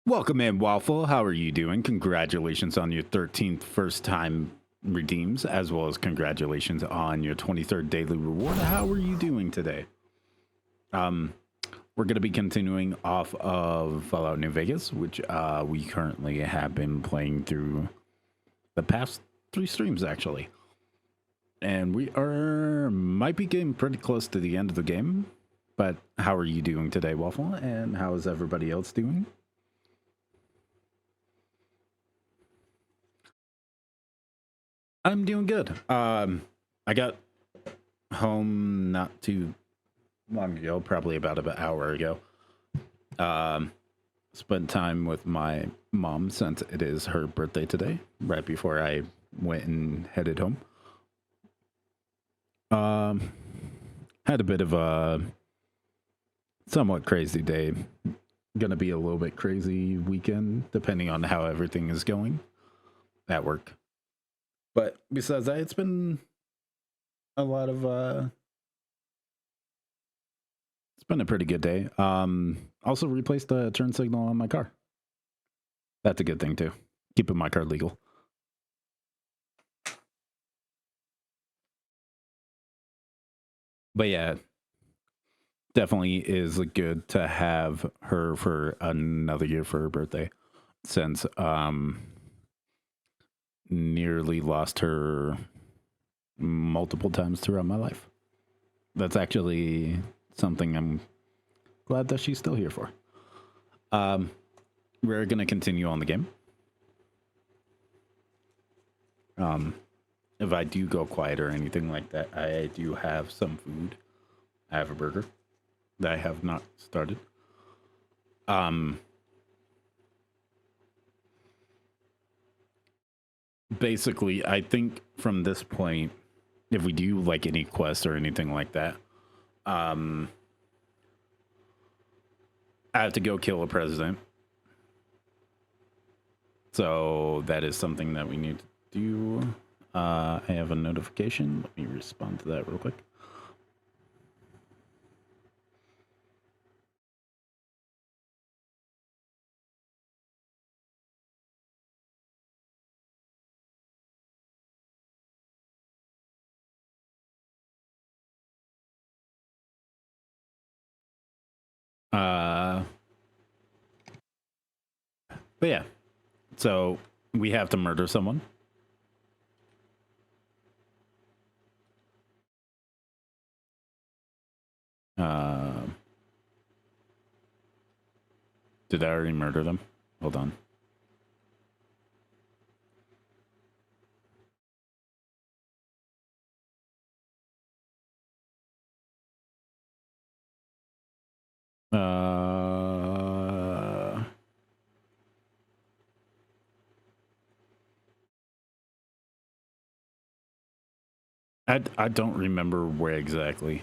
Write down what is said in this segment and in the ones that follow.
Welcome in, Waffle. How are you doing? Congratulations on your 13th first time redeems, as well as congratulations on your 23rd daily reward. How are you doing today? We're going to be continuing off of Fallout New Vegas, which we currently have been playing through the past 3 streams, actually. And we might be getting pretty close to the end of the game. But how are you doing today, Waffle? And how is everybody else doing? I'm doing good. I got home not too long ago, probably about an hour ago. Spent time with my mom since it is her birthday today, right before I went and headed home. Had a bit of a somewhat crazy day. Gonna be a little bit crazy weekend, depending on how everything is going at work. But besides that, it's been a lot of it's been a pretty good day. Also replaced the turn signal on my car. That's a good thing too. Keeping my car legal. But yeah, definitely is good to have her for another year for her birthday, since nearly lost her multiple times throughout my life. That's actually something I'm glad that she's still here for. We're gonna continue on the game. If I do go quiet or anything like that, I do have some food. I have a burger that I have not started. Basically, I think from this point, if we do like any quests or anything like that, I have to go kill a president. So that is something that we need to do. I have a notification. Let me respond to that real quick. But yeah, so we have to murder someone. Did I already murder them? Hold on. I don't remember where exactly.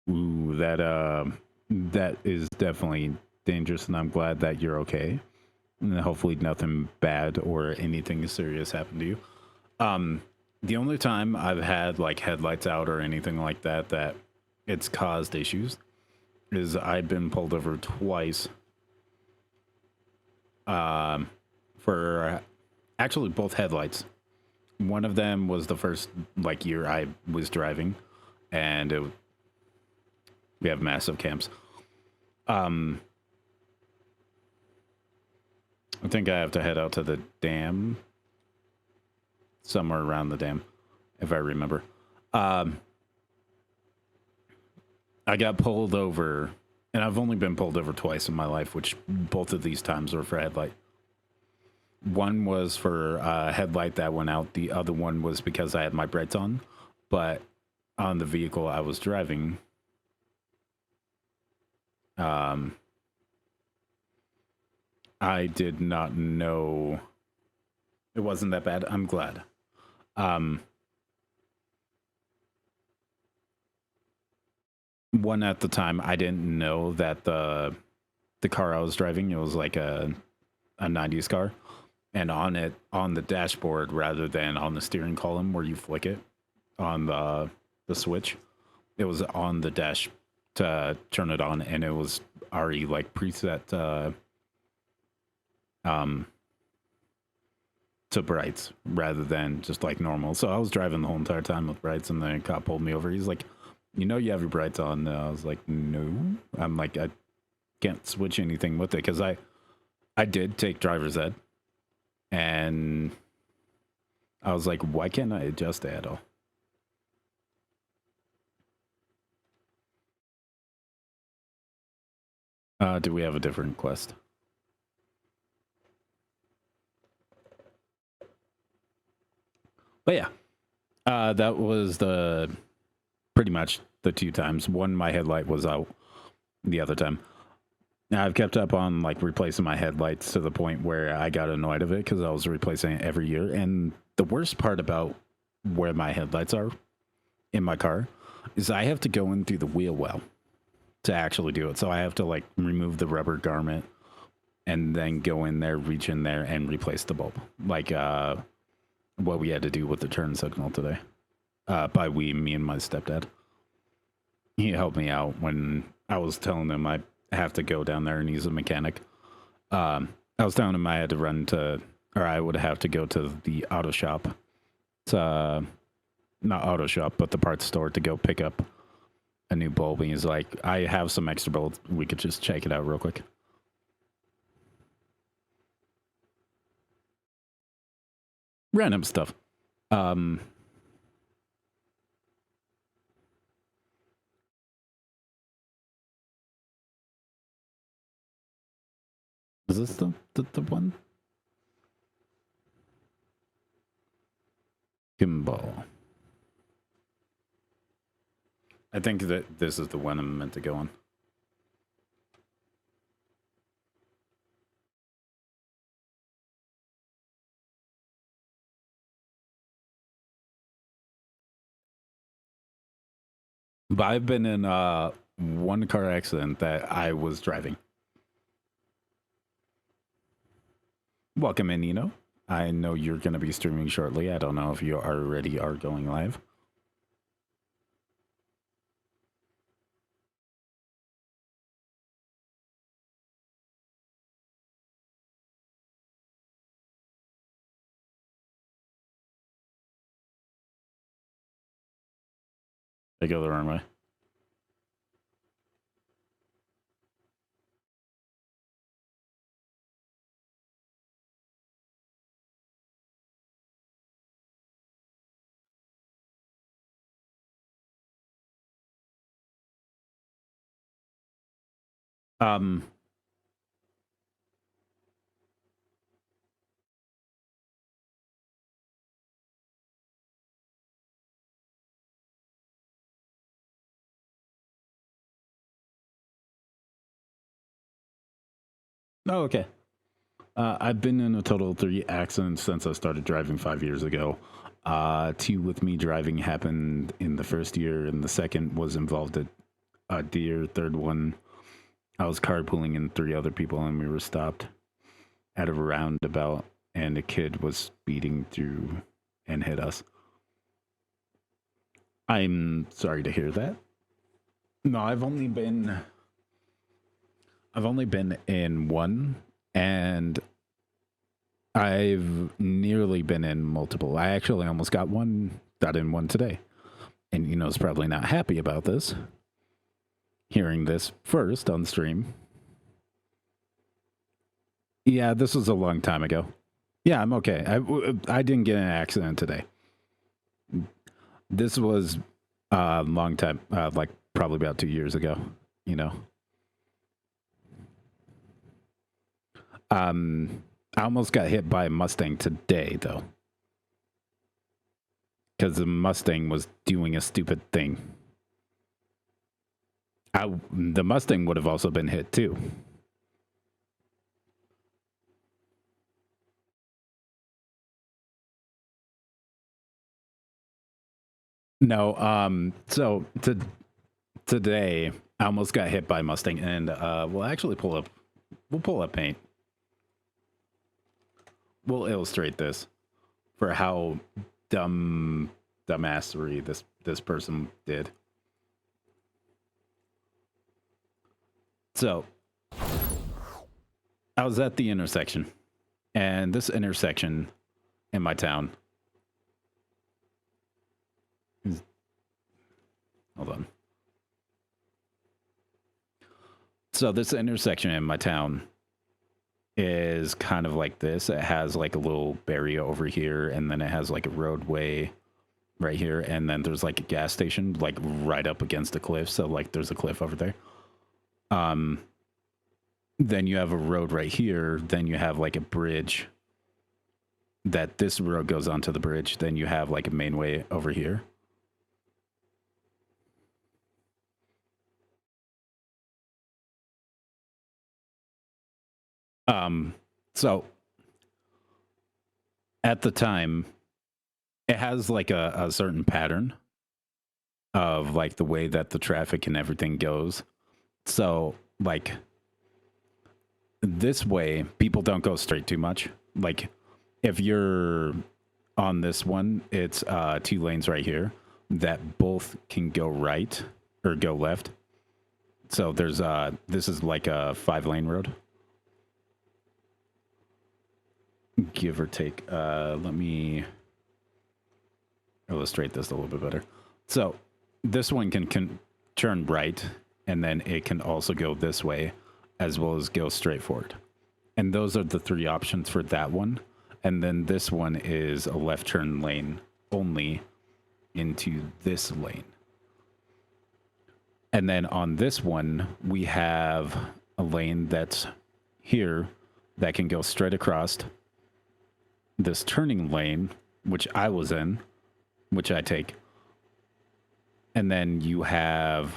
Ooh, that is definitely dangerous, and I'm glad that you're okay. And hopefully nothing bad or anything serious happened to you. The only time I've had like headlights out or anything like that that it's caused issues is I've been pulled over twice. For actually both headlights. One of them was the first like year I was driving, and we have massive camps. I think I have to head out to the dam, somewhere around the dam, if I remember. I got pulled over, and I've only been pulled over twice in my life, which both of these times were for headlight. One was for a headlight that went out. The other one was because I had my brights on, but on the vehicle I was driving, I did not know it wasn't that bad. I'm glad. One at the time, I didn't know that the car I was driving, it was like a 90s car. and on it on the dashboard rather than on the steering column where you flick it on the switch. It was on the dash to turn it on, and it was already like preset um to brights rather than just like normal. So I was driving the whole entire time with brights, and then a cop pulled me over. He's like, "You know, you have your brights on." I was like, "No." I'm like, I can't switch anything with it because I did take driver's ed, and I was like, why can't I adjust it at all? Do we have a different quest? But yeah, that was the pretty much the two times. One, my headlight was out. The other time, now I've kept up on like replacing my headlights to the point where I got annoyed of it because I was replacing it every year. And the worst part about where my headlights are in my car is I have to go in through the wheel well to actually do it. So I have to like remove the rubber garment and then go in there, reach in there, and replace the bulb. Like what we had to do with the turn signal today. By we, me and my stepdad. He helped me out when I was telling him I have to go down there and use a mechanic. I was telling him I had to run to, or I would have to go to the auto shop. To, not auto shop, but the parts store to go pick up a new bulb. And he's like, I have some extra bulbs. We could just check it out real quick. Random stuff. Is this the one? Gimbal. I think that this is the one I'm meant to go on. But I've been in one car accident that I was driving. Welcome in, Nino. I know you're going to be streaming shortly. I don't know if you already are going live. I go the wrong way. Um, oh, okay. I've been in a total of 3 accidents since I started driving 5 years ago. 2 with me driving happened in the first year, and the second was involved at a deer. Third one, I was carpooling and 3 other people, and we were stopped at a roundabout, and a kid was speeding through and hit us. I'm sorry to hear that. No, I've only been in one, and I've nearly been in multiple. I actually almost got in one today. And you know, is probably not happy about this. Hearing this first on stream. Yeah, this was a long time ago. Yeah, I'm okay. I didn't get in an accident today. This was a long time, like probably about 2 years ago, you know. I almost got hit by a Mustang today, though. Because the Mustang was doing a stupid thing. The Mustang would have also been hit, too. No, so today I almost got hit by Mustang, and we'll actually pull up paint. we'll illustrate this for how dumbassery this person did. So I was at the intersection, and this intersection in my town is, hold on. So this intersection in my town is kind of like this. It has like a little barrier over here, and then it has like a roadway right here, and then there's like a gas station like right up against the cliff. So like there's a cliff over there. Then you have a road right here. Then you have like a bridge that this road goes onto the bridge. Then you have like a main way over here. So at the time, it has like a certain pattern of like the way that the traffic and everything goes. So like this way, people don't go straight too much. Like if you're on this one, it's 2 lanes right here that both can go right or go left. So there's this is like a 5-lane road, give or take. Let me illustrate this a little bit better. So this one can turn right, and then it can also go this way as well as go straight forward. And those are the 3 options for that one. And then this one is a left turn lane only into this lane. And then on this one, we have a lane that's here that can go straight across this turning lane, which I was in, which I take. And then you have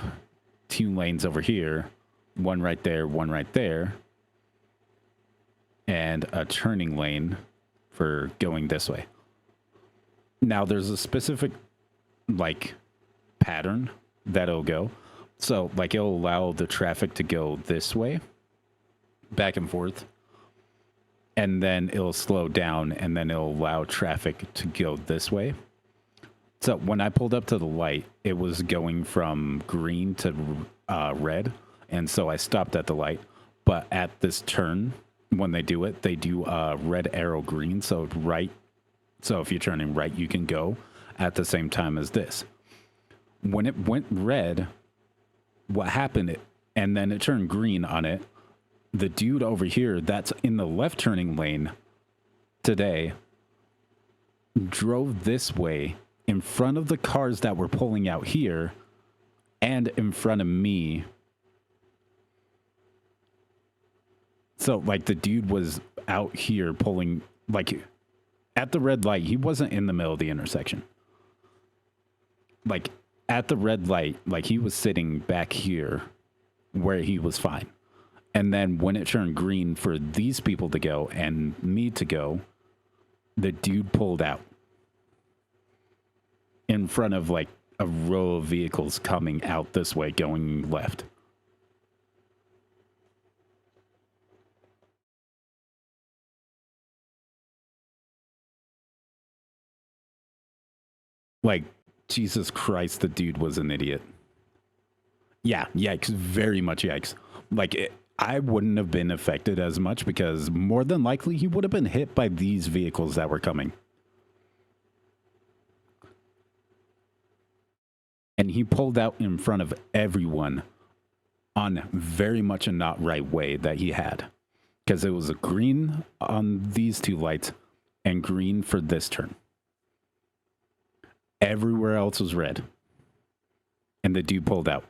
2 lanes over here, one right there, and a turning lane for going this way. Now there's a specific like pattern that it'll go. So like it'll allow the traffic to go this way, back and forth, and then it'll slow down, and then it'll allow traffic to go this way. So when I pulled up to the light, it was going from green to red, and so I stopped at the light. But at this turn, when they do it, they do red arrow green, so right. So if you're turning right, you can go at the same time as this. When it went red, what happened, and then it turned green on it, the dude over here that's in the left turning lane today drove this way in front of the cars that were pulling out here and in front of me. So like the dude was out here pulling, like at the red light. He wasn't in the middle of the intersection. Like at the red light, like he was sitting back here where he was fine. And then when it turned green for these people to go and me to go, the dude pulled out in front of like a row of vehicles coming out this way, going left. Like, Jesus Christ, the dude was an idiot. Yeah, yikes, very much yikes. Like, I wouldn't have been affected as much because more than likely he would have been hit by these vehicles that were coming. And he pulled out in front of everyone on very much a not right way that he had. Because it was a green on these 2 lights and green for this turn. Everywhere else was red. And the dude pulled out.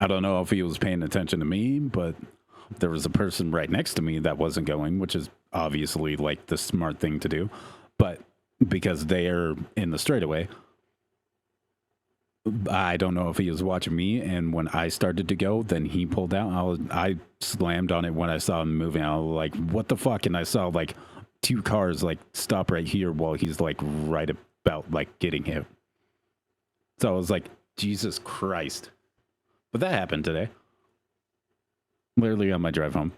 I don't know if he was paying attention to me, but there was a person right next to me that wasn't going, which is obviously like the smart thing to do. But because they are in the straightaway, I don't know if he was watching me. And when I started to go, then he pulled out. I slammed on it when I saw him moving. I was like, what the fuck? And I saw like 2 cars like stop right here while he's like right about like getting hit. So I was like, Jesus Christ. But that happened today. literally on my drive home.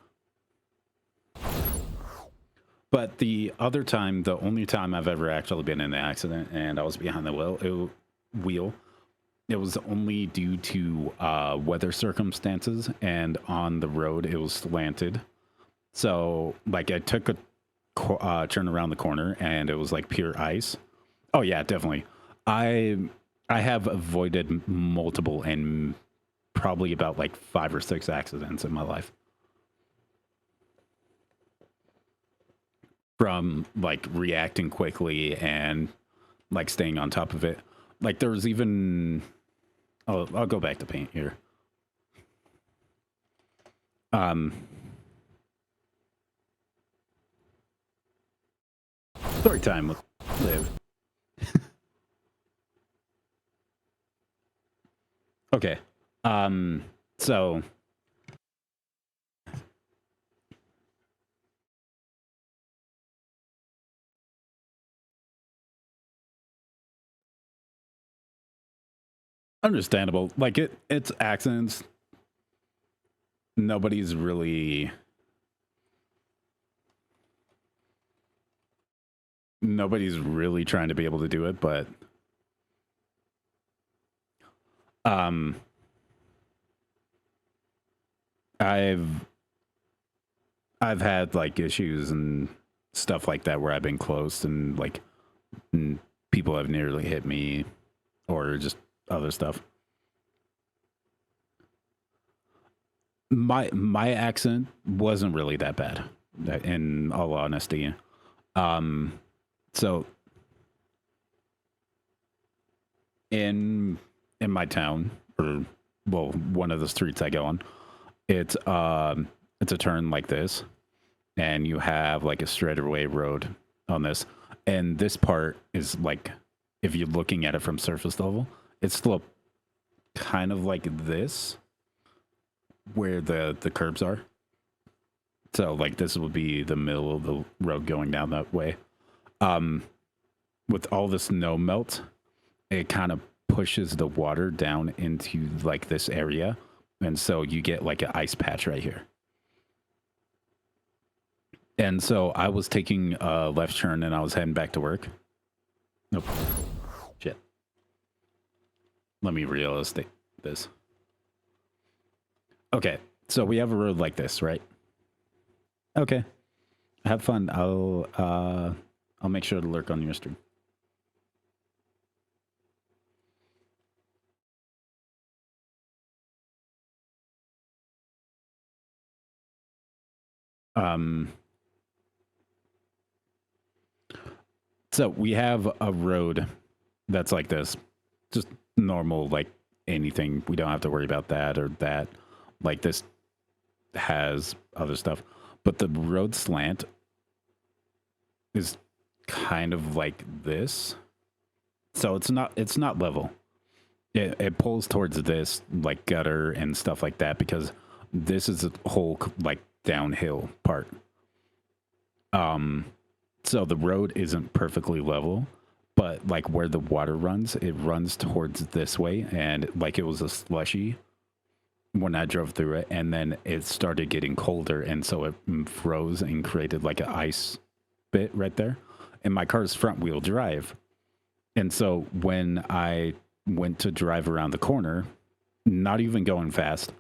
But the other time, the only time I've ever actually been in an accident and I was behind the wheel, it was only due to weather circumstances, and on the road it was slanted. So like I took a turn around the corner and it was like pure ice. Oh yeah, definitely. I I have avoided multiple and probably about like 5 or 6 accidents in my life from like reacting quickly and like staying on top of it. Like there was even I'll go back to paint here. Um Story time with Liv. Okay. So understandable. Like it's accidents. Nobody's really trying to be able to do it, but um I've I've had like issues and stuff like that where I've been close and like people have nearly hit me or just other stuff. My accent wasn't really that bad, in all honesty. Um, so in my town, or well, one of the streets I go on, it's a turn like this, and you have like a straightaway road on this, and this part is like, if you're looking at it from surface level, it's still kind of like this, where the curbs are. So like this would be the middle of the road going down that way. Um, with all the snow melt, it kind of pushes the water down into like this area, and so you get like an ice patch right here. And so I was taking a left turn and I was heading back to work. Nope. Shit. Let me realistate this. Okay, so we have a road like this, right? Okay. Have fun. I'll make sure to lurk on your stream. Um so we have a road that's like this. Just normal, like anything. We don't have to worry about that or that. Like this has other stuff. But the road slant is kind of like this. So it's not level. It pulls towards this like gutter and stuff like that because this is a whole like downhill part. So the road isn't perfectly level, but like where the water runs, it runs towards this way, and like it was a slushy when I drove through it, and then it started getting colder, and so it froze and created like an ice bit right there. And my car's front wheel drive, and so when I went to drive around the corner, not even going fast,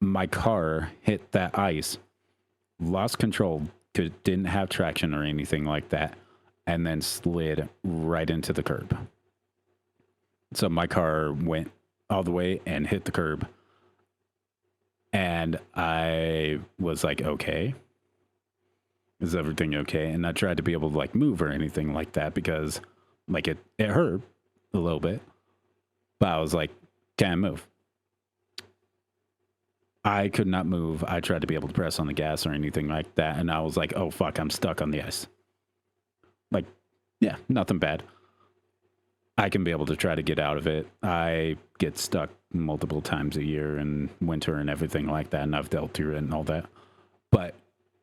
my car hit that ice, lost control, didn't have traction or anything like that, and then slid right into the curb. So my car went all the way and hit the curb. And I was like, okay, is everything okay? And I tried to be able to like move or anything like that because like it hurt a little bit. But I was like, can I move? I could not move. I tried to be able to press on the gas or anything like that. And I was like, oh, fuck, I'm stuck on the ice. Like, yeah, nothing bad. I can be able to try to get out of it. I get stuck multiple times a year in winter and everything like that. And I've dealt through it and all that. But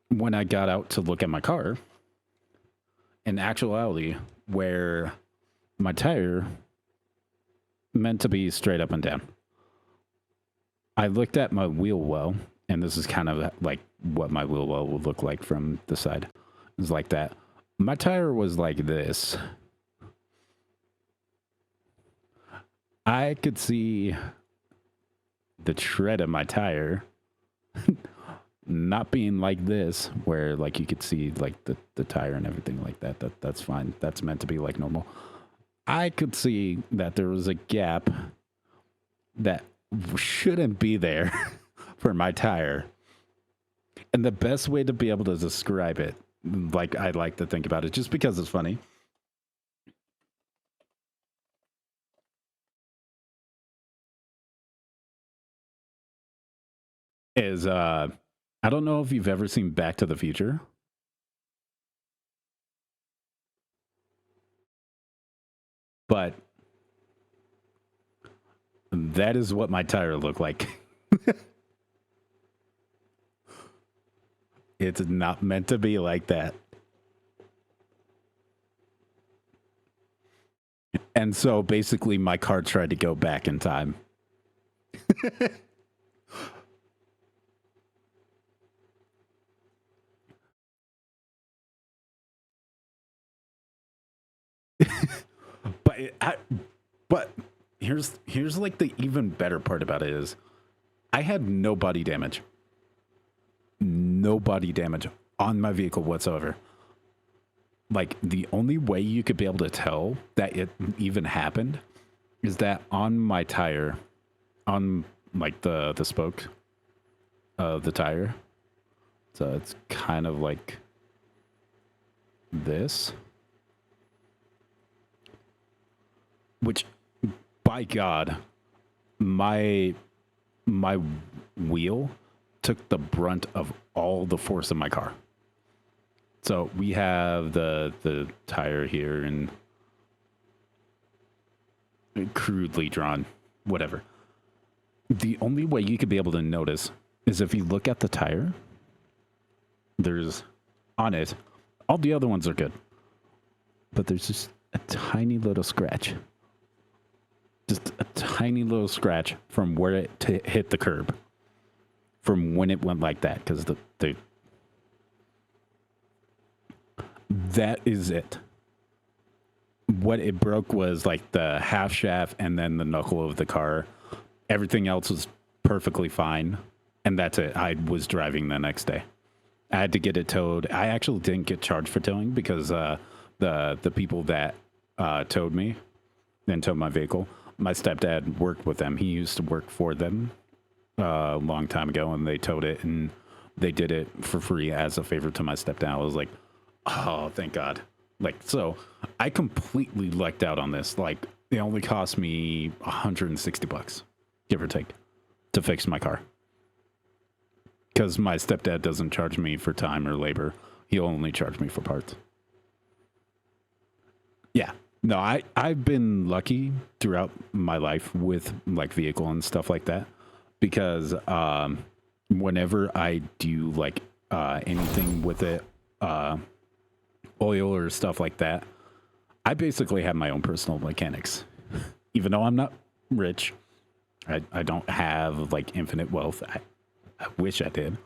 when I got out to look at my car, in actuality, where my tire meant to be straight up and down, I looked at my wheel well, and this is kind of like what my wheel well would look like from the side. It's like that. My tire was like this. I could see the tread of my tire not being like this, where like you could see like the tire and everything like that. That's fine. That's meant to be like normal. I could see that there was a gap that shouldn't be there for my tire. And the best way to be able to describe it, like I like to think about it, just because it's funny, is I don't know if you've ever seen Back to the Future, but that is what my tire looked like. It's not meant to be like that. And so basically my car tried to go back in time. but but here's like the even better part about it is I had no body damage. No body damage on my vehicle whatsoever. Like the only way you could be able to tell that it even happened is that on my tire, on like the spoke of the tire, so it's kind of like this, which by God, my wheel took the brunt of all the force of my car. So we have the tire here and crudely drawn, whatever. The only way you could be able to notice is if you look at the tire, there's on it, all the other ones are good, but there's just a tiny little scratch. Just a tiny little scratch from where it hit the curb. From when it went like that, because the that is it. What it broke was like the half shaft and then the knuckle of the car. Everything else was perfectly fine, and that's it. I was driving the next day. I had to get it towed. I actually didn't get charged for towing because the people that towed me and towed my vehicle, my stepdad worked with them. He used to work for them a long time ago, and they towed it, and they did it for free as a favor to my stepdad. I was like, oh, thank God. Like, so I completely lucked out on this. Like, it only cost me $160, give or take, to fix my car. Because my stepdad doesn't charge me for time or labor. He'll only charge me for parts. Yeah. No, I've been lucky throughout my life with like vehicle and stuff like that. Because whenever I do like anything with it, oil or stuff like that, I basically have my own personal mechanics. Even though I'm not rich, I don't have like infinite wealth. I wish I did.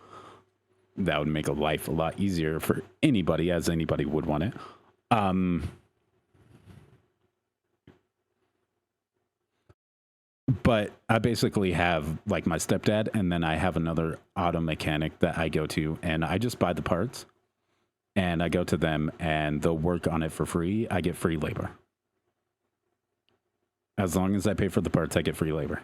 That would make a life a lot easier for anybody, as anybody would want it. But I basically have like my stepdad, and then I have another auto mechanic that I go to, and I just buy the parts, and I go to them, and they'll work on it for free. I get free labor. As long as I pay for the parts, I get free labor.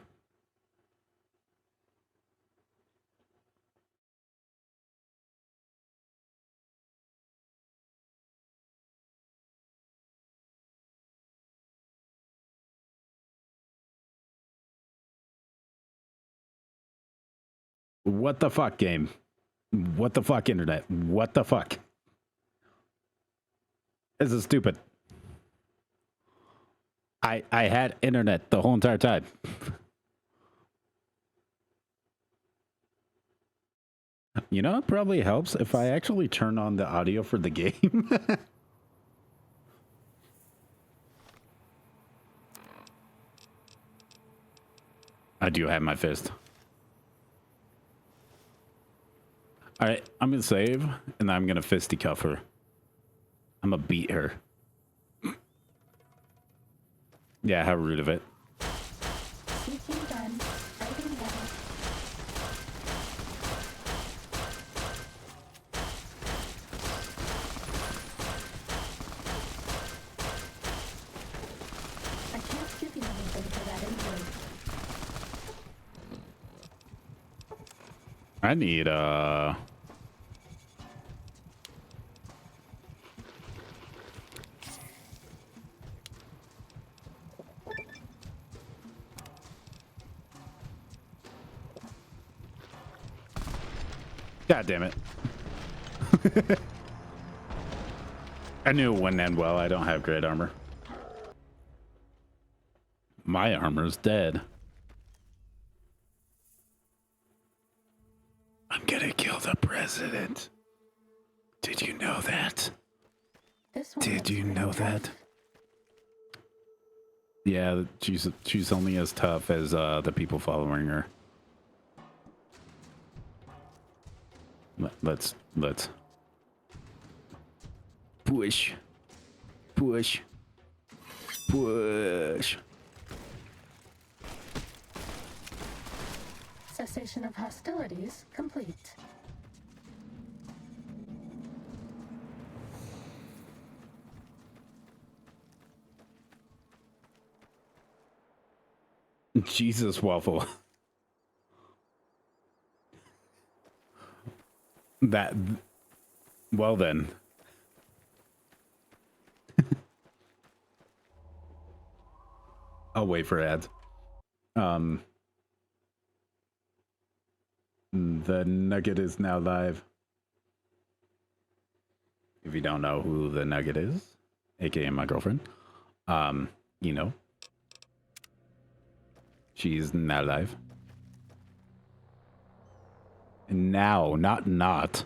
What the fuck, game? What the fuck, internet? What the fuck? This is stupid. I had internet the whole entire time. You know, it probably helps if I actually turn on the audio for the game. I do have my fist. All right, I'm gonna save, and I'm gonna fisticuff her. I'm gonna beat her. Yeah, how rude of it. I need God damn it. I knew it wouldn't end well. I don't have great armor. My armor's dead. I'm gonna kill the president. Did you know that? Did you know that? Yeah, she's only as tough as the people following her. Let's push. Cessation of hostilities complete. Jesus, Waffle. That, well then. I'll wait for ads. The Nugget is now live. If you don't know who the Nugget is, aka my girlfriend, you know, she's now live. Now, not.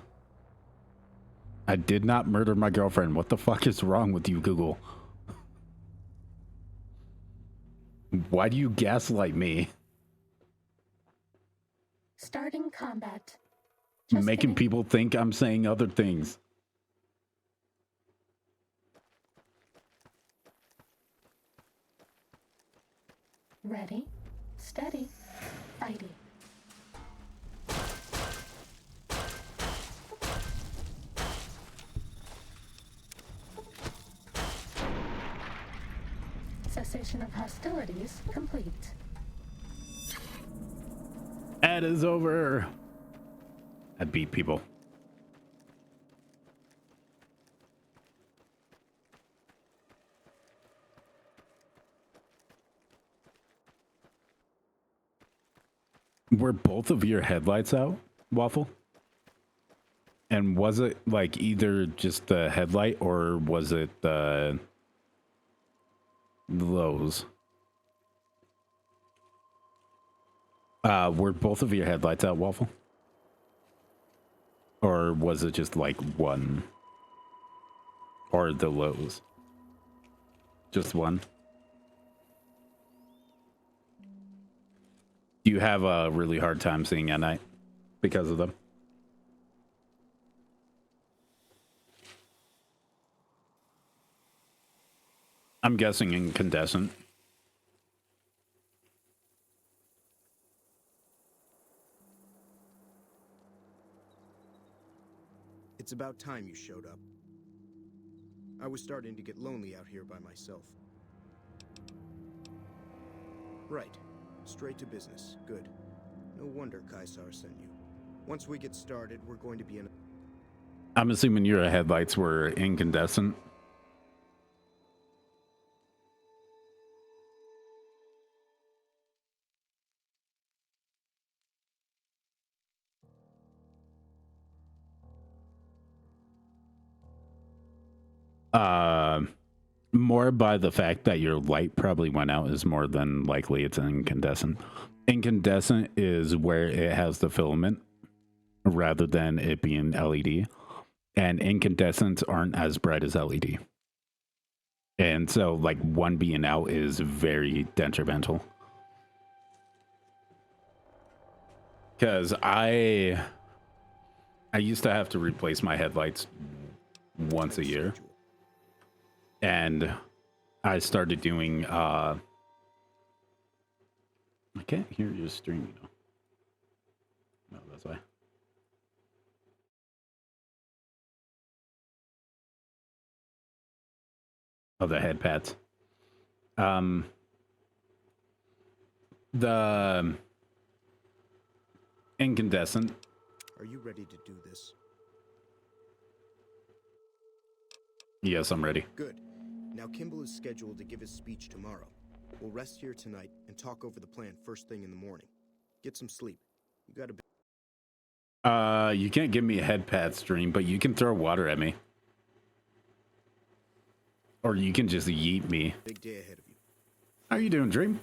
I did not murder my girlfriend. What the fuck is wrong with you, Google? Why do you gaslight me? Starting combat. Making people think I'm saying other things. Ready, steady, fighting. Cessation of hostilities complete. Ad is over. I beat people. Were both of your headlights out, Waffle? And was it like either just the headlight or was it the lows? Were both of your headlights out, Waffle? Or was it just like one? Or the lows? Just one? Do you have a really hard time seeing at night because of them? I'm guessing incandescent. It's about time you showed up. I was starting to get lonely out here by myself. Right. Straight to business. Good. No wonder Kaisar sent you. Once we get started, we're going to be in... I'm assuming your headlights were incandescent. More by the fact that your light probably went out is more than likely it's incandescent. Incandescent is where it has the filament rather than it being LED. And incandescents aren't as bright as LED. And so like one being out is very detrimental. Because I I used to have to replace my headlights once a year, Schedule. and I started doing. I can't hear your stream, you know. No, that's why. Oh, the head pads. The incandescent. Are you ready to do this? Yes, I'm ready. Good. Now Kimball is scheduled to give his speech tomorrow. We'll rest here tonight and talk over the plan first thing in the morning. Get some sleep. You gotta be You can't give me a head pad stream, but you can throw water at me. Or you can just yeet me. a big day ahead of you. How are you doing, Dream?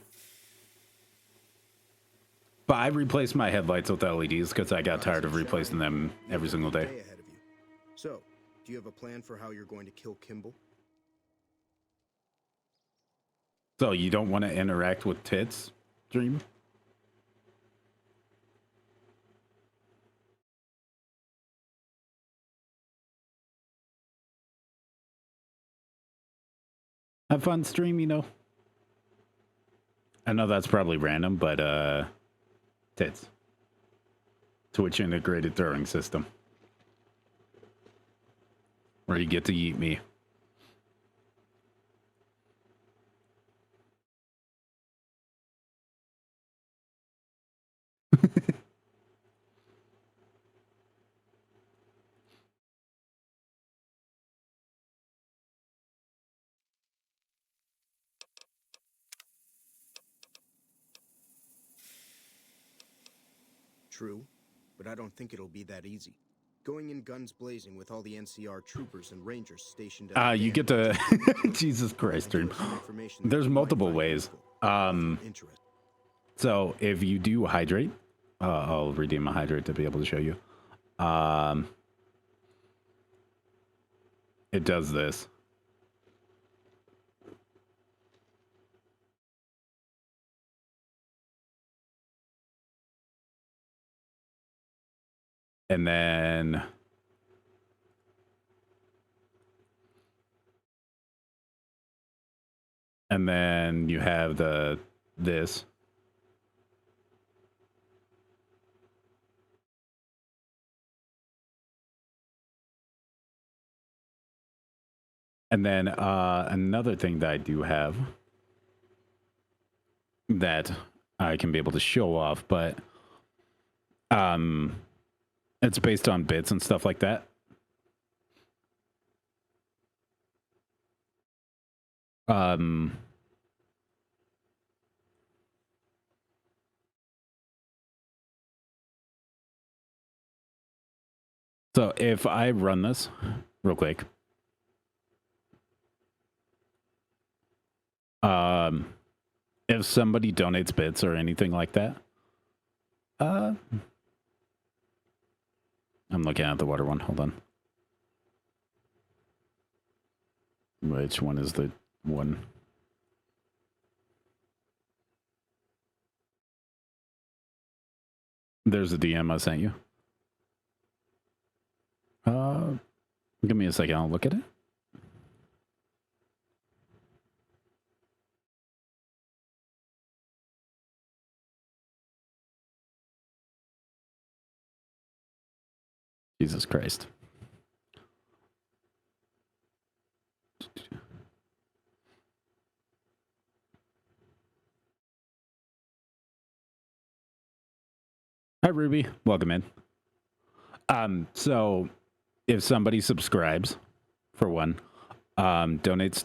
But I replaced my headlights with LEDs because I got tired of replacing them every single day. Day ahead of you. So, do you have a plan for how you're going to kill Kimball? So you don't want to interact with tits, Dream? Have fun, stream, you know. I know that's probably random, but tits. Twitch integrated throwing system. Where you get to eat me. True, but I don't think it'll be that easy. Going in guns blazing with all the NCR troopers and rangers stationed at the You get dam to Jesus Christ, Dream. There's multiple ways. So if you do hydrate, I'll redeem a hydrate to be able to show you. It does this. And then you have this. And then another thing that I do have that I can be able to show off, but it's based on bits and stuff like that. So if I run this real quick, if somebody donates bits or anything like that, I'm looking at the water one. Hold on. Which one is the one? There's a DM I sent you. Give me a second. I'll look at it. Jesus Christ. Hi, Ruby. Welcome in. So if somebody subscribes, for one, donates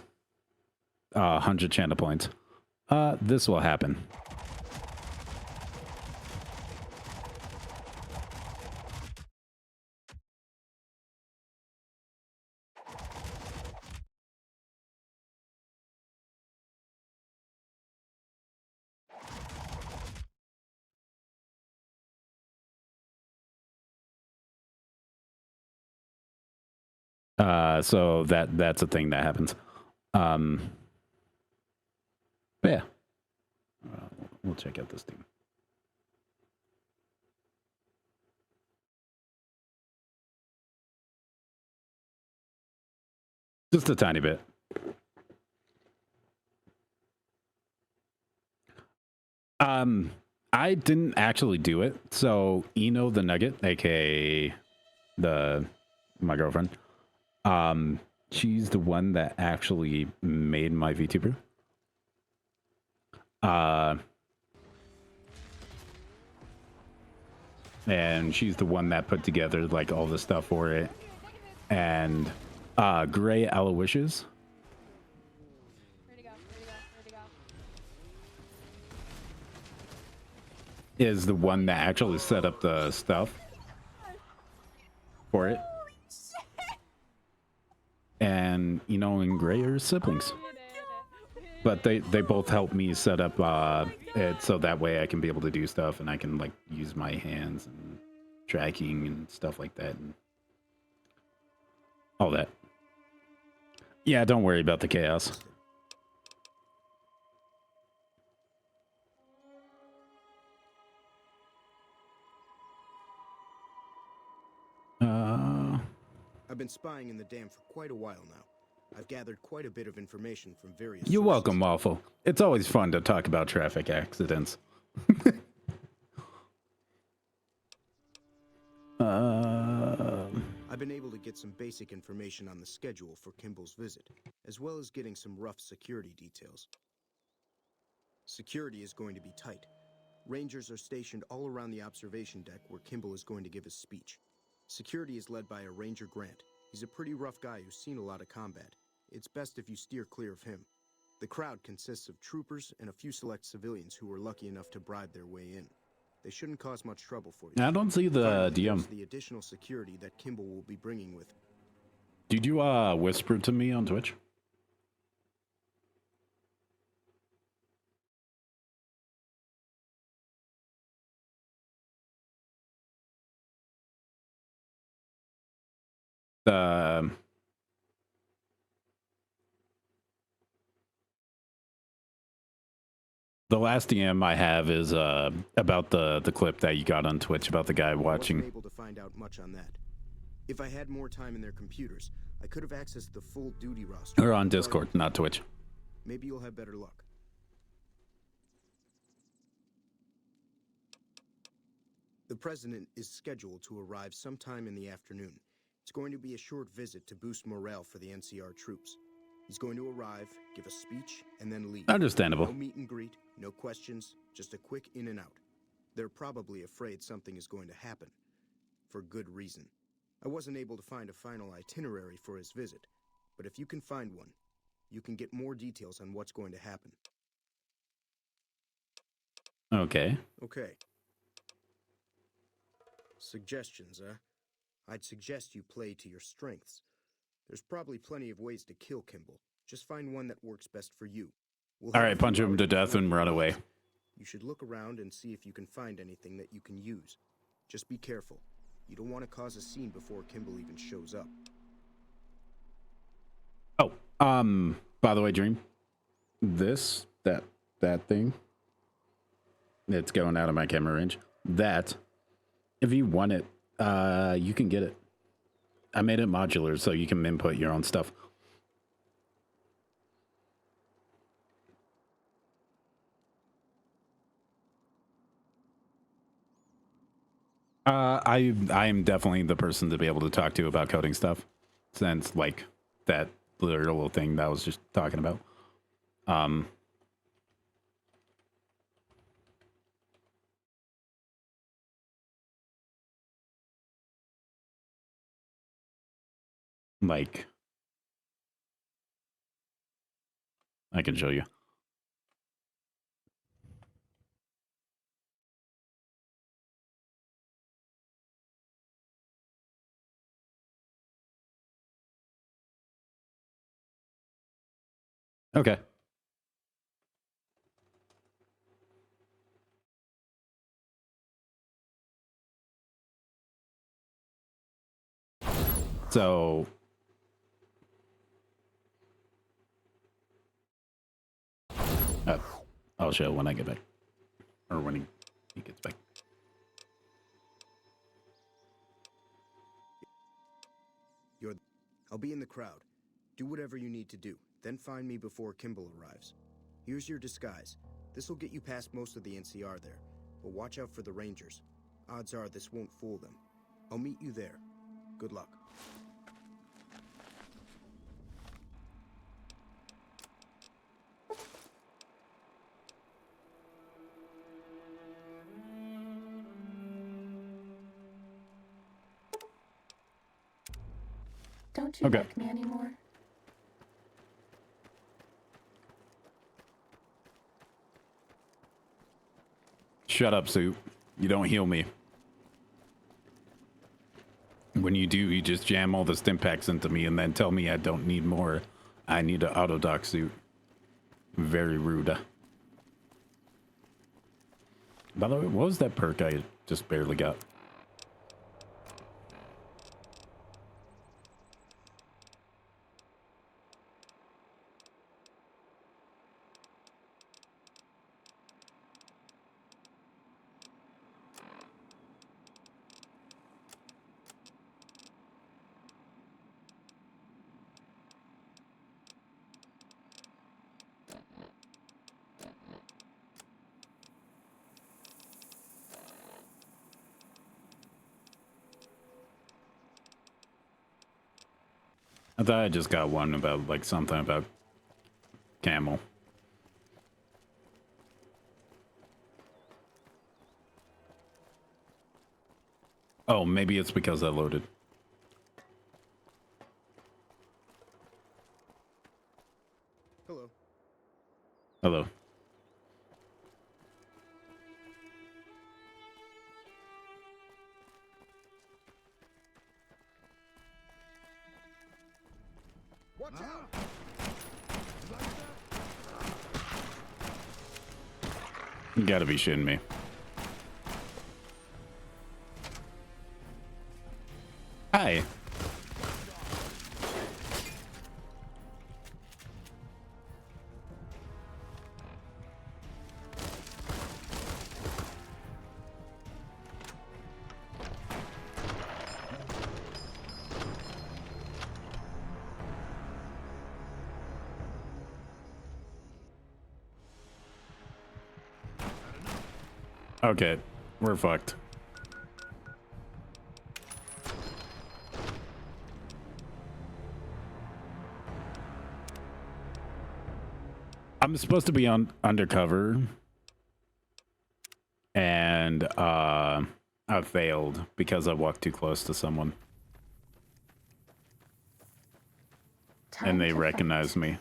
100 channel points, this will happen. So that's a thing that happens. But yeah, we'll check out this thing. Just a tiny bit. I didn't actually do it. So Eno the Nugget, aka my girlfriend, she's the one that actually made my VTuber. And she's the one that put together like all the stuff for it. And Gray Aloysius is the one that actually set up the stuff for it. And and Gray are siblings. But they both help me set up it so that way I can be able to do stuff and I can like use my hands and tracking and stuff like that and all that. Yeah, don't worry about the chaos. I've been spying in the dam for quite a while now. I've gathered quite a bit of information from various You're sources. welcome, Waffle. It's always fun to talk about traffic accidents. I've been able to get some basic information on the schedule for Kimball's visit, as well as getting some rough security details. Security is going to be tight. Rangers are stationed all around the observation deck where Kimball is going to give his speech. Security is led by a Ranger Grant. He's a pretty rough guy who's seen a lot of combat. It's best if you steer clear of him. The crowd consists of troopers and a few select civilians who were lucky enough to bribe their way in. They shouldn't cause much trouble for you. I don't see the Finally, DM. there's the additional security that Kimball will be bringing with him. Did you whisper to me on Twitch? The last DM I have is about the clip that you got on Twitch about the guy watching. I wasn't able to find out much on that. If I had more time in their computers, I could have accessed the full duty roster. Or on Discord, not Twitch. Maybe you'll have better luck. The president is scheduled to arrive sometime in the afternoon. It's going to be a short visit to boost morale for the NCR troops. He's going to arrive, give a speech, and then leave. Understandable. No meet and greet, no questions, just a quick in and out. They're probably afraid something is going to happen. For good reason. I wasn't able to find a final itinerary for his visit, but if you can find one, you can get more details on what's going to happen. Okay. Okay. Suggestions, huh? I'd suggest you play to your strengths. There's probably plenty of ways to kill Kimball. Just find one that works best for you. All right, punch him to death and run away. You should look around and see if you can find anything that you can use. Just be careful. You don't want to cause a scene before Kimball even shows up. Oh, by the way, Dream, that thing, it's going out of my camera range. That, if you want it, you can get it. I made it modular so you can input your own stuff. I am definitely the person to be able to talk to about coding stuff, since like that little thing that I was just talking about. Like, I can show you. Okay. So I'll show when I get back, or when he gets back. I'll be in the crowd. Do whatever you need to do, then find me before Kimball arrives. Here's your disguise. This'll get you past most of the NCR there, but watch out for the Rangers. Odds are this won't fool them. I'll meet you there. Good luck. Don't you Okay. like me anymore? Shut up, Soup. You don't heal me. When you do, you just jam all the stim packs into me and then tell me I don't need more. I need an auto dock suit. Very rude. By the way, what was that perk I just barely got? I thought I just got one about, like, something about camel. Oh, maybe it's because I loaded. Hello. Hello. Watch out! You gotta be shitting me. Hi. Okay, we're fucked. I'm supposed to be on undercover, and I failed because I walked too close to someone, Time and they to recognized me.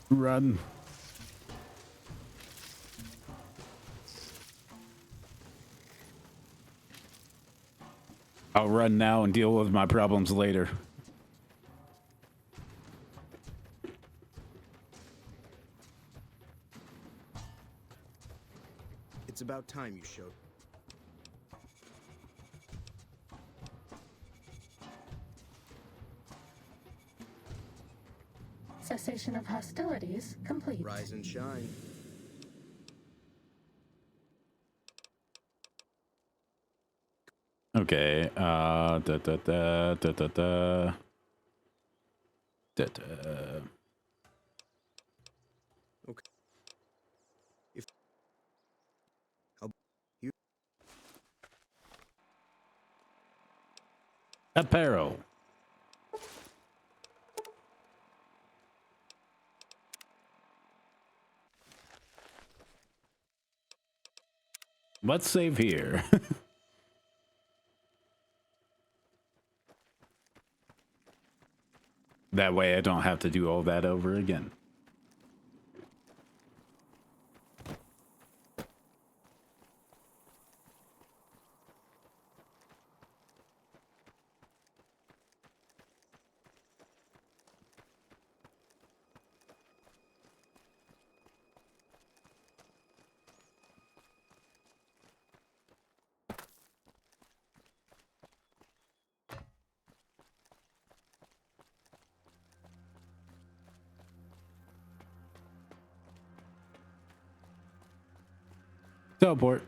Run. I'll run now and deal with my problems later. It's about time you showed. Cessation of hostilities complete. Rise and shine. Okay, da da da da da da da. Da, da. Okay. If I'll you Apparel. Let's save here. That way I don't have to do all that over again. Teleport.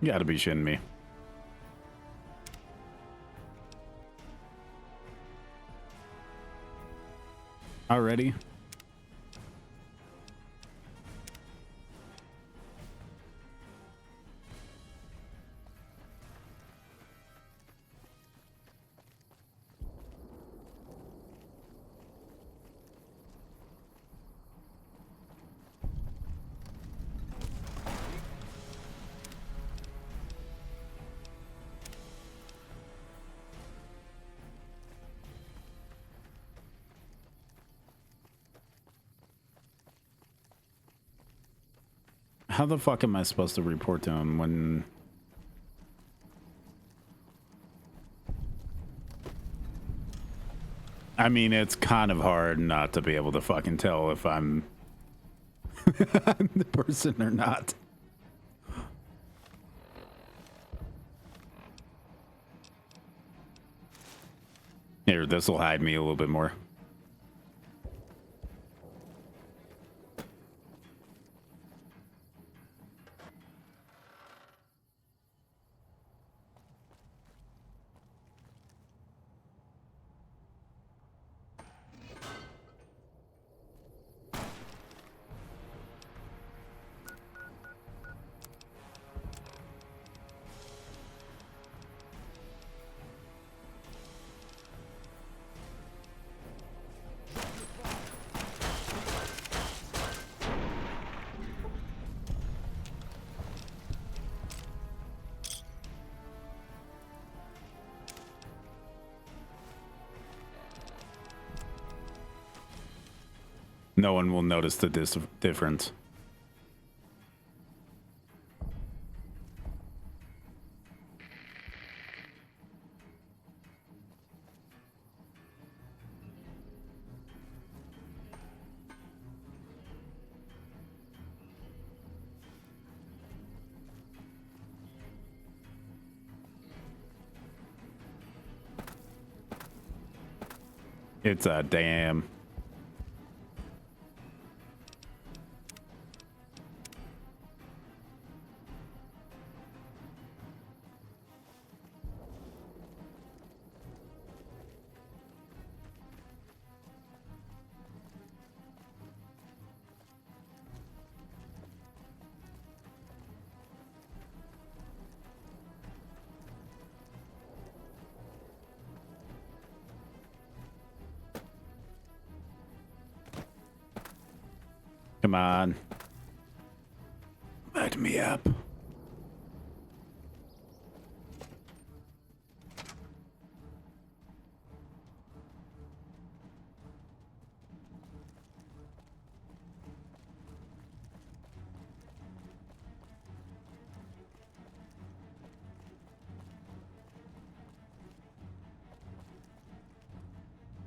You gotta be shitting me. Already? How the fuck am I supposed to report to him when... I mean, it's kind of hard not to be able to fucking tell if I'm the person or not. Here, this will hide me a little bit more. No one will notice the difference. It's a damn. Come on. Light me up.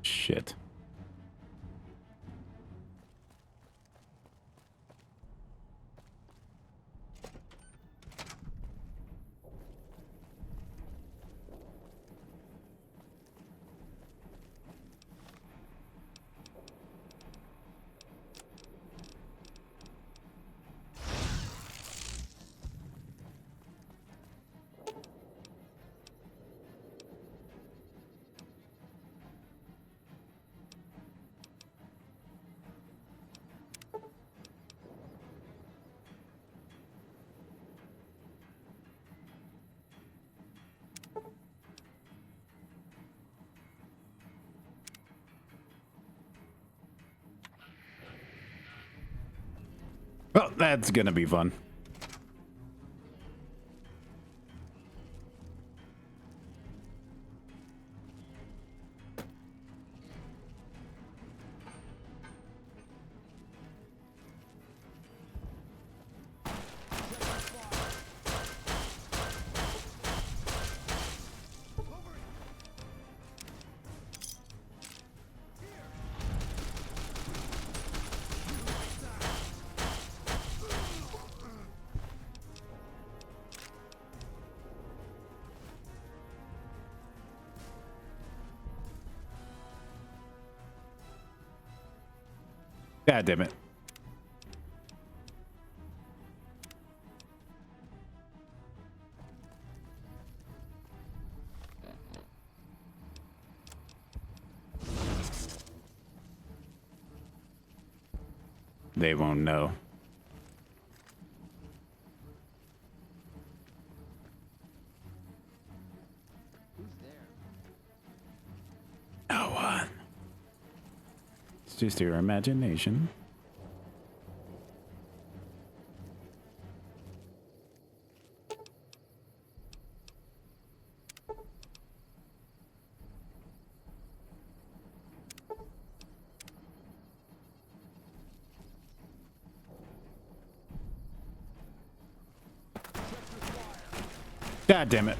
Shit. Well, that's gonna be fun. God damn it. They won't know. Who's there? No one. It's just your imagination. God damn it.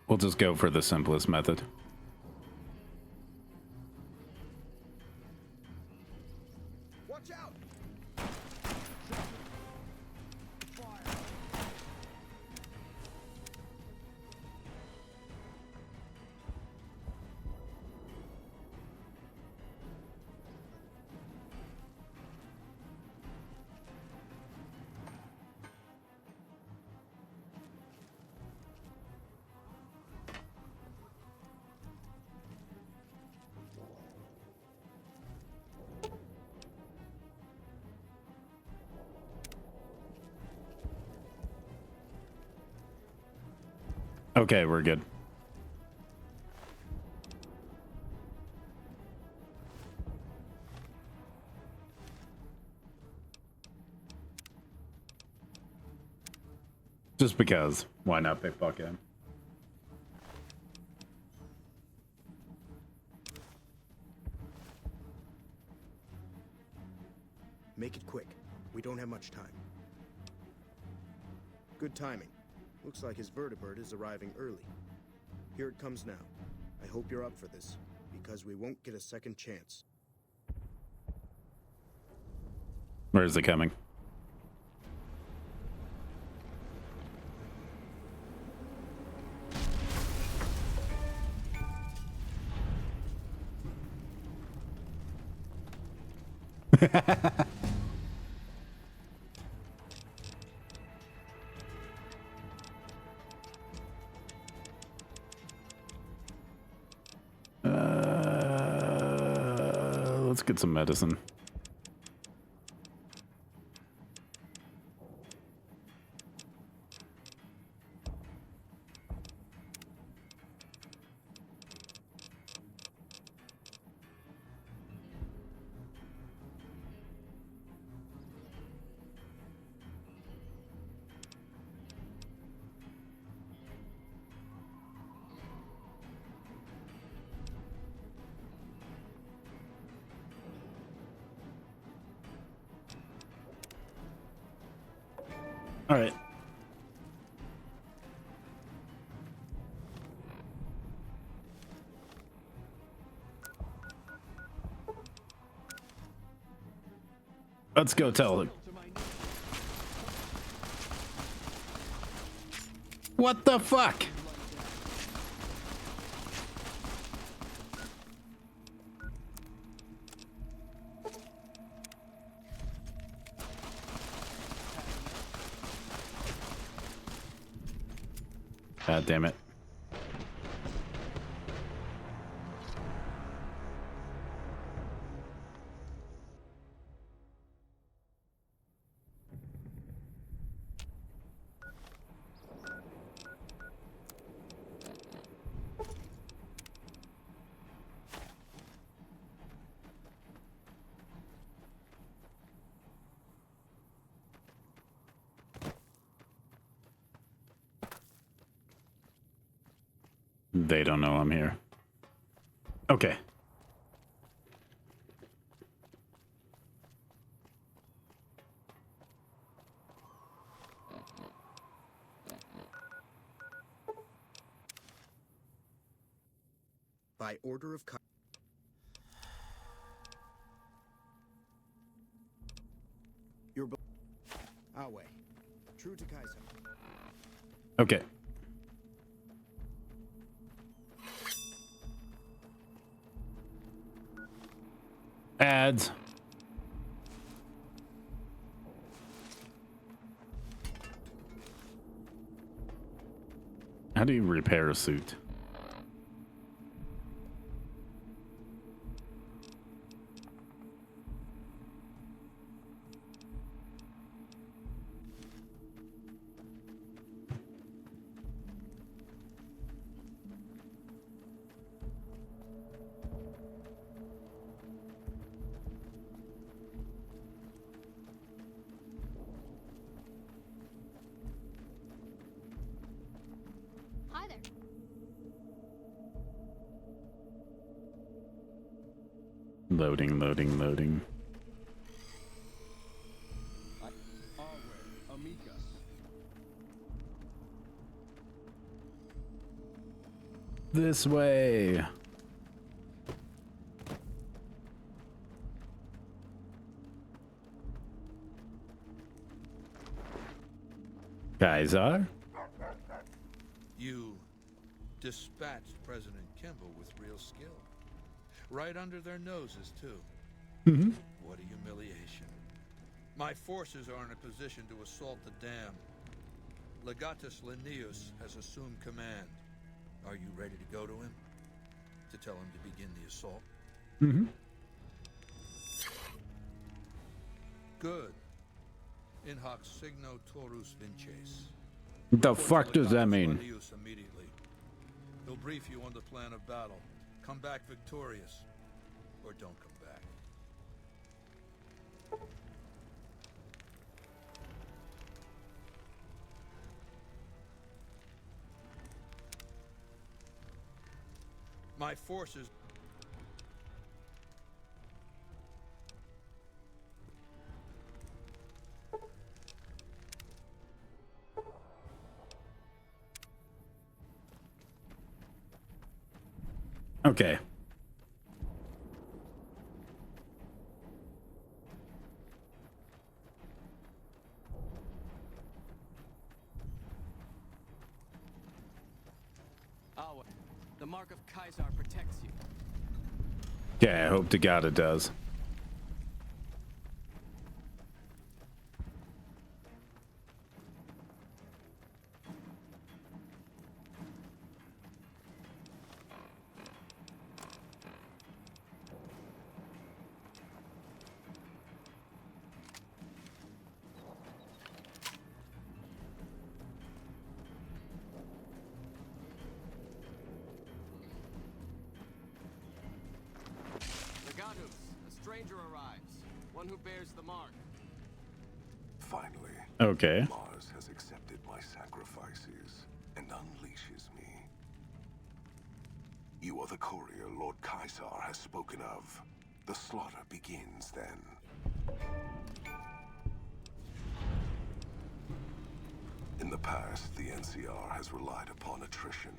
We'll just go for the simplest method. Watch out! Okay, we're good. Just because. Why not pickpocket him? Make it quick. We don't have much time. Good timing. Looks like his vertibird is arriving early. Here it comes now. I hope you're up for this, because we won't get a second chance. Where is it coming? Let's get some medicine. All right. Let's go tell him. What the fuck? God damn it. They don't know I'm here. Okay. By order of your Awe. True to Kaiser. Okay. Ads. How do you repair a suit? Hi there. Loading, loading, loading. This way. Kaiser? You dispatched President Kimball with real skill. Right under their noses, too. Mm-hmm. What a humiliation. My forces are in a position to assault the dam. Legatus Linnaeus has assumed command. Are you ready to go to him? To tell him to begin the assault? Mm-hmm. Good. In hoc signo torus vinces. The fuck does that mean? Linnaeus immediately. He'll brief you on the plan of battle. Come back victorious. Or don't come back. My forces... Okay. Oh, the mark of Kaiser protects you. Yeah, I hope to God it does. Legatus, a stranger arrives. One who bears the mark. Finally, Okay. Mars has accepted my sacrifices and unleashes me. You are the courier Lord Kaiser has spoken of. The slaughter begins then. In the past, the NCR has relied upon attrition,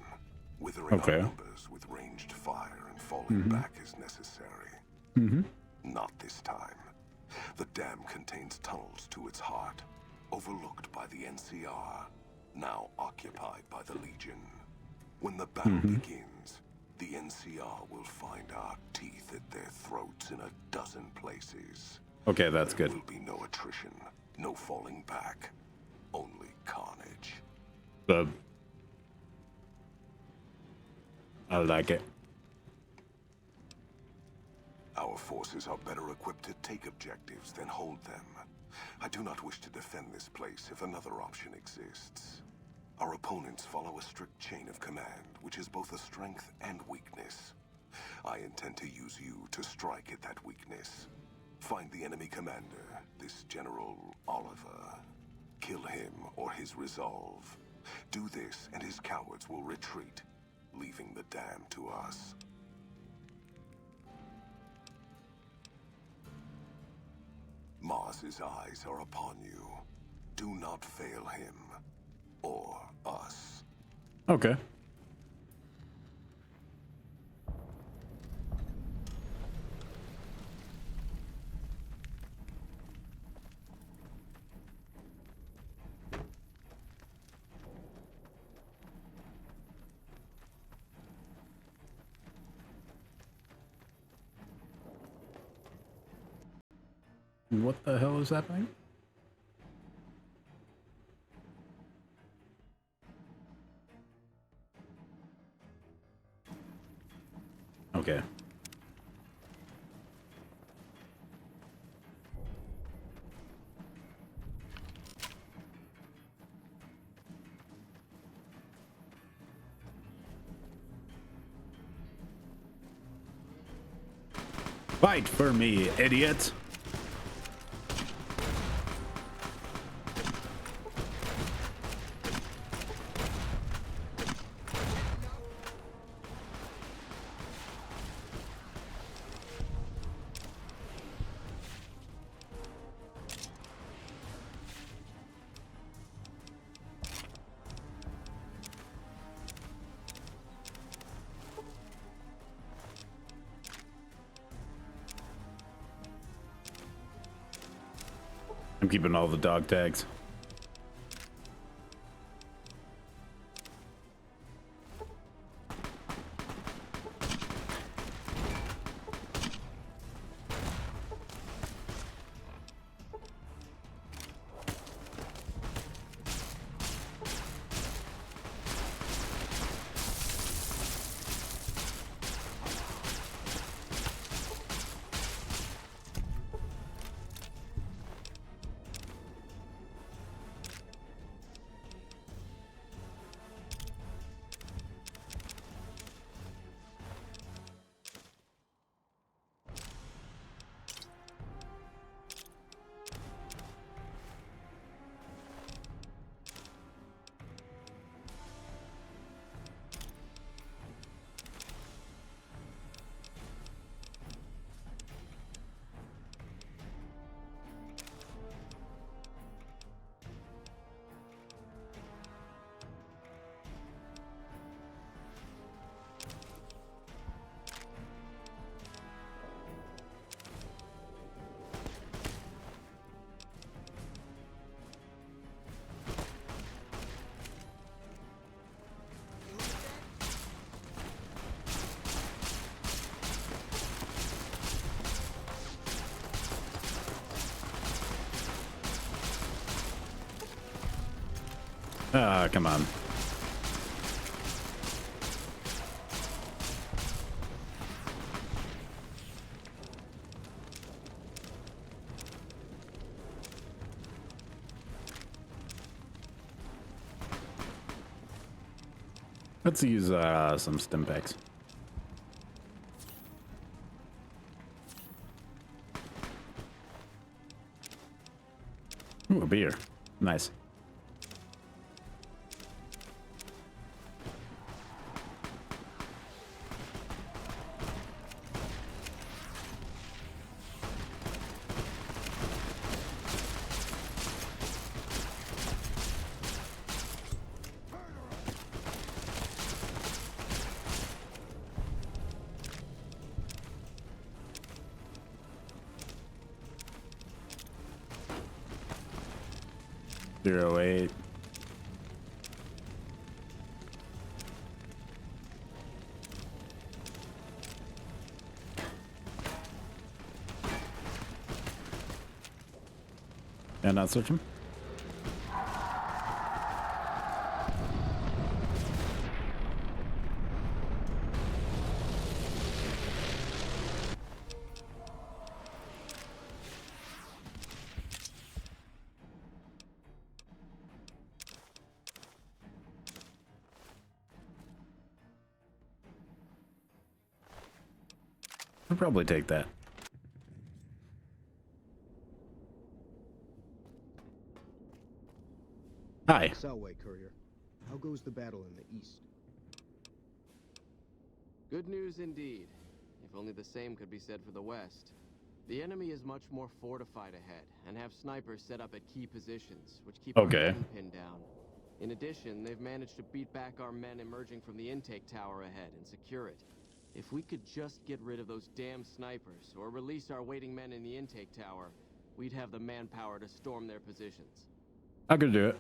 withering Okay. our numbers with ranged fire and falling back as necessary. Mm-hmm. Not this time. The dam contains tunnels to its heart, overlooked by the NCR, now occupied by the Legion. When the battle begins, the NCR will find our teeth at their throats in a dozen places. Okay, that's There good. will be no attrition, no falling back, only carnage. I like it. Our forces are better equipped to take objectives than hold them. I do not wish to defend this place if another option exists. Our opponents follow a strict chain of command, which is both a strength and weakness. I intend to use you to strike at that weakness. Find the enemy commander, this General Oliver. Kill him or his resolve. Do this and his cowards will retreat, leaving the dam to us. Mars's eyes are upon you. Do not fail him. Or us. Okay. What the hell is happening? Okay. Fight for me, idiot! I'm keeping all the dog tags. Ah, come on. Let's use some stim packs. Ooh, a beer. Nice. Zero 08. And not search him. I'll probably take that. Hi. Selway, courier. How goes the battle in the east? Good news indeed. If only the same could be said for the west. The enemy is much more fortified ahead, and have snipers set up at key positions, which keep our men pinned down. In addition, they've managed to beat back our men emerging from the intake tower ahead and secure it. If we could just get rid of those damn snipers, or release our waiting men in the intake tower, we'd have the manpower to storm their positions. I could do it.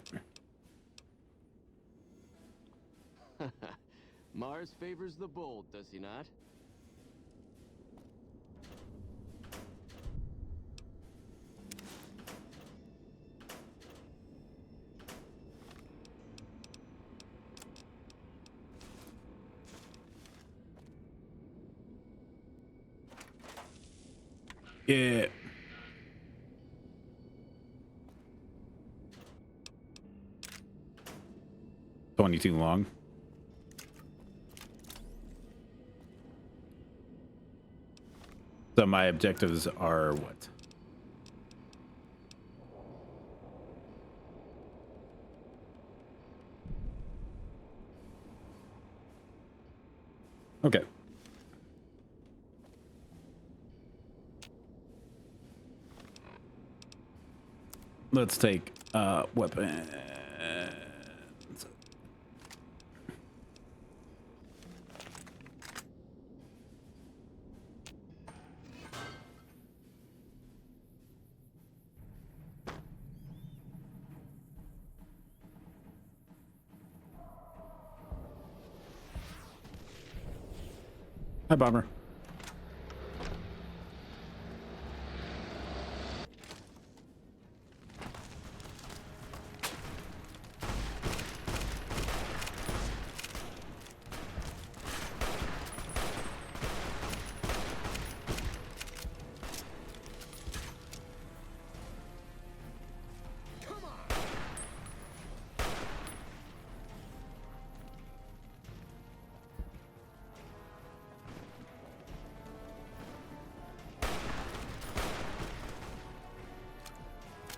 Mars favors the bold, does he not? Yeah. Too long. So my objectives are what? Okay. Let's take weapons. Hi, Bomber.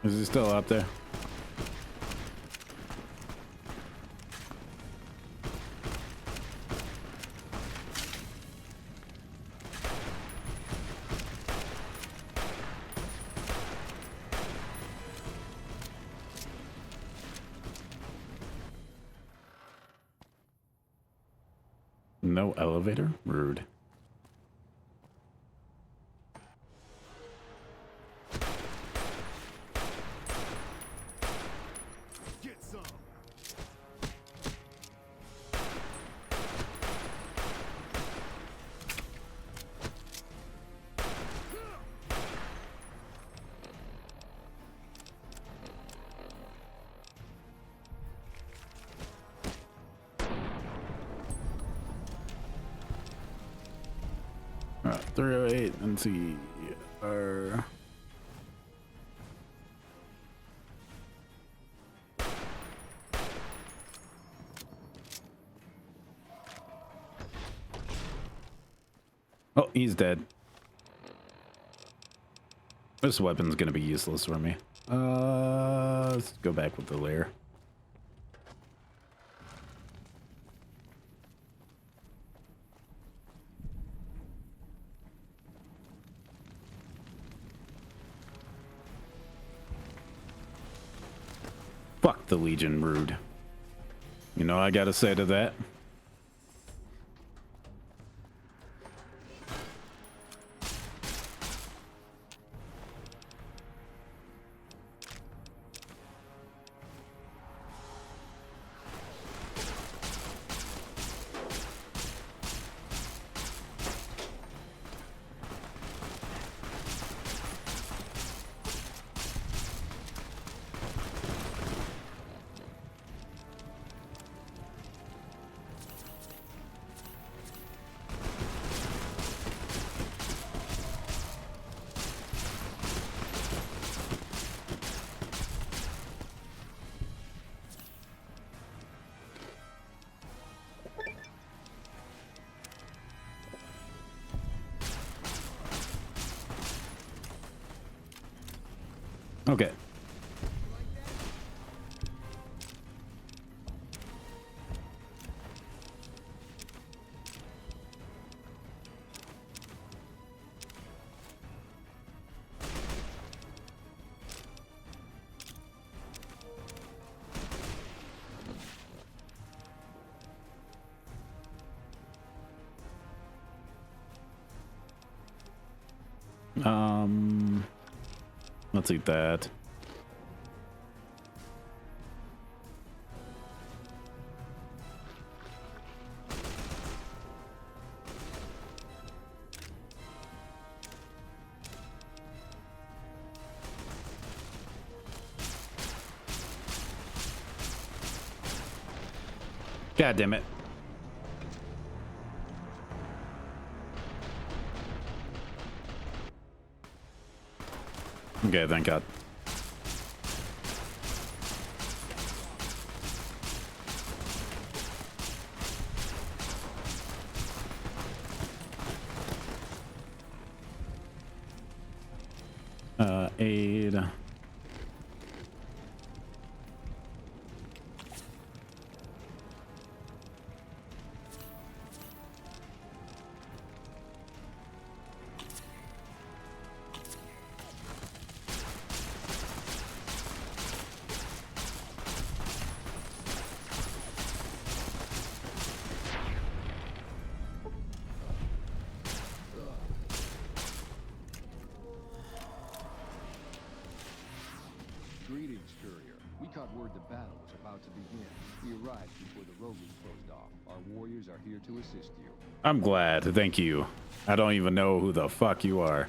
Is he still up there? No elevator? Rude. Get some. All right, 308 NCR. Oh, he's dead. This weapon's gonna be useless for me. Let's go back with the lair. Fuck the Legion, rude. You know I gotta say to that. Okay. Let's eat that. God damn it. Okay, thank God. Aid. Greetings, courier. We caught word the battle was about to begin. We arrived before the road was closed off. Our warriors are here to assist you. I'm glad. Thank you. I don't even know who the fuck you are.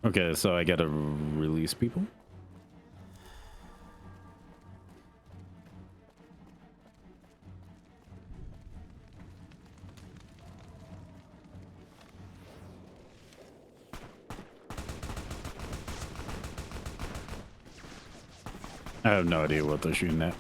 Okay, so I gotta release people? I have no idea what they're shooting at.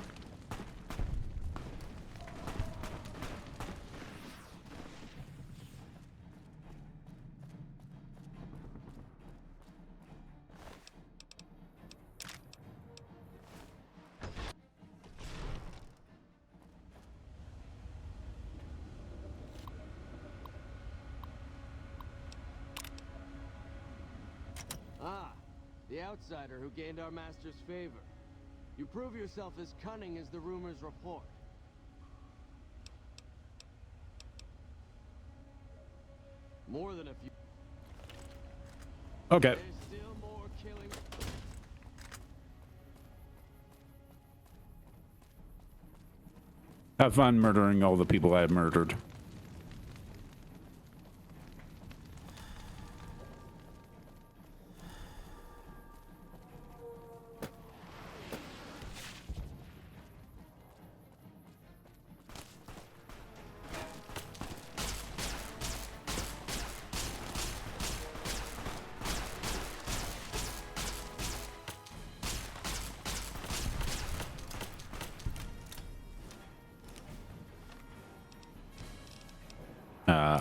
Ah, the outsider who gained our master's favor. You prove yourself as cunning as the rumors report. More than a few. Okay. There's still more killing. Have fun murdering all the people I've murdered.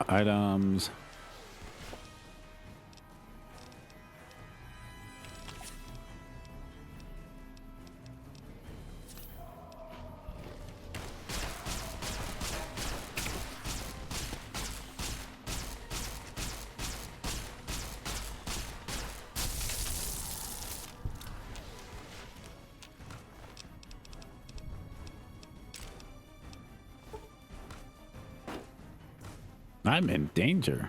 Items. I'm in danger.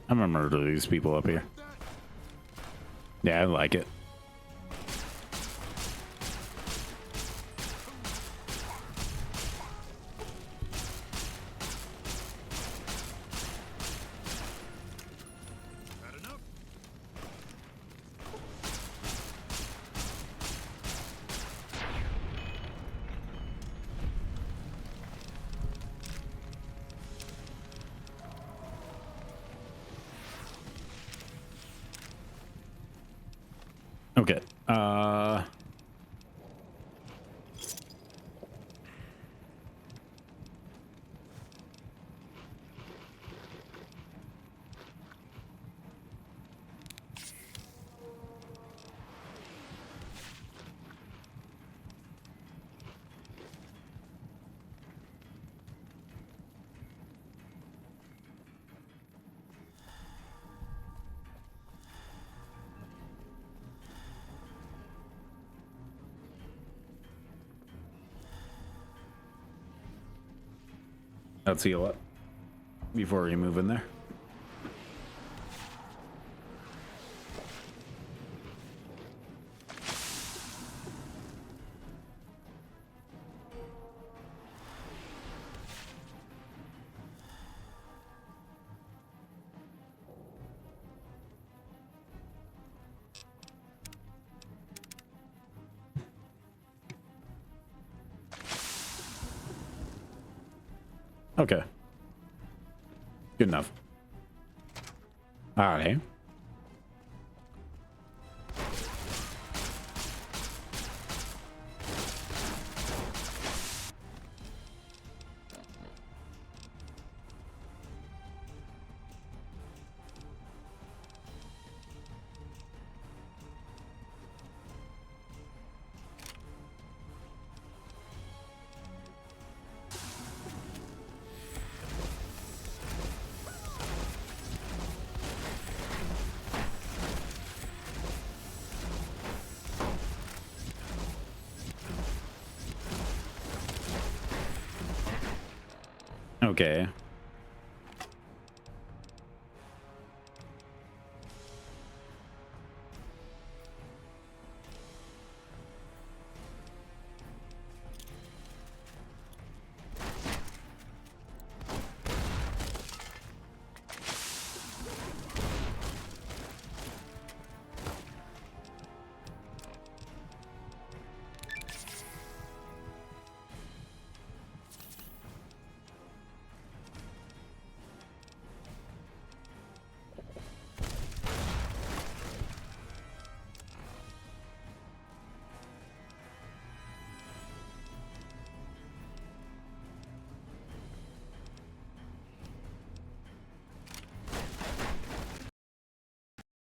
I'm gonna murder these people up here. Yeah, I like it. Okay. Let's heal up before we move in there. Okay. Good enough. All right. Okay.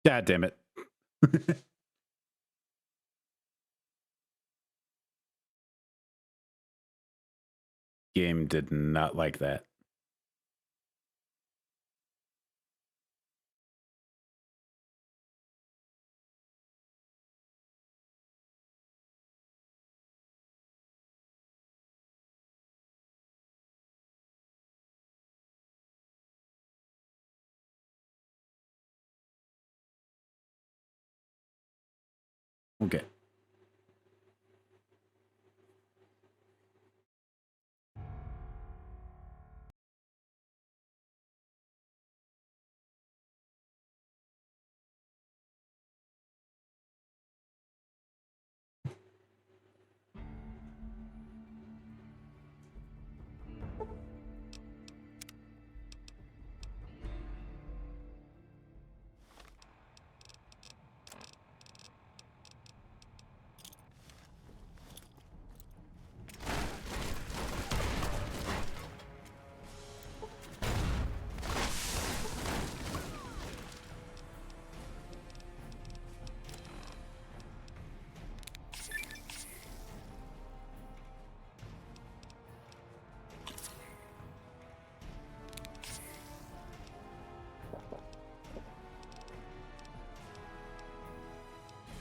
God damn it. Game did not like that. Okay.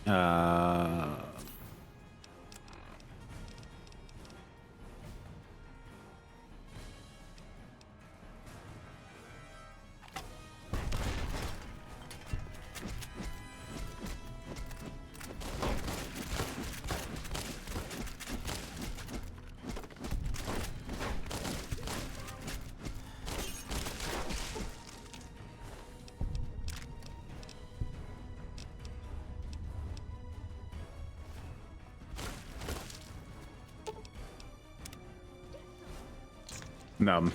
Uh, numb.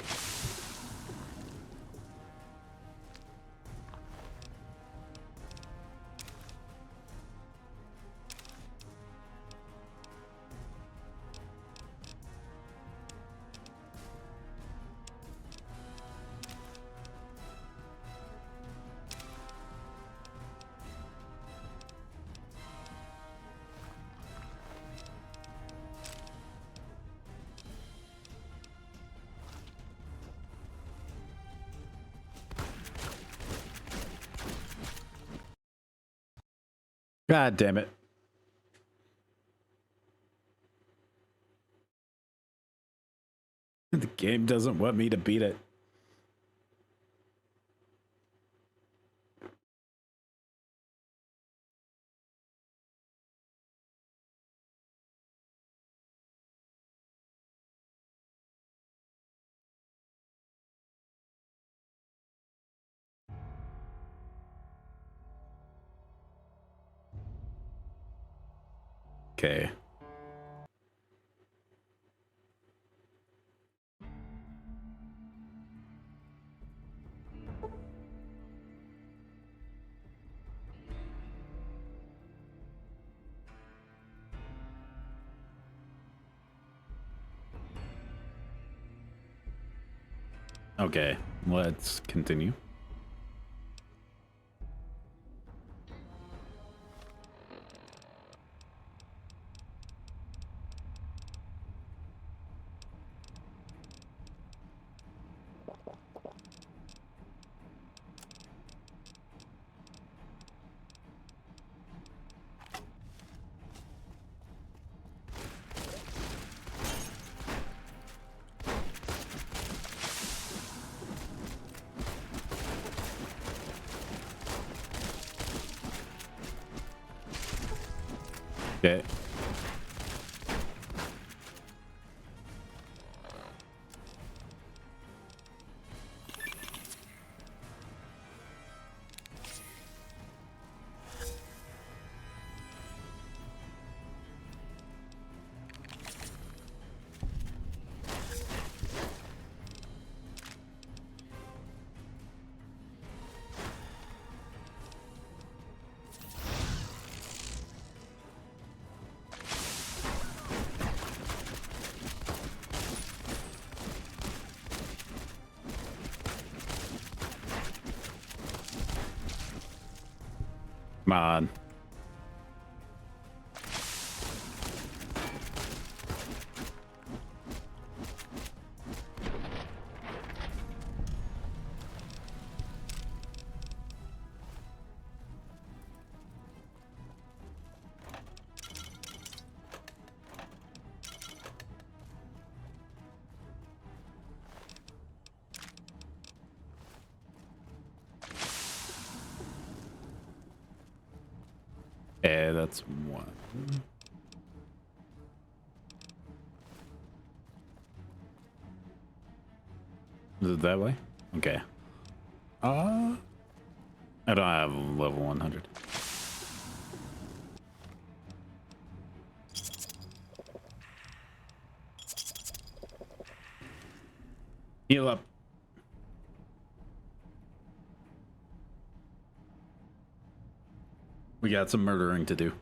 God damn it. The game doesn't want me to beat it. Okay. Okay, let's continue. Okay. Come on. Okay, that's one. Is it that way? Okay. I don't have level 100. Heal up. We got some murdering to do.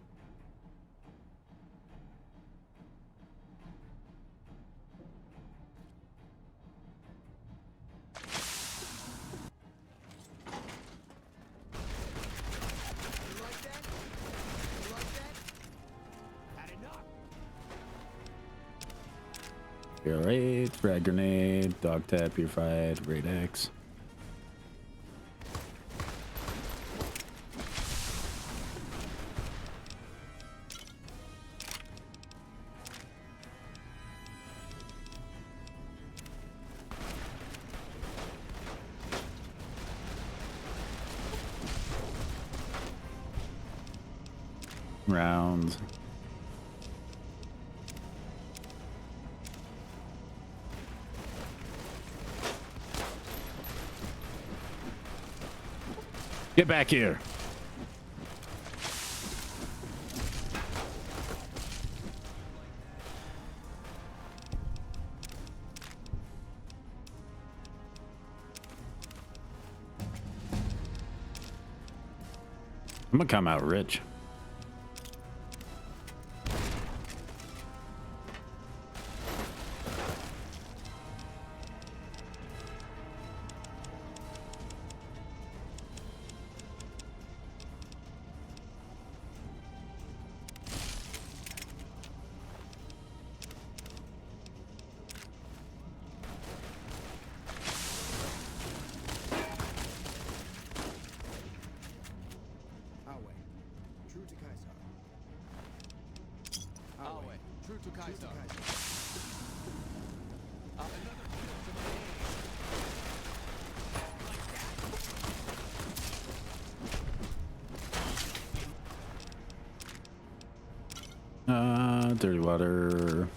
Pure raid, frag grenade, dog tap, purified, raid X. Rounds. Get back here. I'm gonna come out rich. True to Kaiser. Another kill to my aim. Dirty water.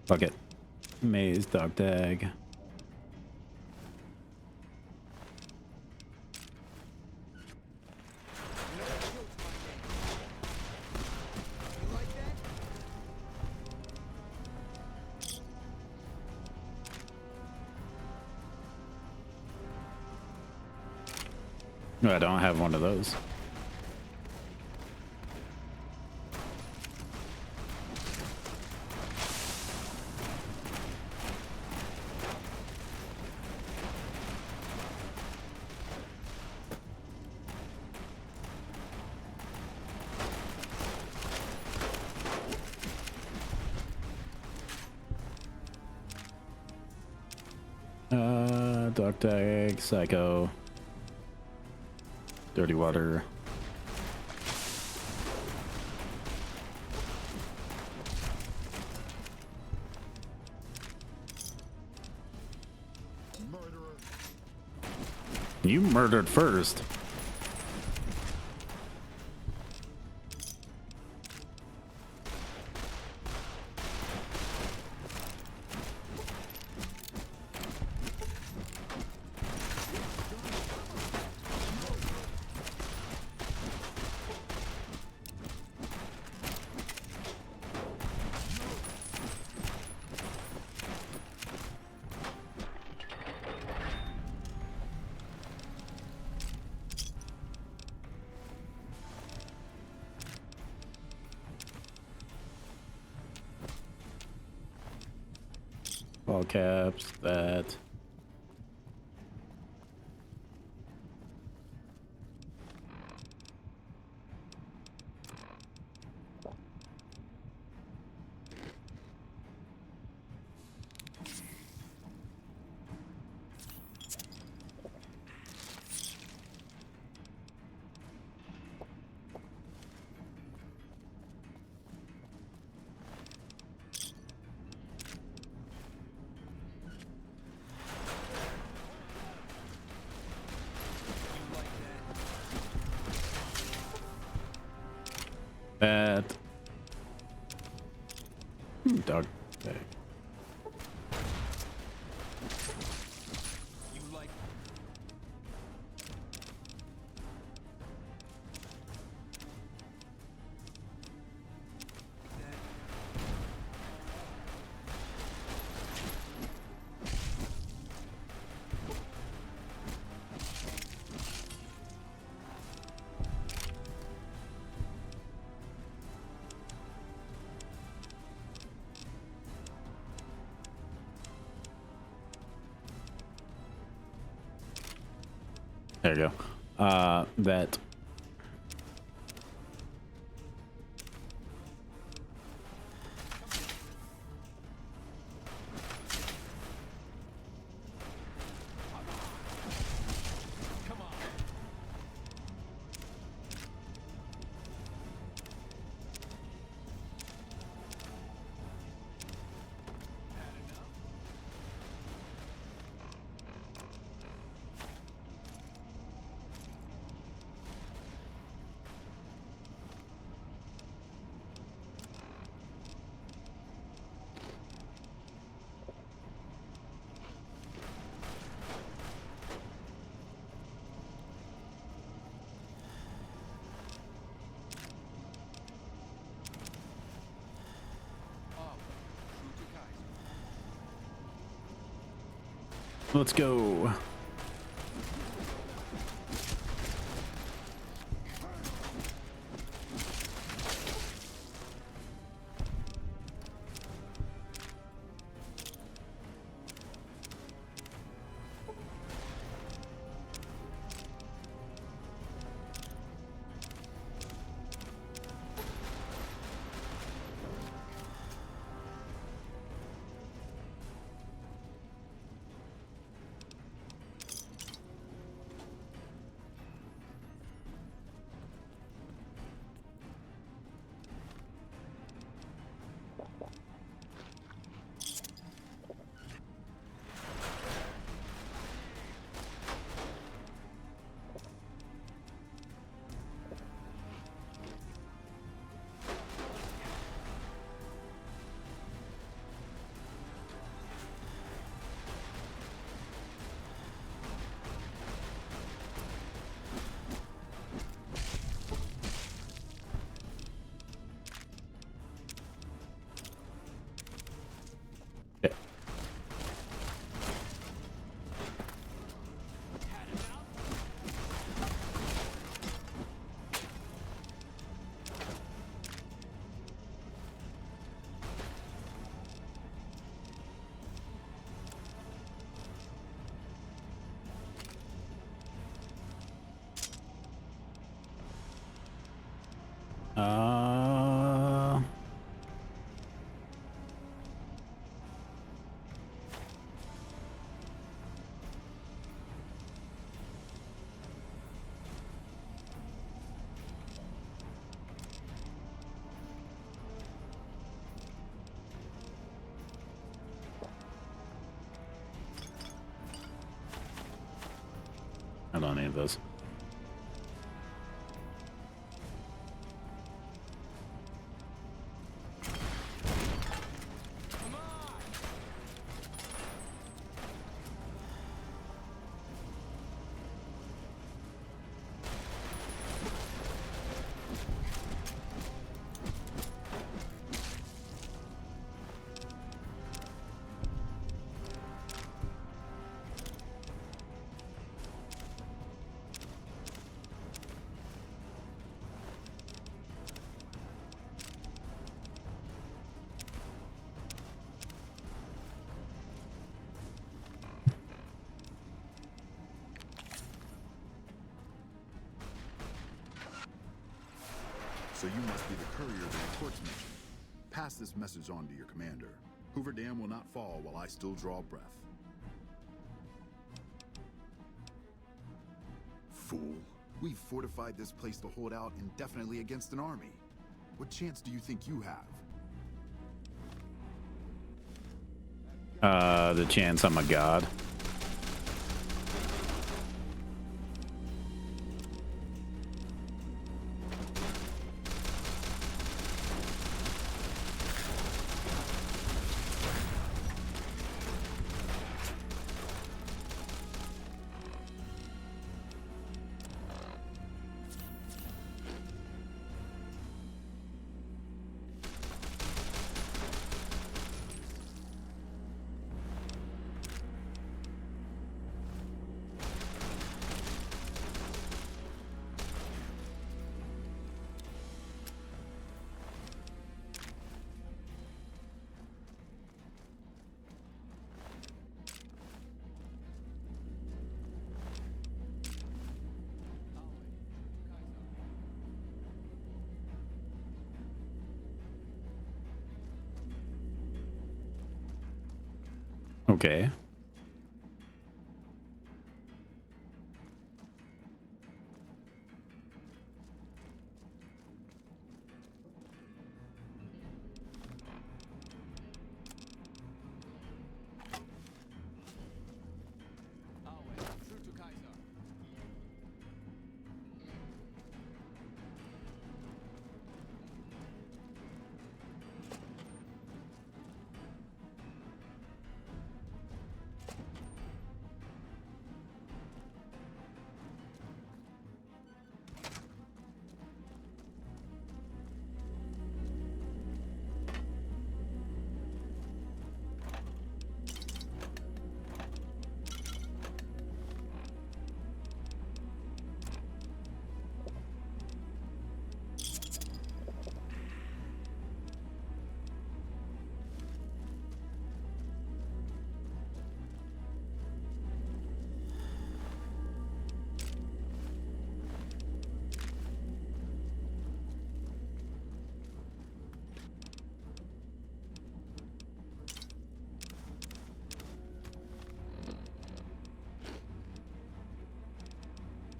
Fuck it. Maze, dog tag. No, I don't have one of those. Dog tag, psycho, dirty water. Murderer. You murdered first. All caps, that. That. Dog tag. You like that? There you go. That. Come on. Had enough? Oh, true to Kaiser. Let's go. Uh, I don't need this. So you must be the courier the reports mentioned. Pass this message on to your commander. Hoover Dam will not fall while I still draw breath. Fool. We've fortified this place to hold out indefinitely against an army. What chance do you think you have? The chance I'm a god. Okay.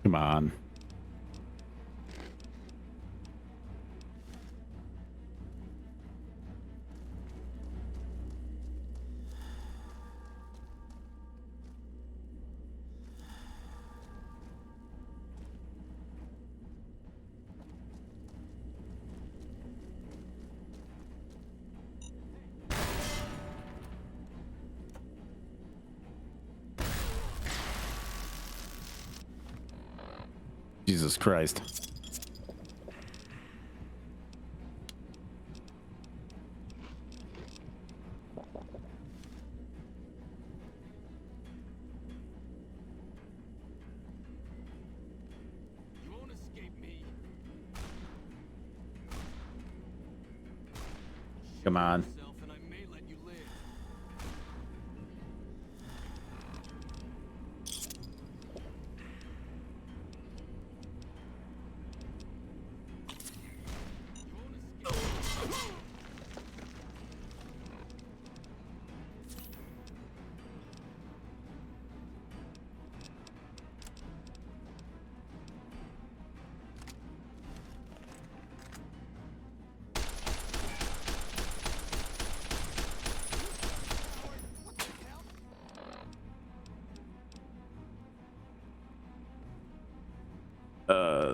Come on. Jesus Christ. You won't escape me. Come on. Yourself and I may let you live.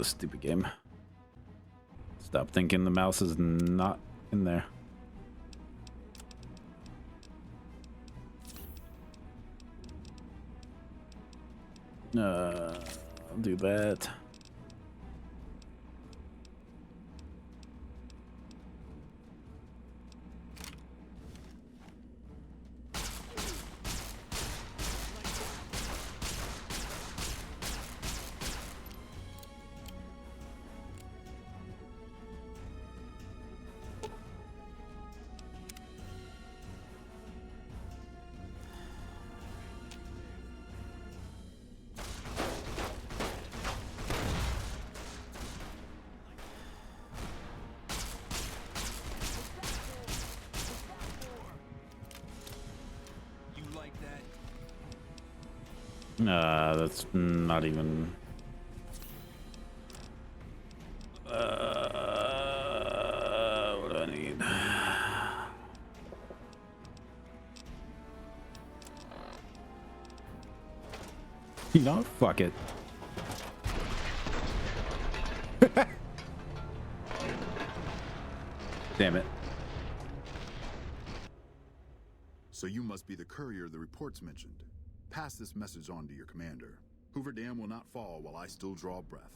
Stupid game. Stop thinking the mouse is not in there. I'll do that. That's not even. What do I need? You know, fuck it. Damn it. So you must be the courier the reports mentioned. Pass this message on to your commander. Hoover Dam will not fall while I still draw breath.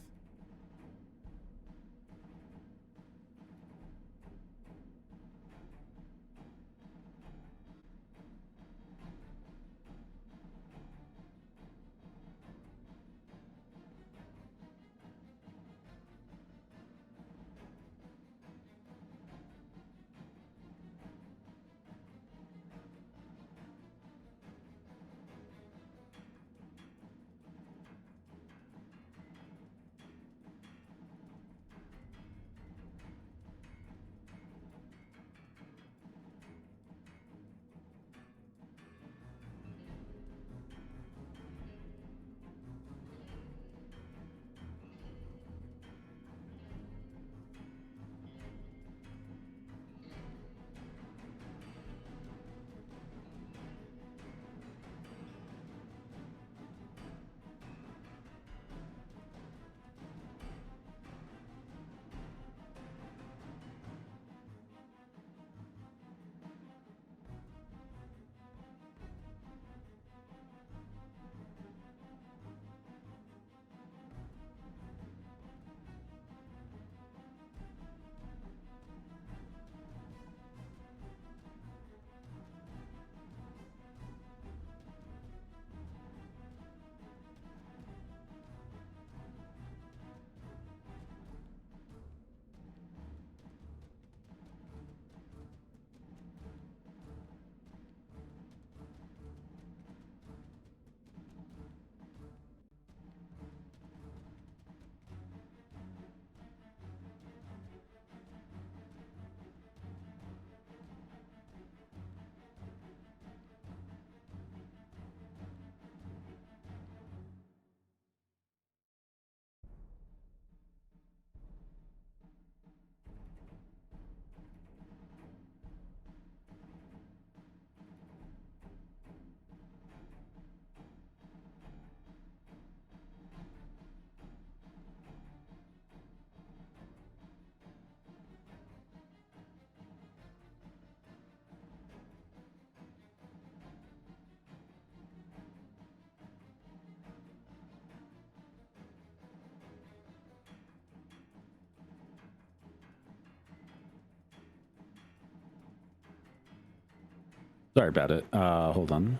Sorry about it. Hold on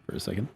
for a second.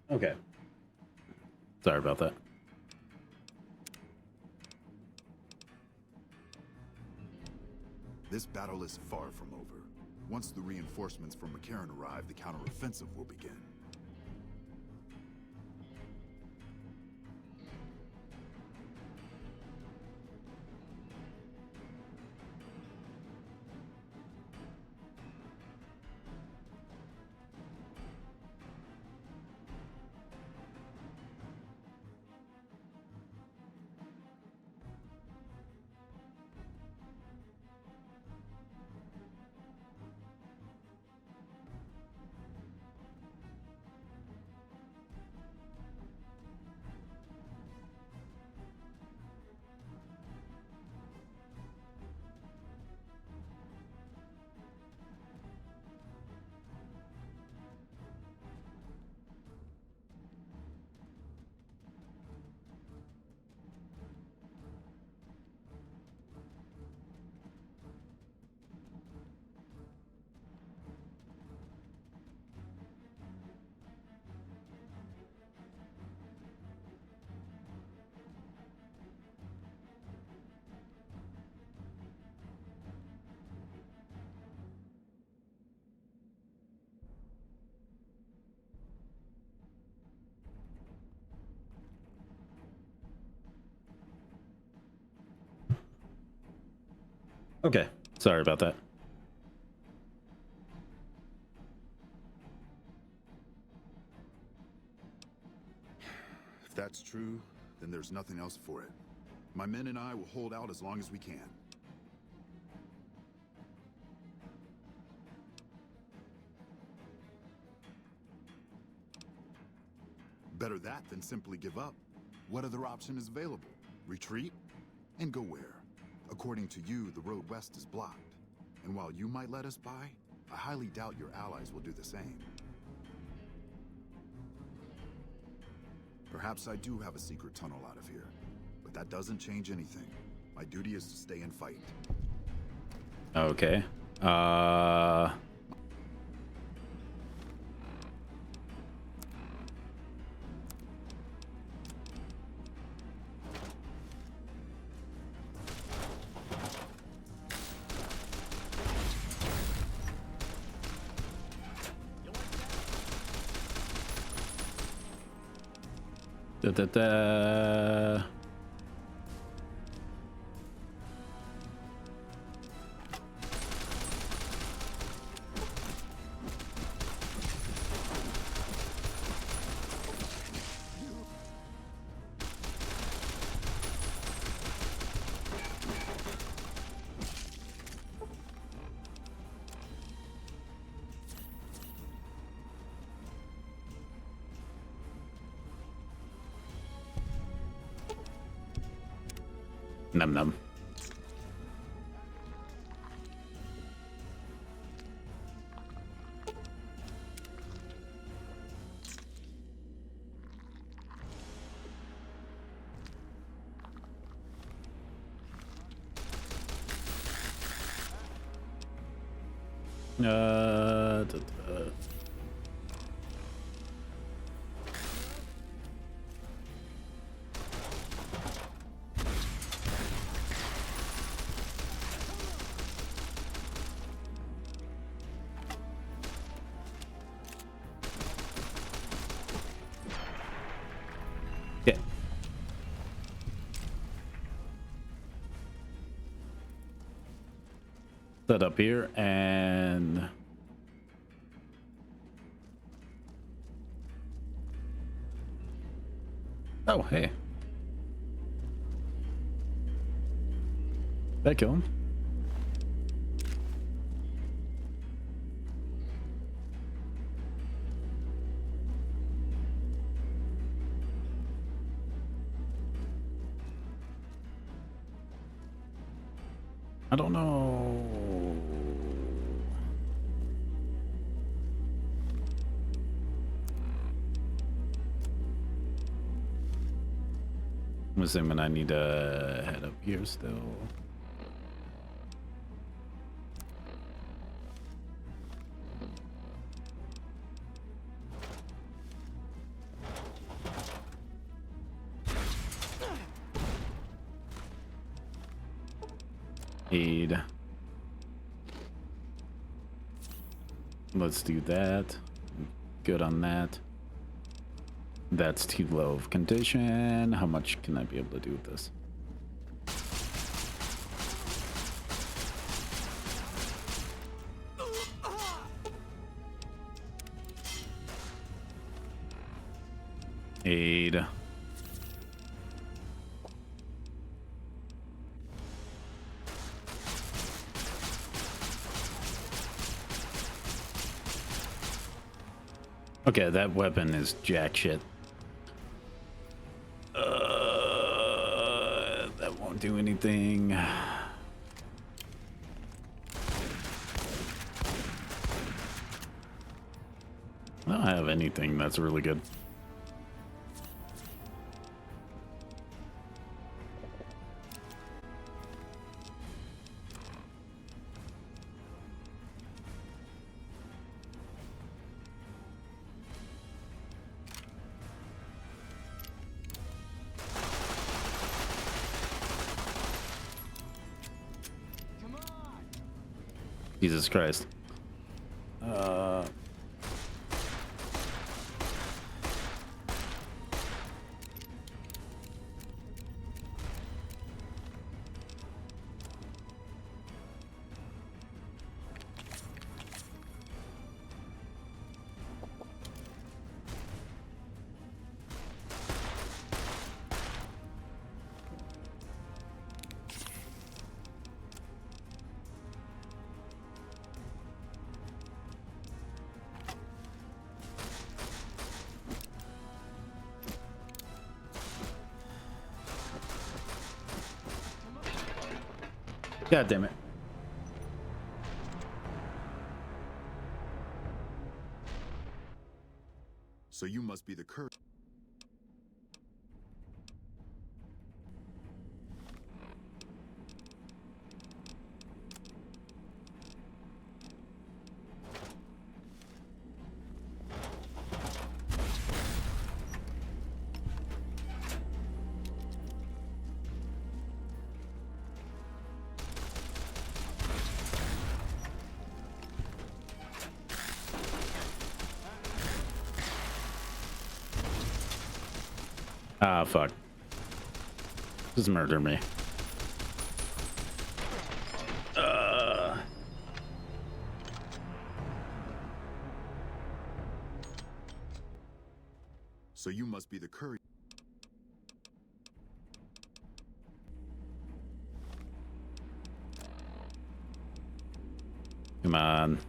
Okay. Sorry about that. This battle is far from over. Once the reinforcements from McCarran arrive, the counteroffensive will begin. Okay. Sorry about that. If that's true, then there's nothing else for it. My men and I will hold out as long as we can. Better that than simply give up. What other option is available? Retreat? And go where? According to you, the road west is blocked. And while you might let us by, I highly doubt your allies will do the same. Perhaps I do have a secret tunnel out of here, but that doesn't change anything. My duty is to stay and fight. Okay. Da, da, da. Num num. Da, da. Yeah. Set up here and oh hey. That kill him. I don't know. I'm assuming I need to head up here still. Aid. Let's do that. Good on that. That's too low of condition. How much can I be able to do with this? Aid. Okay, that weapon is jack shit. That won't do anything. I don't have anything that's really good. Jesus Christ. God damn it. So you must be the courier. Ah, fuck. Just murder me. So you must be the courier. Come on.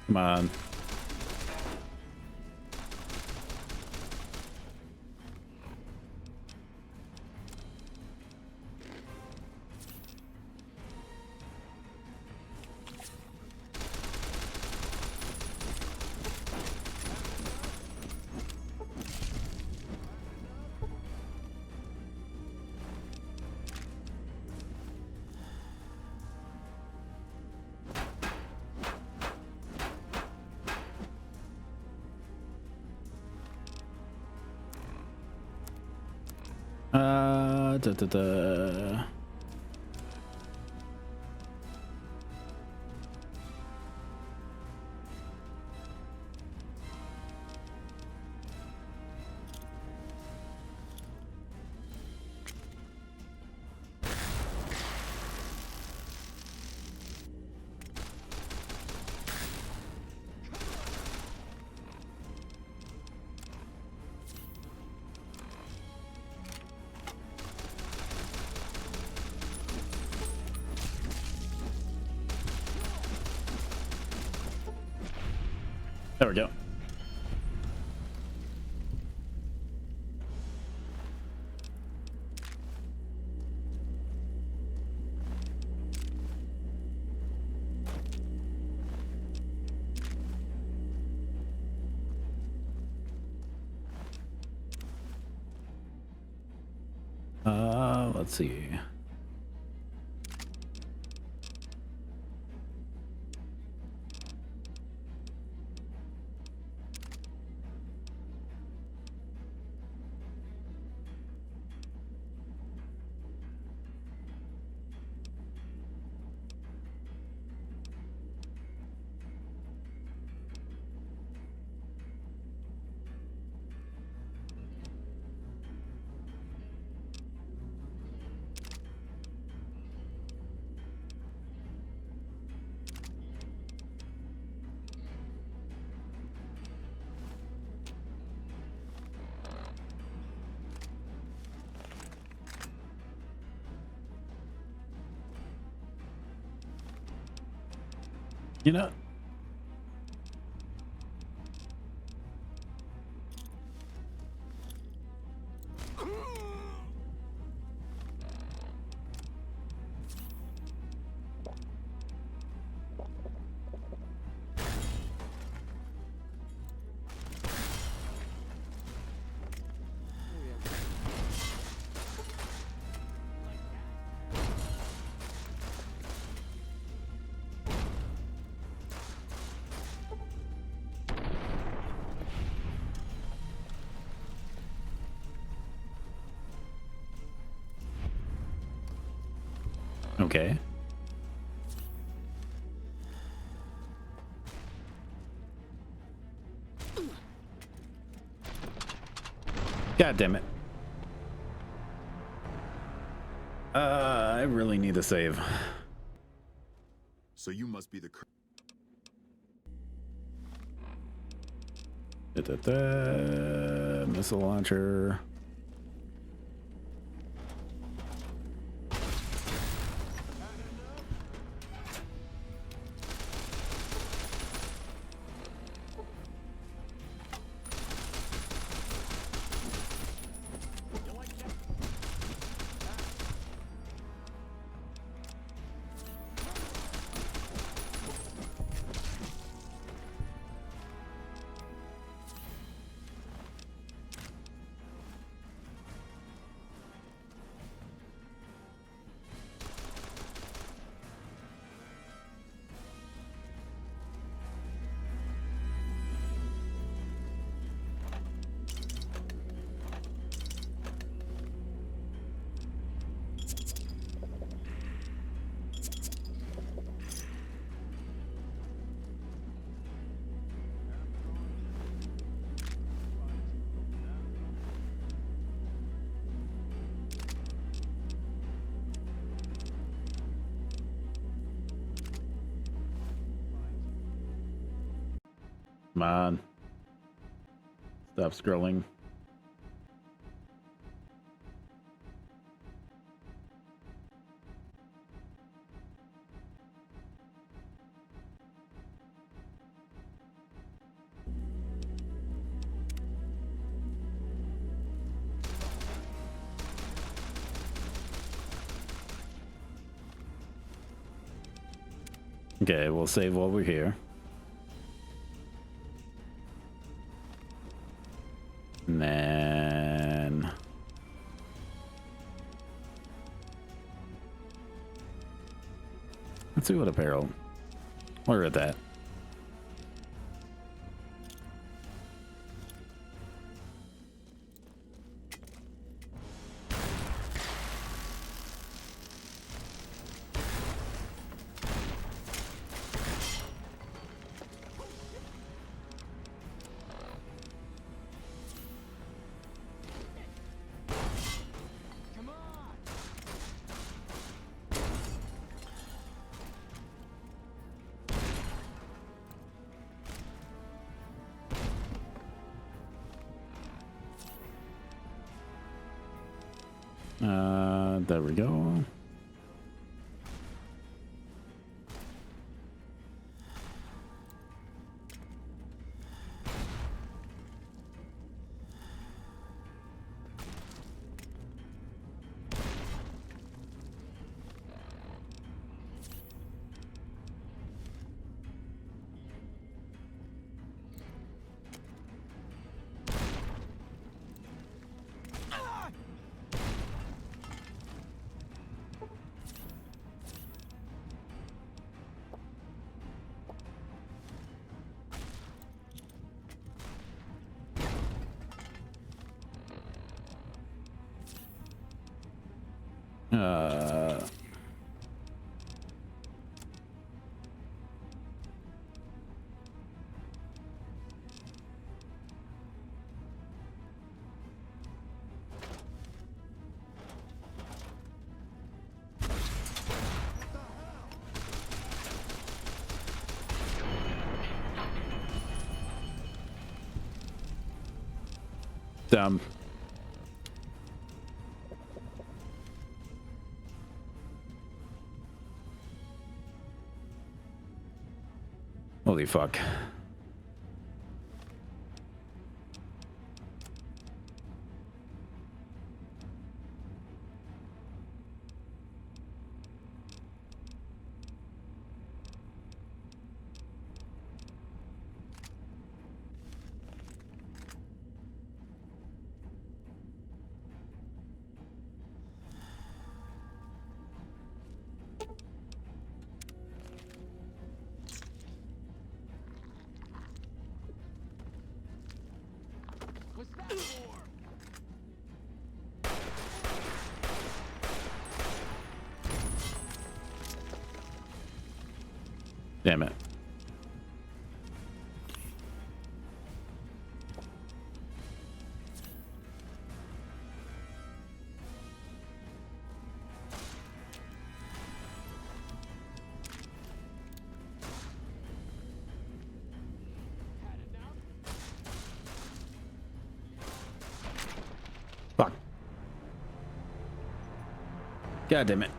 Come on. Da, da, da. There we go. Let's see. You know, okay. God damn it. I really need to save. So you must be the... Missile launcher. Come on. Stop scrolling. Okay, we'll save while we're here. And then... let's see what apparel. We're at that. There we go. Uh, dumb. Holy fuck. What's that for? Damn it. Fuck. God damn it.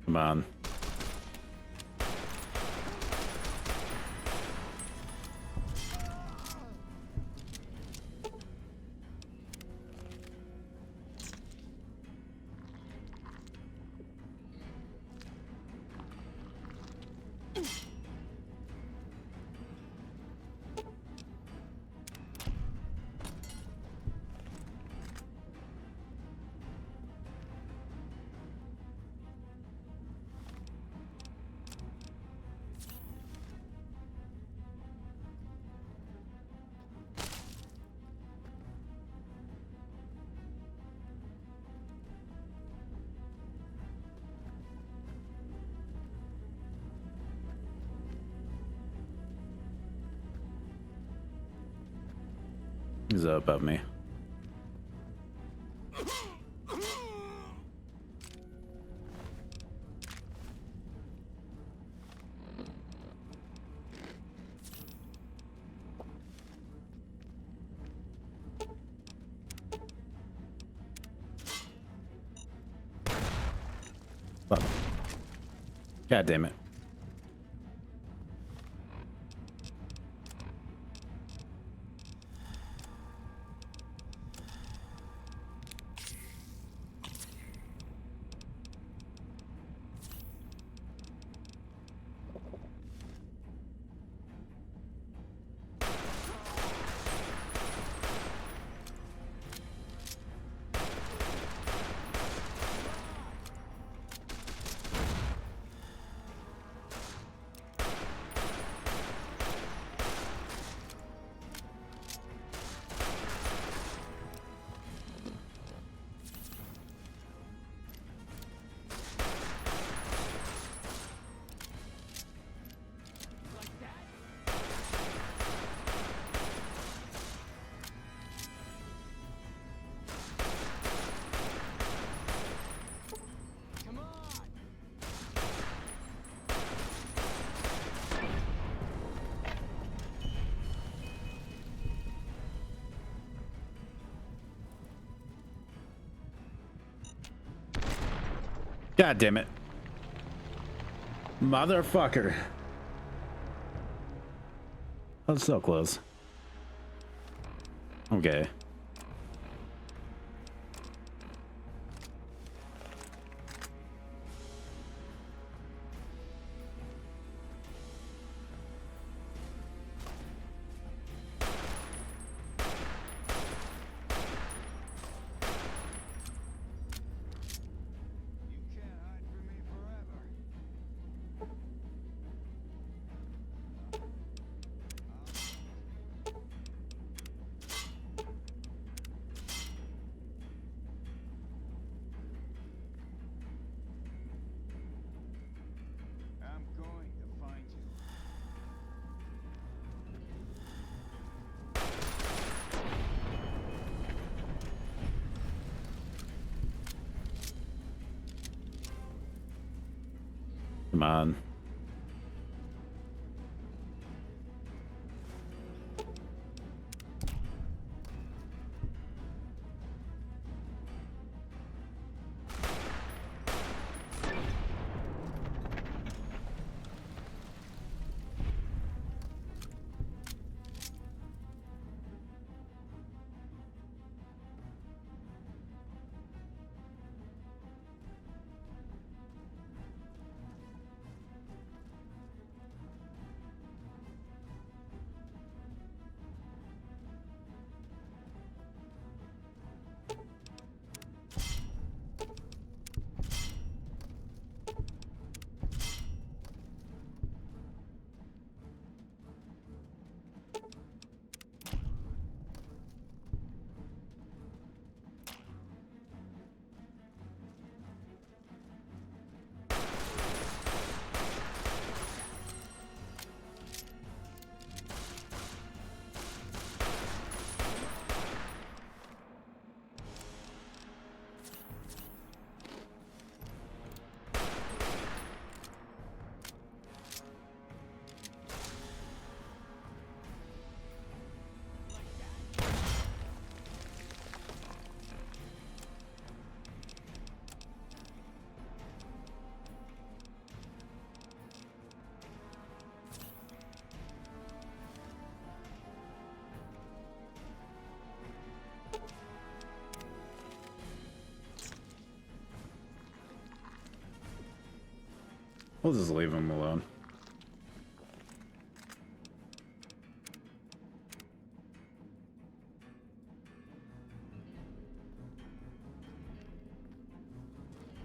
Come on. He's up above me. Fuck. God damn it. God damn it. Motherfucker. That's so close. Okay. Come on. We'll just leave him alone.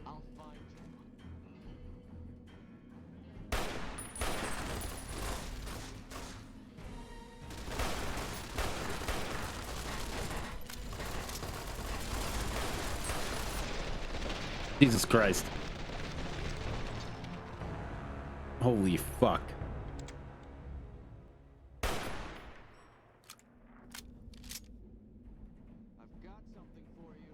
I'll find you. Jesus Christ. Holy fuck. I've got something for you.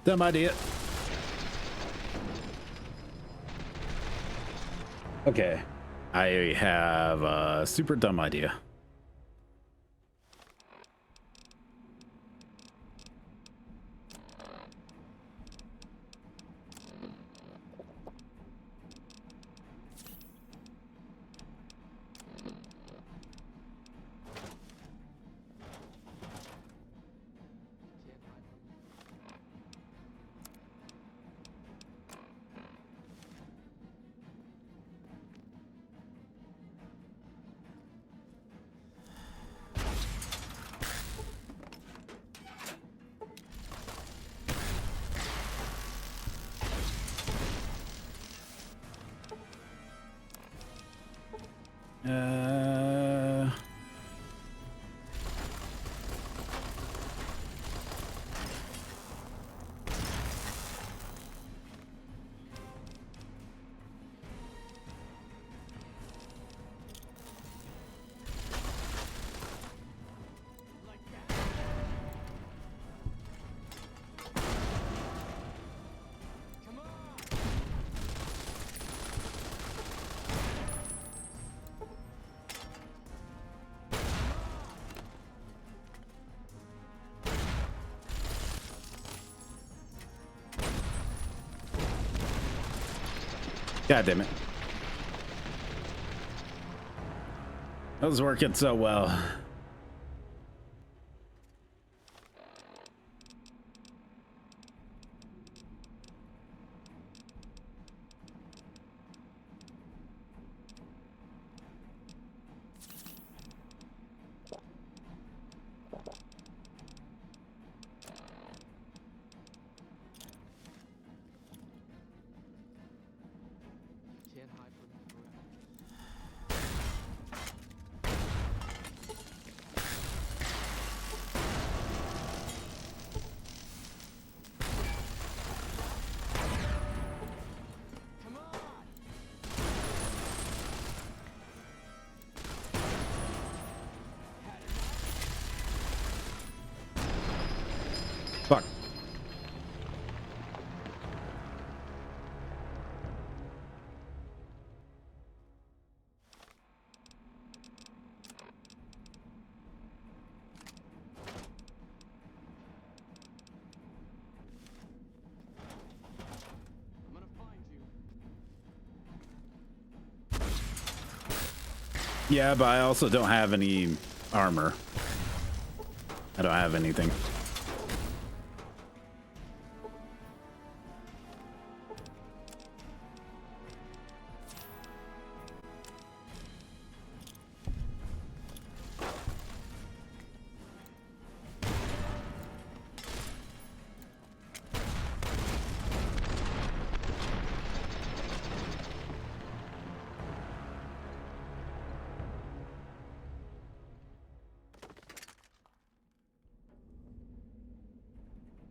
Dumb idea. Okay. I have a super dumb idea. God damn it. That was working so well. Can't hide from him forever. Come on! Fuck. I'm gonna find you. Yeah, but I also don't have any armor. I don't have anything.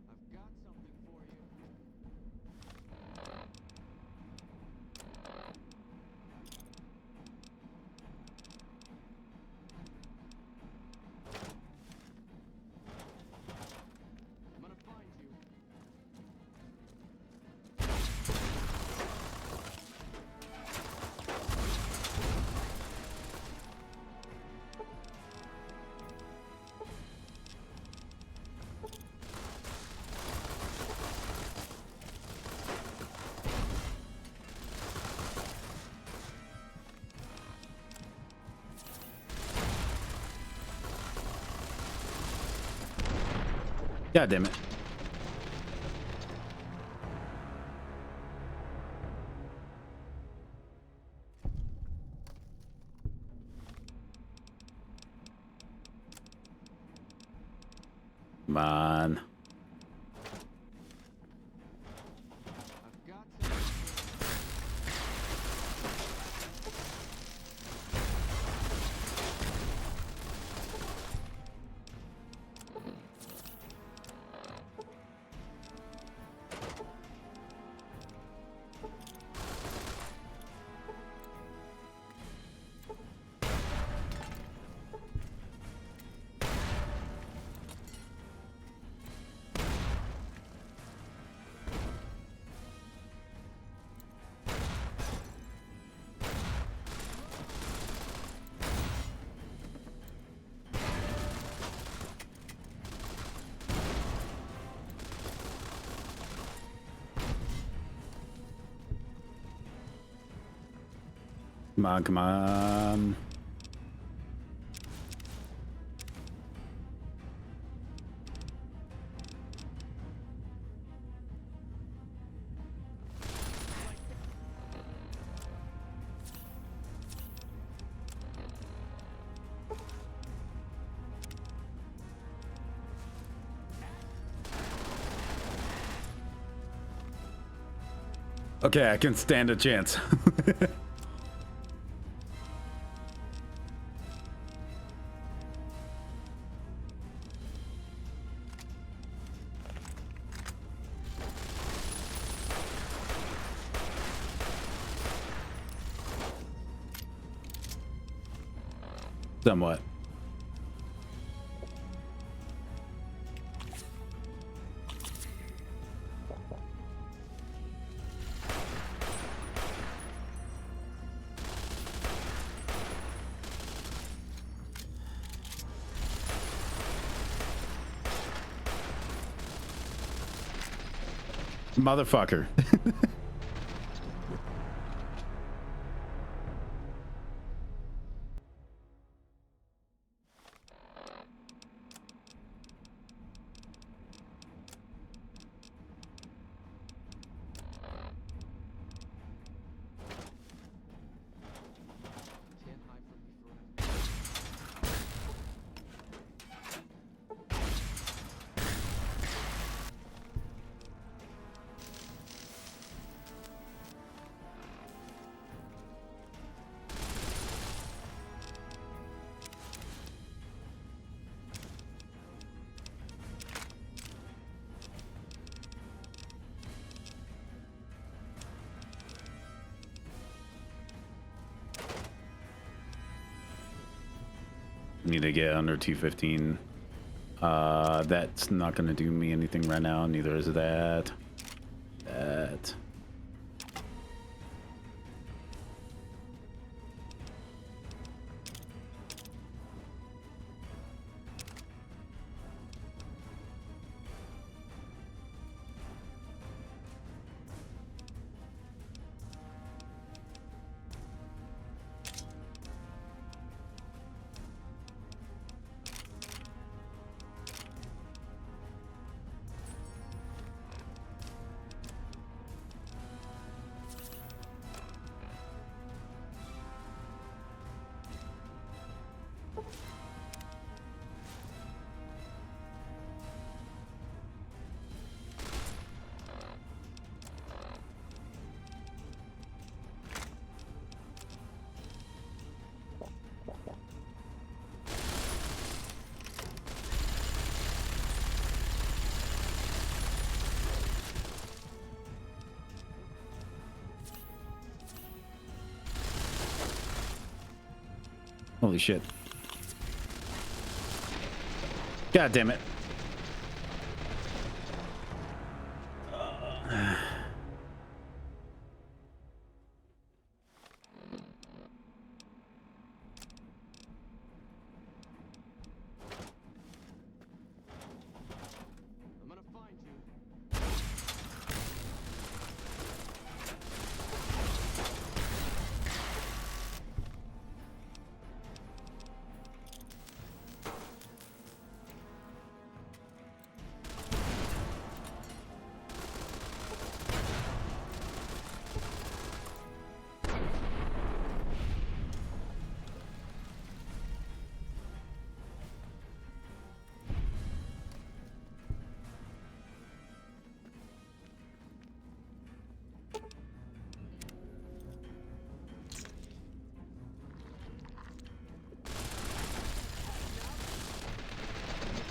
I've got something for you. I'm gonna find you. God damn it. Come on. I've got something. Come on, come on. Okay, I can stand a chance. Somewhat. Motherfucker. me to get under 215. That's not gonna do me anything right now. Neither is that. That. Holy shit. God damn it. I'm gonna find you.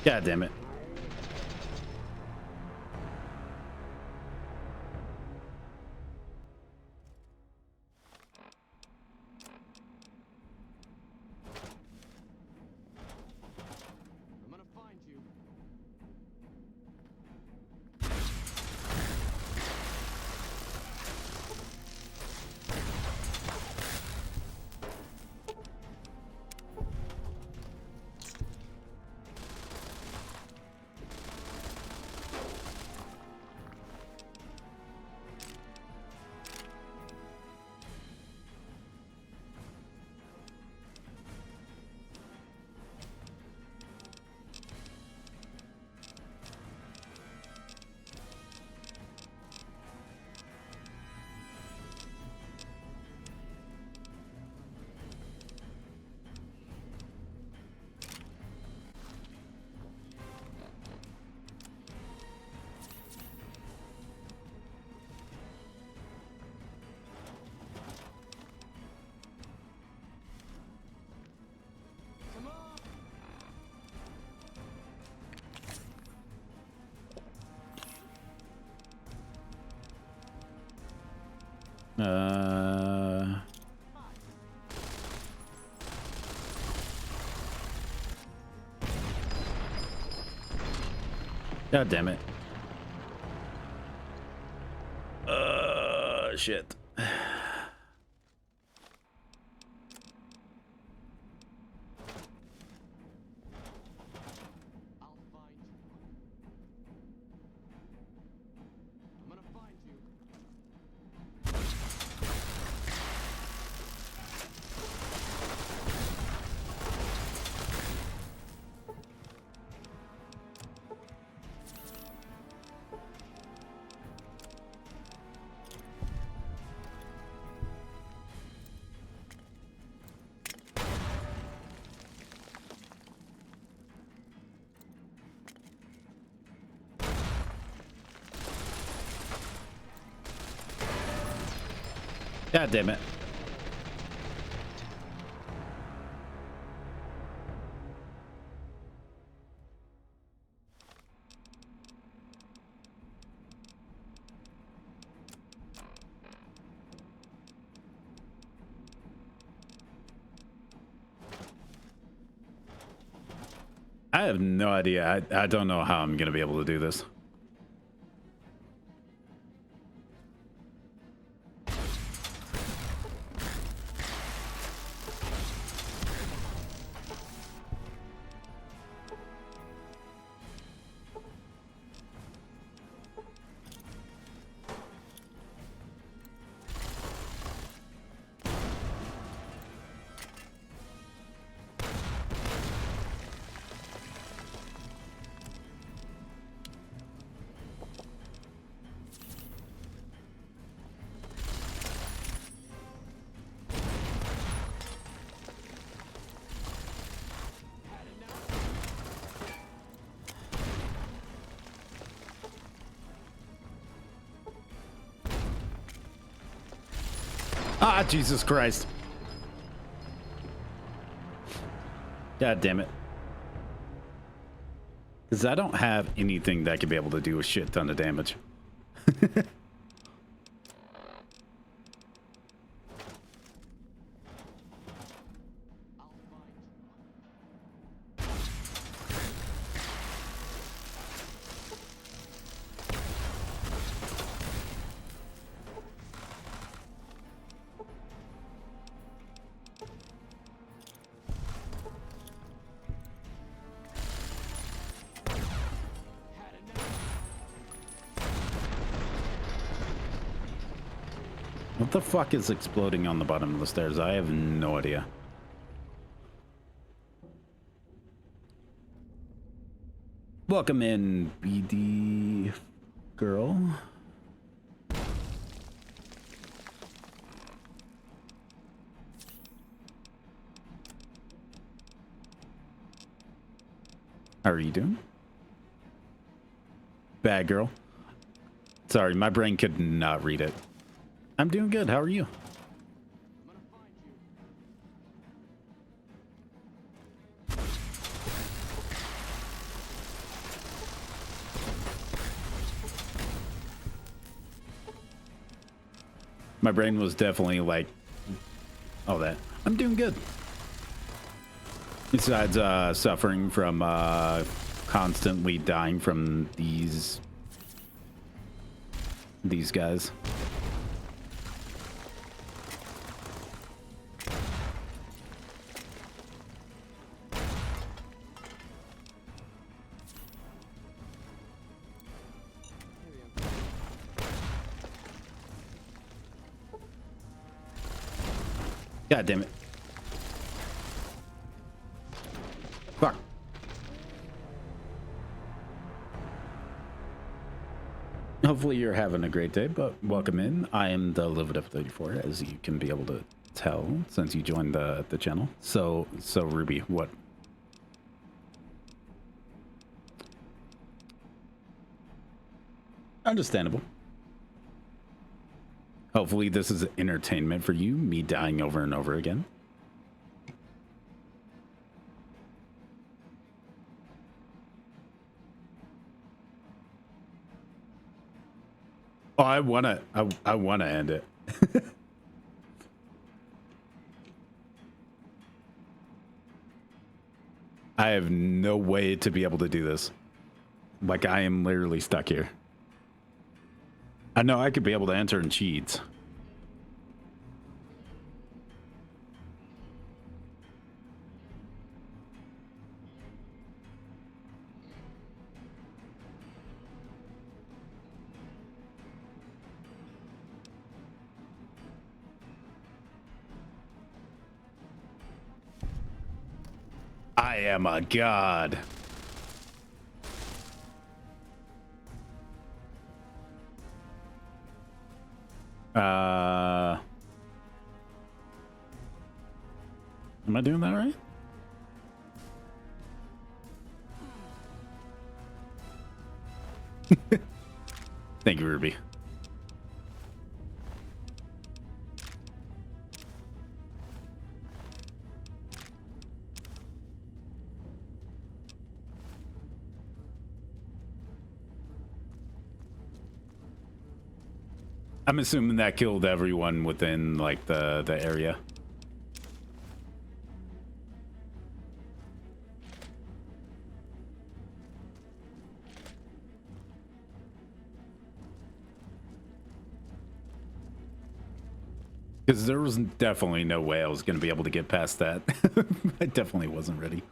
God damn it. I'm gonna find you. Come on! God damn it. Shit. I'll find you. I'm gonna find you. God damn it. have no idea. I don't know how I'm gonna be able to do this. Ah, Jesus Christ. God damn it. Because I don't have anything that could be able to do a shit ton of damage. What the fuck is exploding on the bottom of the stairs? I have no idea. Welcome in, BD girl. How are you doing? Bad girl. Sorry, my brain could not read it. I'm doing good. How are you? My brain was definitely like, oh, that. I'm doing good. Besides suffering from constantly dying from these guys. God damn it. Fuck. Hopefully you're having a great day, but welcome in. I am the Live It Up 34, as you can be able to tell since you joined the channel. So Ruby, what? Understandable. Hopefully this is entertainment for you, me dying over and over again. Oh, I wanna end it. I have no way to be able to do this. Like, I am literally stuck here. I know I could be able to enter in cheats. I am a god. Am I doing that right? Thank you, Ruby. I'm assuming that killed everyone within like the area. Because there was definitely no way I was going to be able to get past that. I definitely wasn't ready.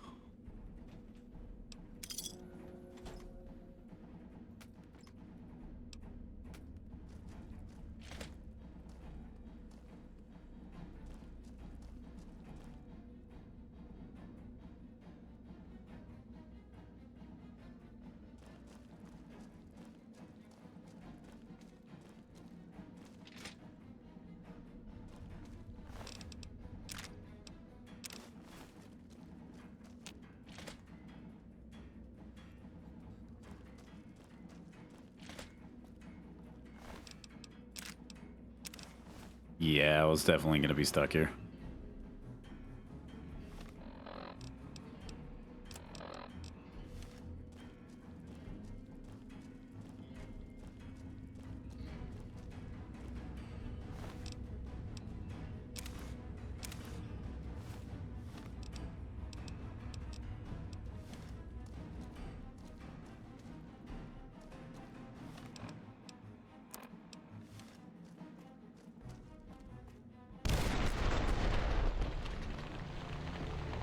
Yeah, I was definitely going to be stuck here.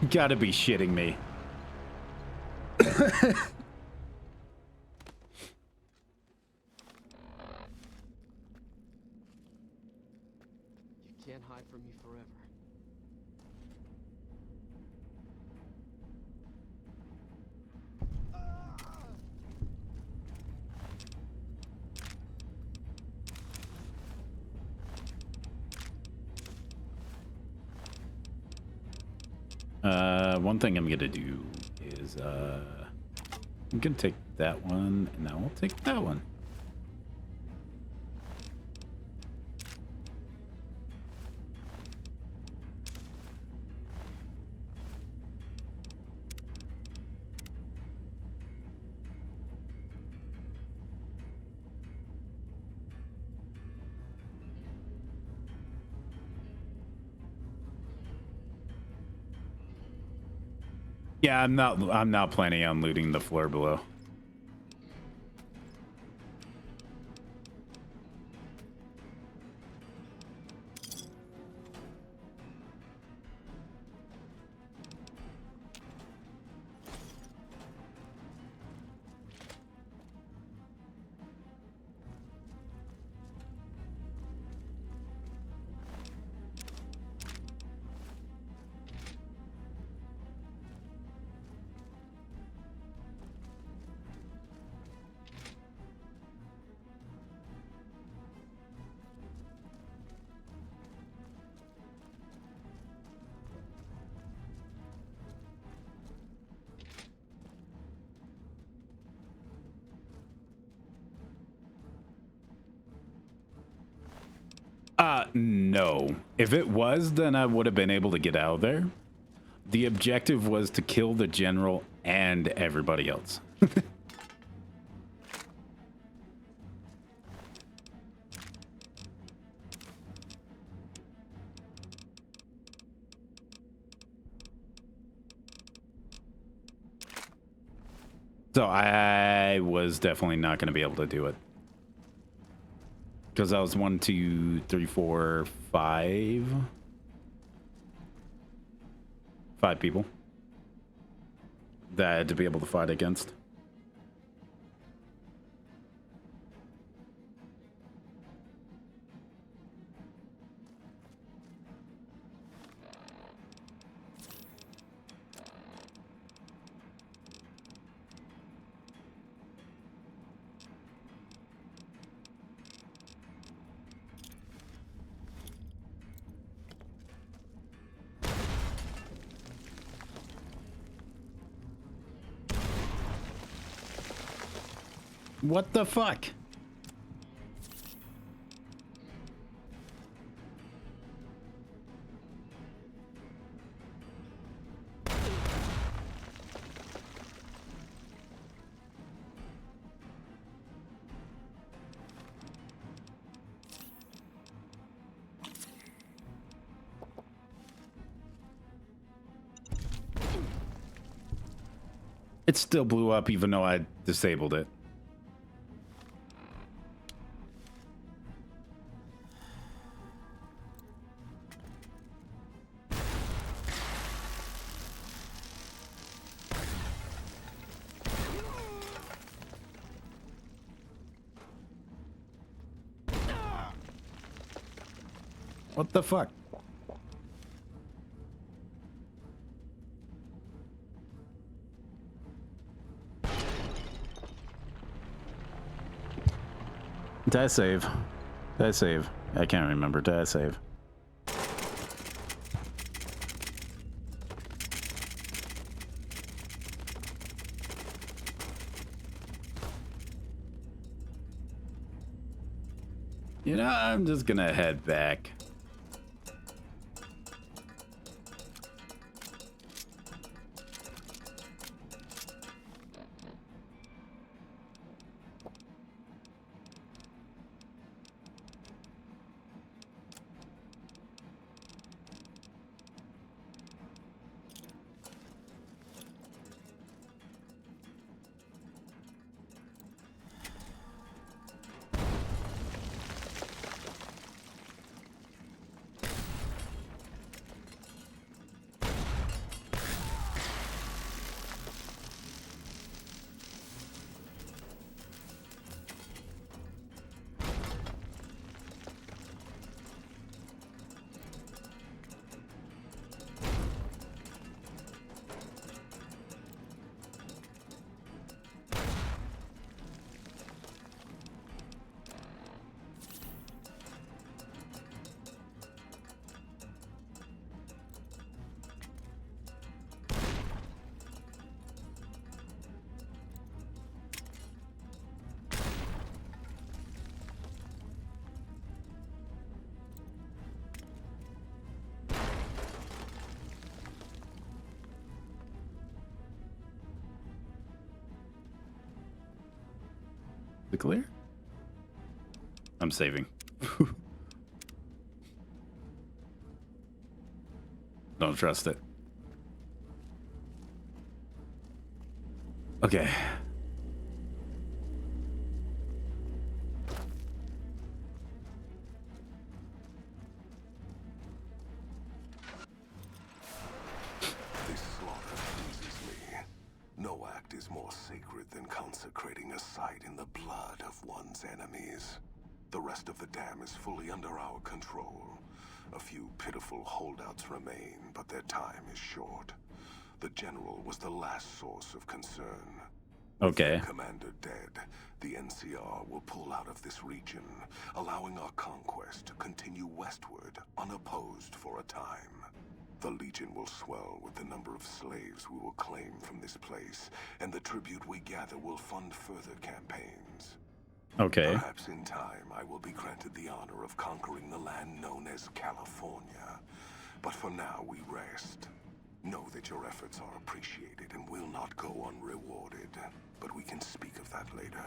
Gotta be shitting me. You can't hide from me forever. One thing I'm gonna do is I'm gonna take that one, and I will take that one. Yeah, I'm not planning on looting the floor below. No. If it was, then I would have been able to get out of there. The objective was to kill the general and everybody else. So I was definitely not going to be able to do it. Because I was 1, 2, 3, 4, 5. 5 people that I had to be able to fight against. What the fuck? It still blew up even though I disabled it. What the fuck? Did I save? Did I save? I can't remember. Did I save? You know, I'm just gonna head back. Is it clear? I'm saving. Don't trust it. Okay. This slaughter pleases me. No act is more sacred than consecrating a site in the blood of one's enemies. The rest of the dam is fully under our control. A few pitiful holdouts remain, but their time is short. The general was the last source of concern. Okay. With their commander dead, the NCR will pull out of this region, allowing our conquest to continue westward, unopposed for a time. The Legion will swell with the number of slaves we will claim from this place, and the tribute we gather will fund further campaigns. Okay. Perhaps in time I will be granted the honor of conquering the land known as California. But for now we rest. Know that your efforts are appreciated and will not go unrewarded. But we can speak of that later.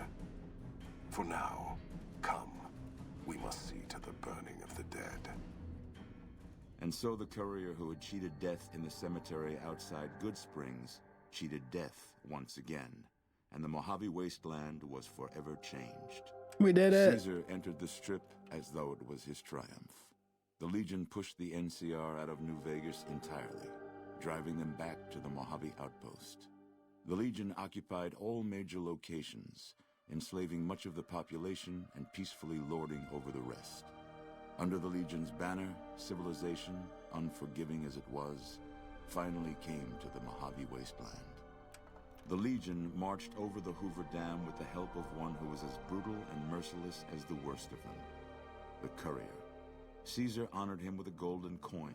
For now, come. We must see to the burning of the dead. And so the courier who had cheated death in the cemetery outside Good Springs cheated death once again. And the Mojave Wasteland was forever changed. We did it. Caesar entered the Strip as though it was his triumph. The Legion pushed the NCR out of New Vegas entirely, driving them back to the Mojave Outpost. The Legion occupied all major locations, enslaving much of the population and peacefully lording over the rest. Under the Legion's banner, civilization, unforgiving as it was, finally came to the Mojave Wasteland. The Legion marched over the Hoover Dam with the help of one who was as brutal and merciless as the worst of them, the courier. Caesar honored him with a golden coin,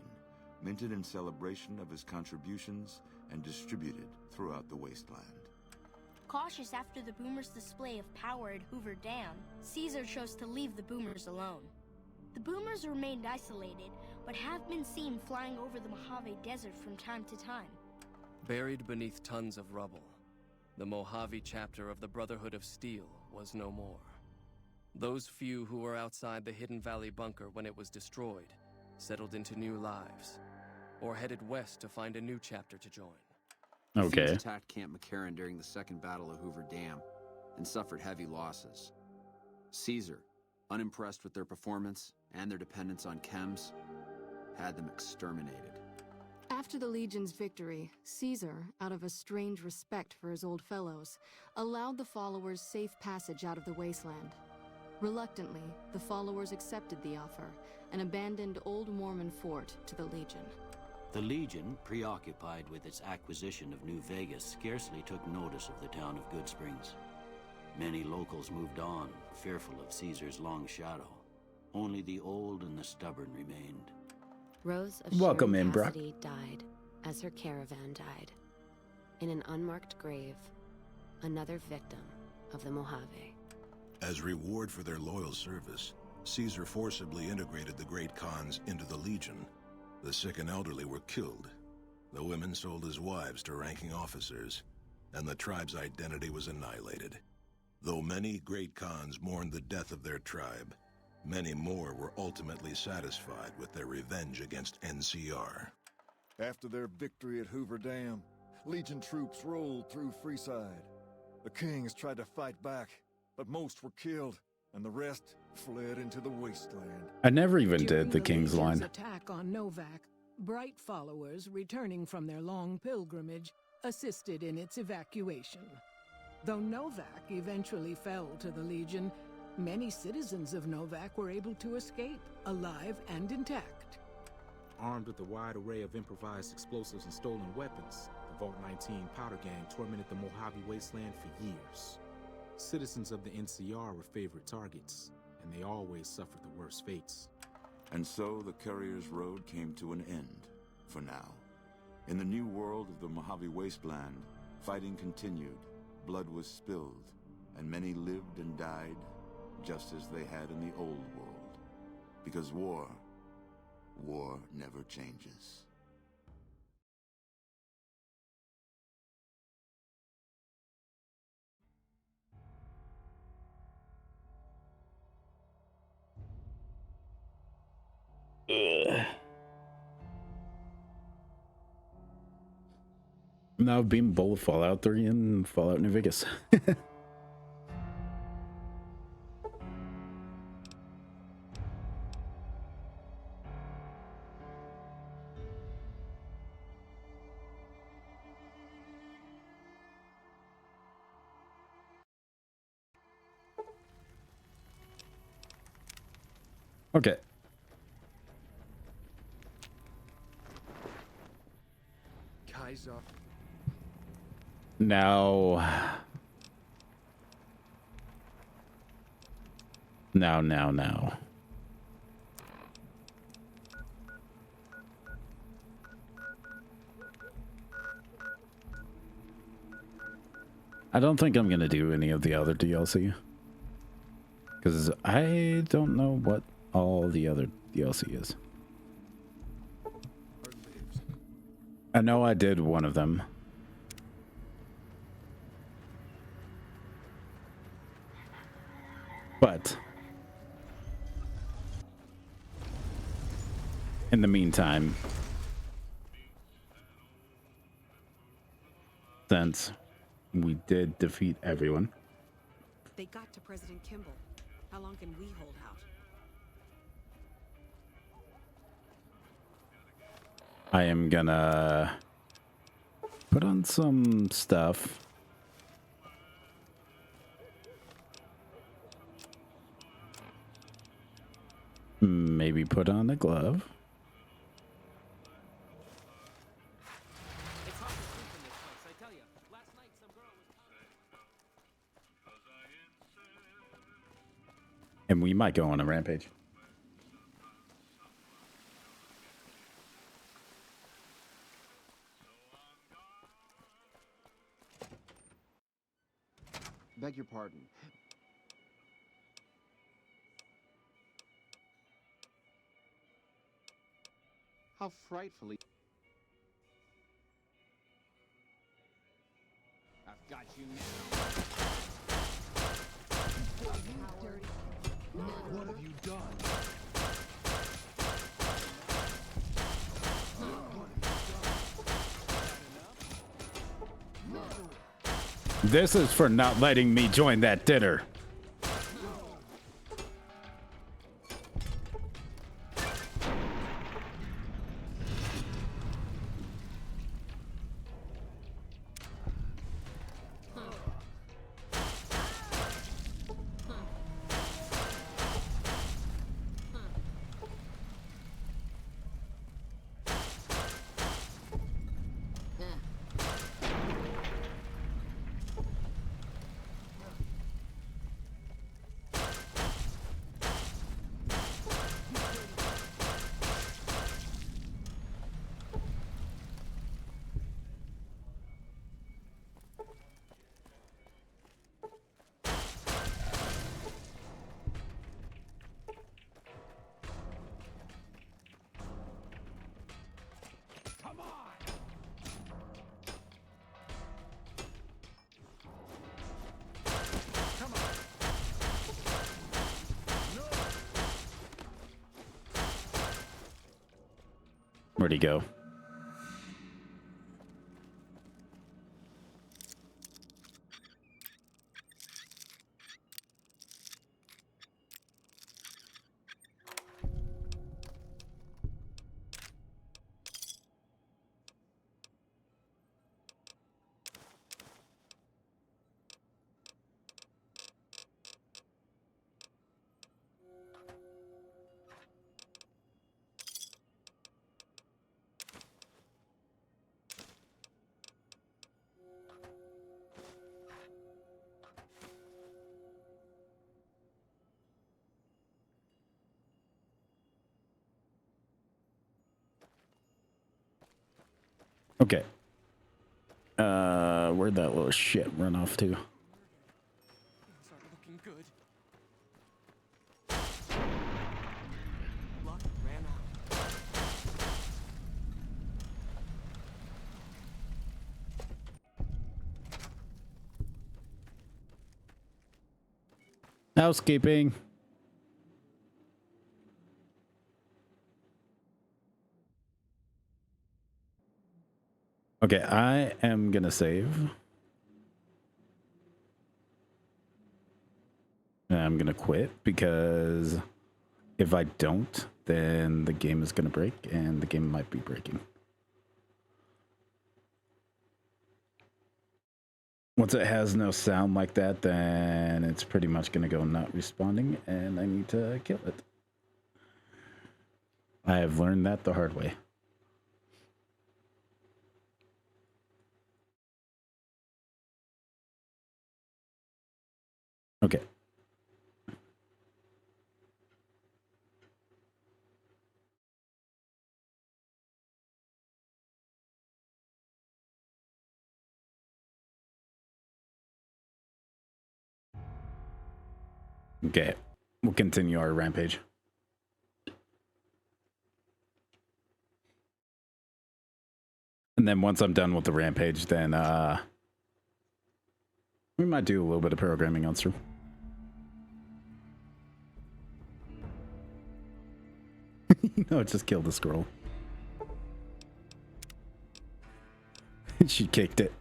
minted in celebration of his contributions and distributed throughout the wasteland. Cautious after the Boomers' display of power at Hoover Dam, Caesar chose to leave the Boomers alone. The Boomers remained isolated, but have been seen flying over the Mojave Desert from time to time. Buried beneath tons of rubble, the Mojave chapter of the Brotherhood of Steel was no more. Those few who were outside the Hidden Valley bunker when it was destroyed settled into new lives, or headed west to find a new chapter to join. Okay. Thieves attacked Camp McCarran during the Second Battle of Hoover Dam and suffered heavy losses. Caesar, unimpressed with their performance and their dependence on chems, had them exterminated. After the Legion's victory, Caesar, out of a strange respect for his old fellows, allowed the followers safe passage out of the wasteland. Reluctantly, the followers accepted the offer and abandoned Old Mormon Fort to the Legion. The Legion, preoccupied with its acquisition of New Vegas, scarcely took notice of the town of Good Springs. Many locals moved on, fearful of Caesar's long shadow. Only the old and the stubborn remained. Rose of Welcome Sharon in, Brock. Cassidy died as her caravan died. In an unmarked grave, another victim of the Mojave. As reward for their loyal service, Caesar forcibly integrated the great khans into the Legion. The sick and elderly were killed. The women sold as wives to ranking officers, and the tribe's identity was annihilated. Though many great khans mourned the death of their tribe, many more were ultimately satisfied with their revenge against NCR. After their victory at Hoover Dam, Legion troops rolled through Freeside. The kings tried to fight back, but most were killed, and the rest fled into the wasteland. I never even During did the King's Legion's line. attack on Novak, Bright followers returning from their long pilgrimage assisted in its evacuation. Though Novak eventually fell to the Legion, many citizens of Novak were able to escape, alive and intact. Armed with a wide array of improvised explosives and stolen weapons, the Vault 19 powder gang tormented the Mojave wasteland for years. Citizens of the NCR were favorite targets, and they always suffered the worst fates. And so the Courier's Road came to an end, for now. In the new world of the Mojave wasteland, fighting continued, blood was spilled, and many lived and died just as they had in the old world. Because war never changes. Ugh. Now being both Fallout 3 and Fallout New Vegas. Okay. Kaiser. Now. I don't think I'm going to do any of the other DLC. Because I don't know what all the other DLC is. I know I did one of them. But in the meantime, since we did defeat everyone, they got to President Kimball. How long can we hold out? I am gonna put on some stuff. Maybe put on a glove. It's hard to sleep in this place, I tell you. Last night some girl was... And we might go on a rampage. Beg your pardon. How frightfully... I've got you now. What have you done? This is for not letting me join that dinner. Where'd he go? Okay. Where'd that little shit run off to? Looking good. Luck ran out. Housekeeping. Okay, I am gonna save. And I'm gonna quit because if I don't, then the game is gonna break and the game might be breaking. Once it has no sound like that, then it's pretty much gonna go not responding and I need to kill it. I have learned that the hard way. Okay. Okay, we'll continue our rampage. And then once I'm done with the rampage, then we might do a little bit of programming on stream. No, just kill the squirrel. She kicked it.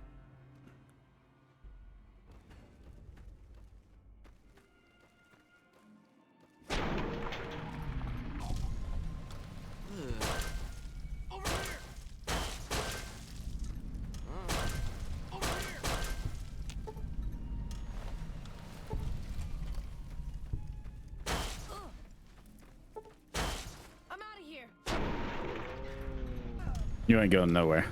You ain't going nowhere.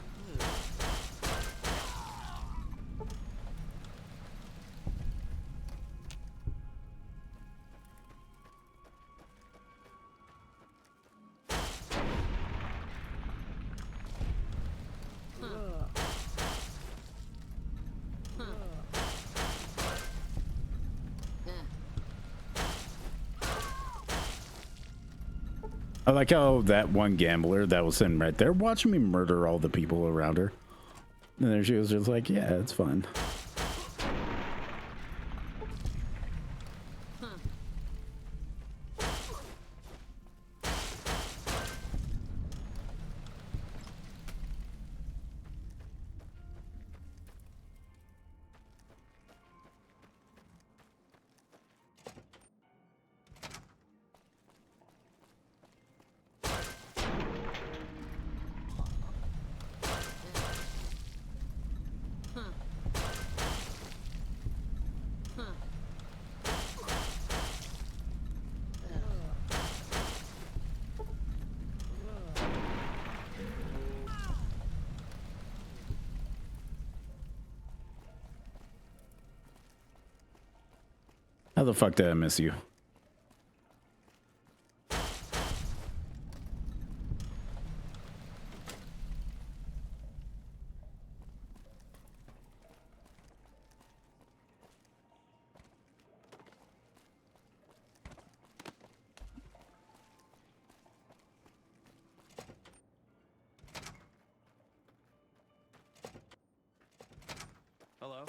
I like how that one gambler that was sitting right there watching me murder all the people around her. And then she was just like, yeah, it's fun. How the fuck did I miss you? Hello?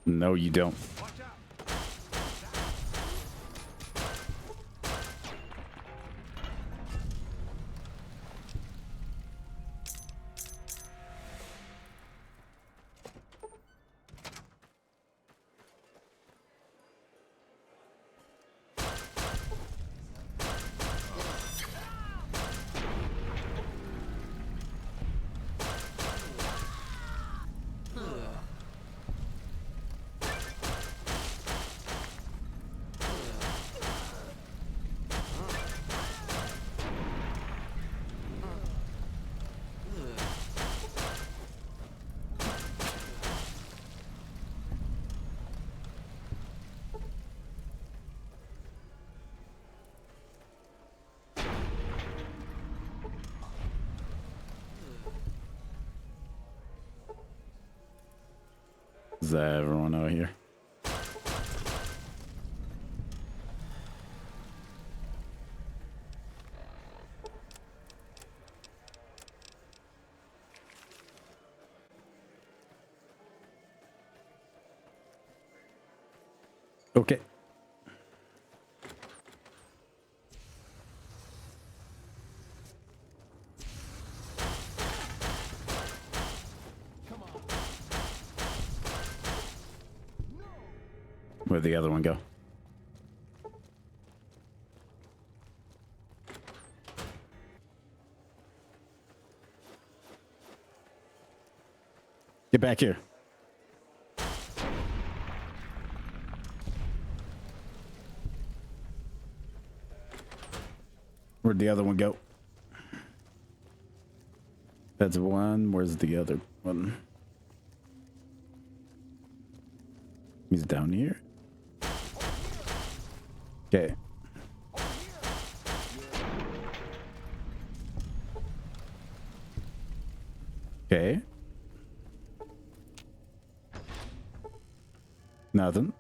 No, you don't. Is that everyone out here? Okay. Where'd the other one go? Get back here. Where'd the other one go? That's one. Where's the other one? He's down here. Okay. Okay. Nothing.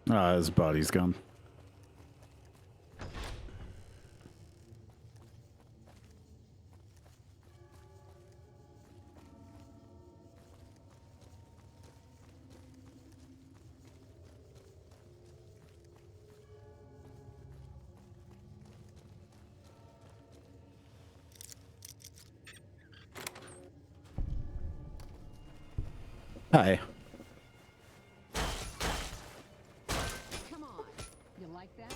Ah, his body's gone. Hi. Come on. You like that?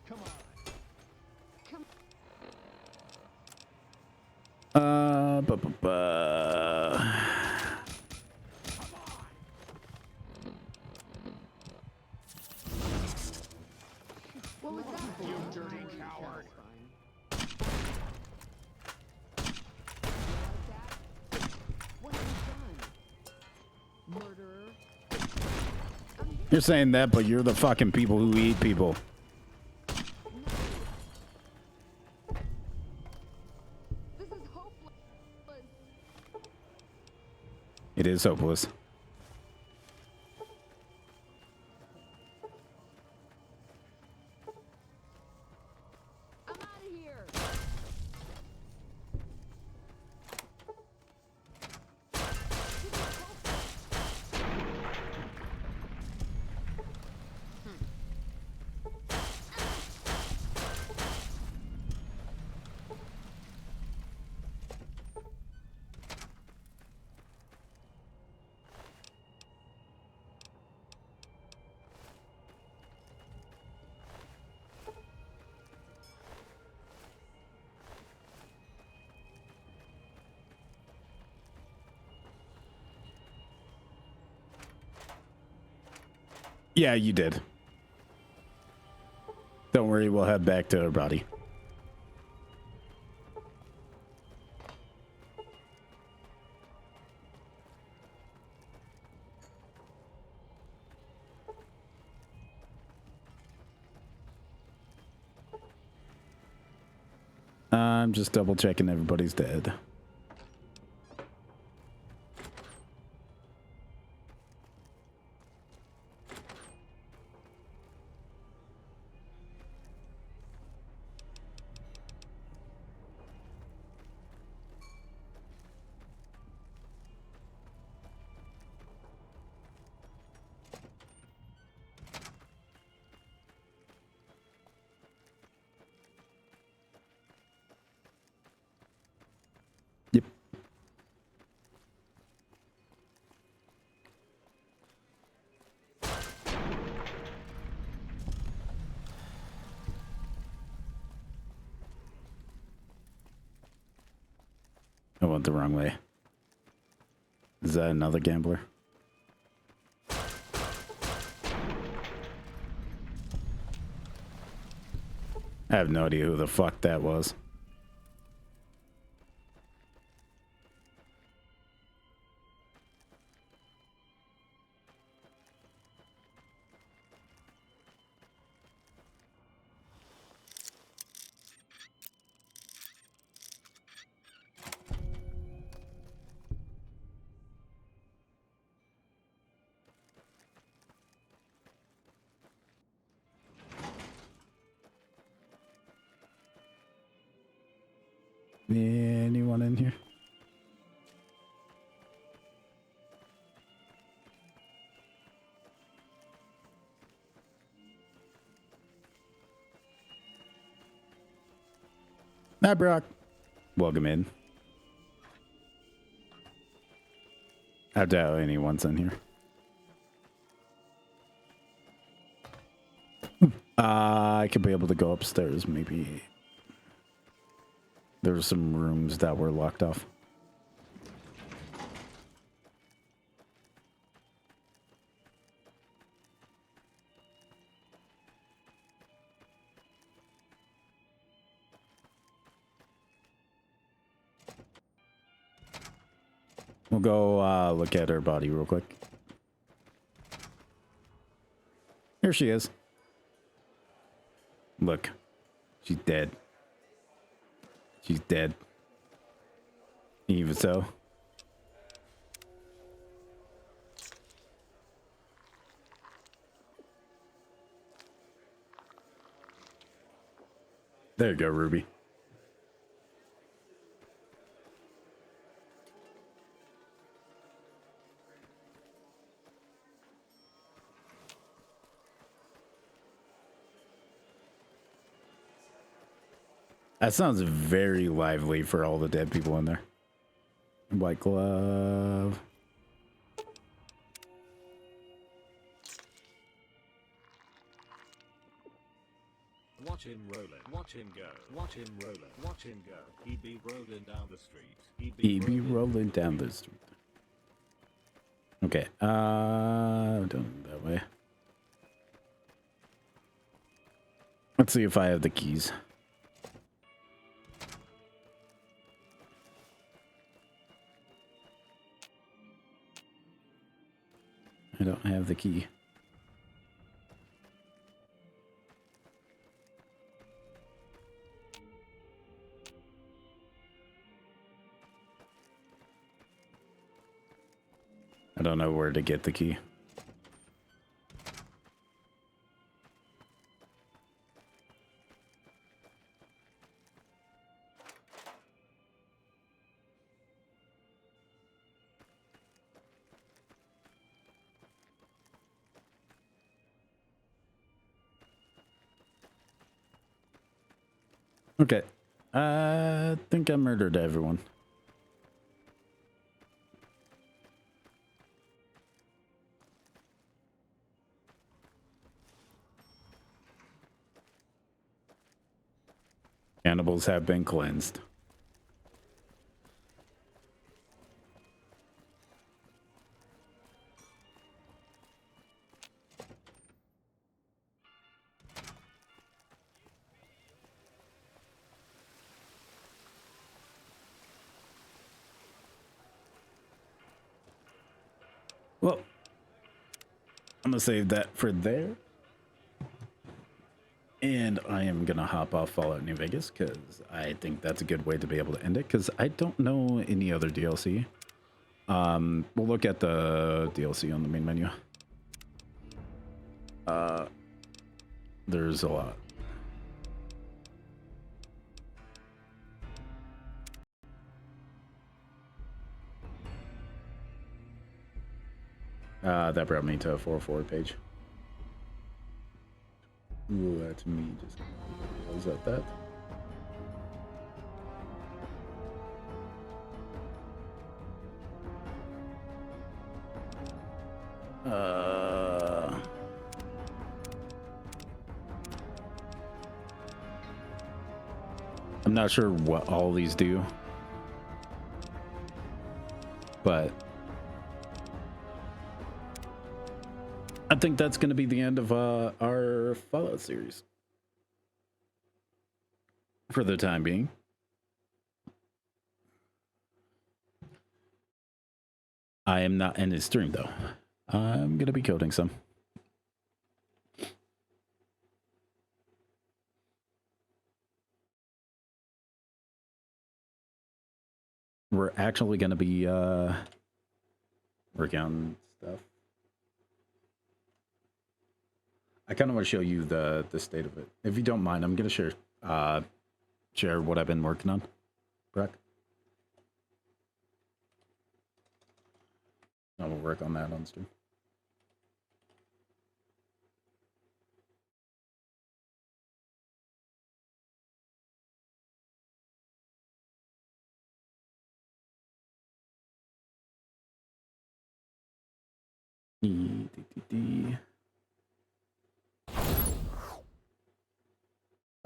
Come on. Come What was that? You dirty coward. What have you done? Murderer. You're saying that, but you're the fucking people who eat people. This is hopeless. It is hopeless. I'm out of here. Yeah, you did. Don't worry, we'll head back to her body. I'm just double checking everybody's dead. Yep. I went the wrong way. Is that another gambler? I have no idea who the fuck that was. Anyone in here? Hi, Brock. Welcome in. I doubt anyone's in here. I could be able to go upstairs, maybe. There were some rooms that were locked off. We'll go look at her body real quick. Here she is. Look. She's dead. She's dead. Even so. There you go, Ruby. That sounds very lively for all the dead people in there. White glove. Watch him rolling. Watch him go. Watch him rolling. Watch him go. He'd be rolling down the street. He'd be rolling down the street. Okay. Don't do it that way. Let's see if I have the keys. I don't have the key. I don't know where to get the key. Okay. I think I murdered everyone. Cannibals have been cleansed. Well, I'm gonna save that for there. And I am going to hop off Fallout New Vegas because I think that's a good way to be able to end it because I don't know any other DLC. We'll look at the DLC on the main menu. There's a lot. That brought me to a 404 page. Let me just close out that. I'm not sure what all these do, but I think that's going to be the end of our Fallout series for the time being. I am not in his stream though. I'm going to be coding some. We're actually going to be working on stuff. I kind of want to show you the state of it. If you don't mind, I'm going to share what I've been working on. Brock? I will work on that on stream.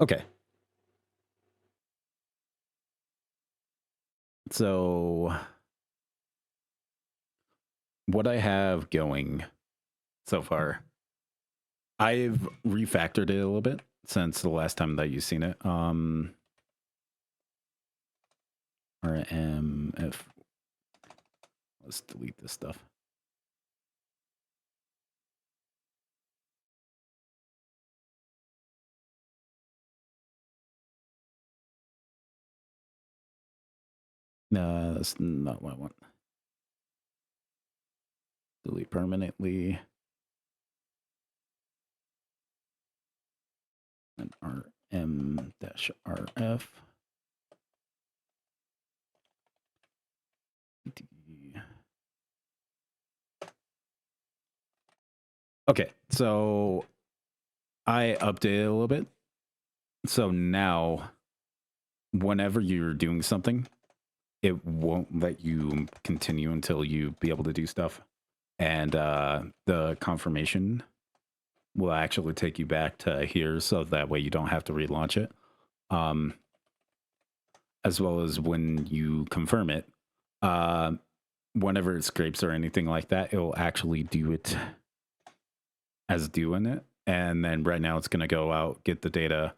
Okay. So what I have going so far, I've refactored it a little bit since the last time that you've seen it. RMF. Let's delete this stuff. No, that's not what I want. Delete permanently. And RM-RF. Okay, so I updated a little bit. So now, whenever you're doing something, it won't let you continue until you be able to do stuff. And the confirmation will actually take you back to here, so that way you don't have to relaunch it. As well as when you confirm it, whenever it scrapes or anything like that, it will actually do it as doing it. And then right now it's going to go out, get the data,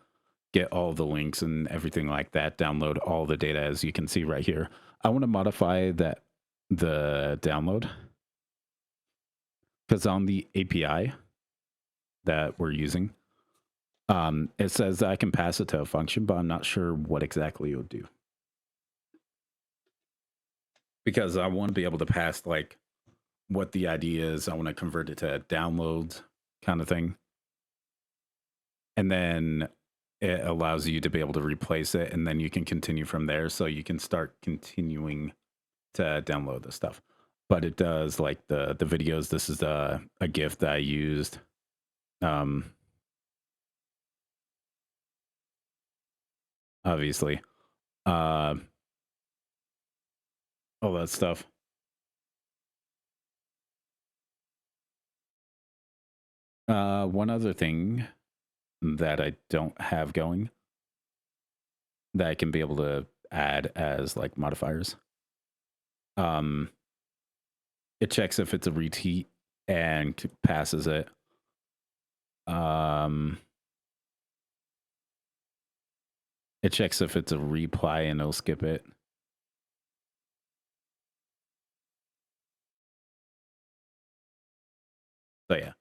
get all the links and everything like that, download all the data, as you can see right here. I want to modify the download, because on the API that we're using, it says I can pass it to a function, but I'm not sure what exactly it would do. Because I want to be able to pass like what the idea is. I want to convert it to downloads kind of thing. And then it allows you to be able to replace it, and then you can continue from there. So you can start continuing to download the stuff. But it does like the videos. This is a GIF that I used. Obviously. All that stuff. One other thing that I don't have going that I can be able to add as like modifiers. It checks if it's a retweet and passes it. It checks if it's a reply and it'll skip it. So yeah.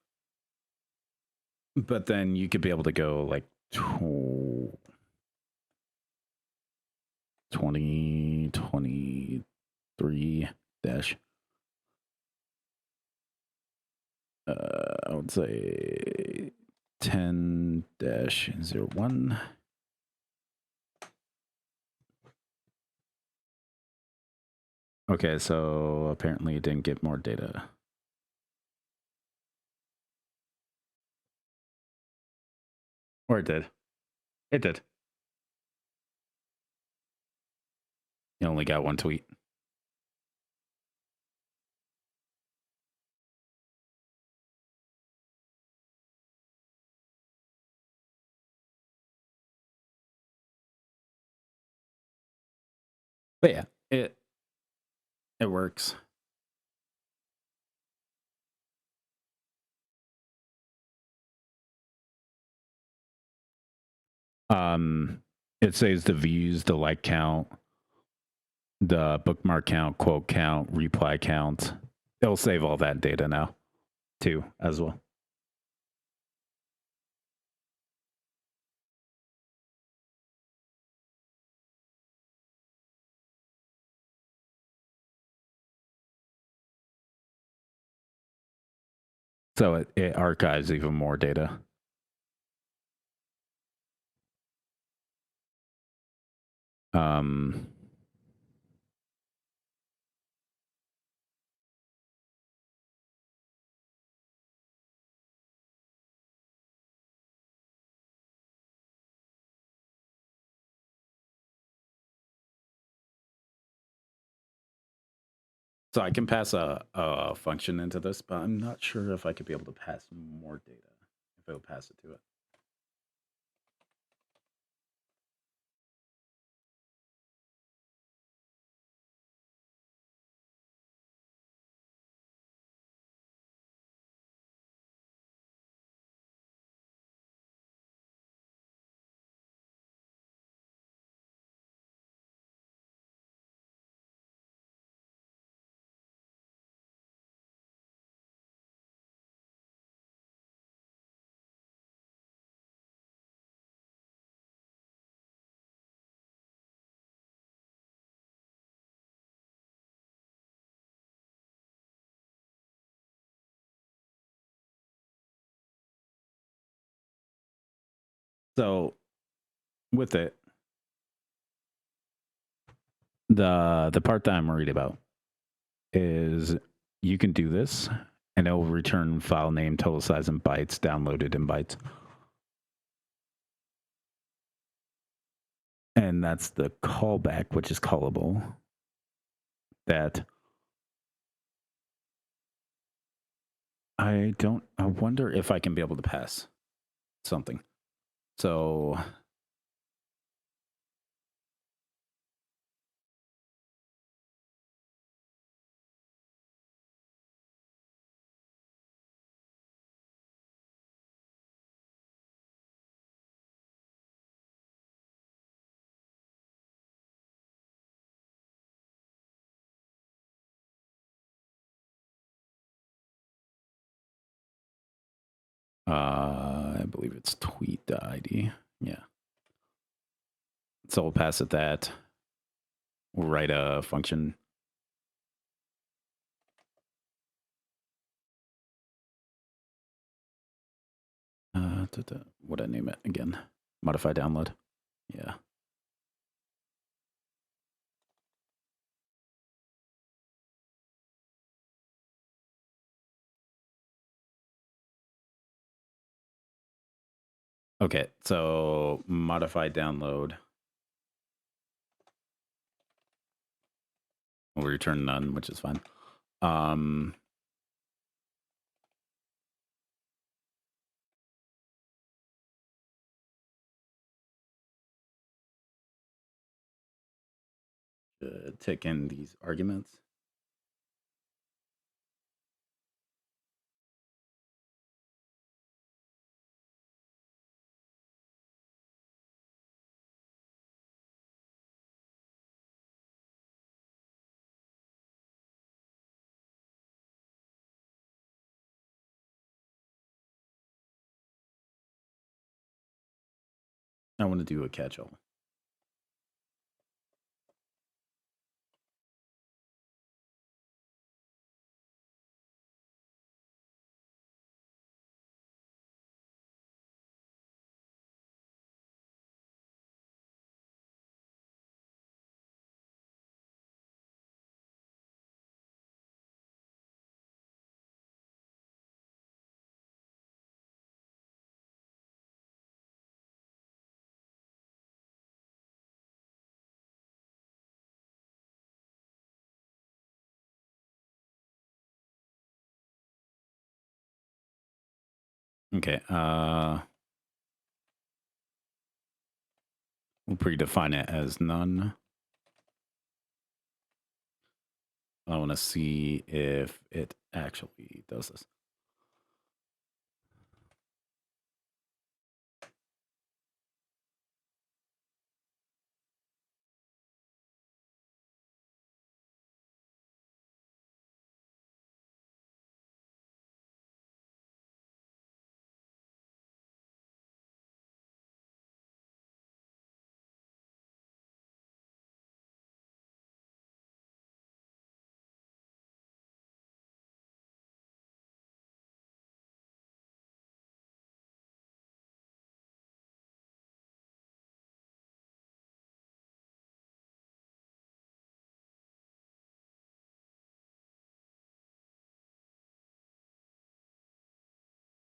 But then you could be able to go like 2023 dash. I would say 10-01. Okay, so apparently it didn't get more data. Or it did. It did. You only got one tweet. But yeah, it works. It saves the views, the like count, the bookmark count, quote count, reply count. It'll save all that data now too as well. So it archives even more data. So I can pass a function into this, but I'm not sure if I could be able to pass more data if it'll pass it to it. So with it, the part that I'm worried about is you can do this and it will return file name, total size in bytes, downloaded in bytes. And that's the callback, which is callable. That I wonder if I can be able to pass something. So I believe it's tweet.id. Yeah. So we'll pass it that. We'll write a function. What I name it again? Modify download. Yeah. Okay, so modify download. We'll return none, which is fine. Take in these arguments. I want to do a catch-all. Okay, we'll predefine it as none. I want to see if it actually does this.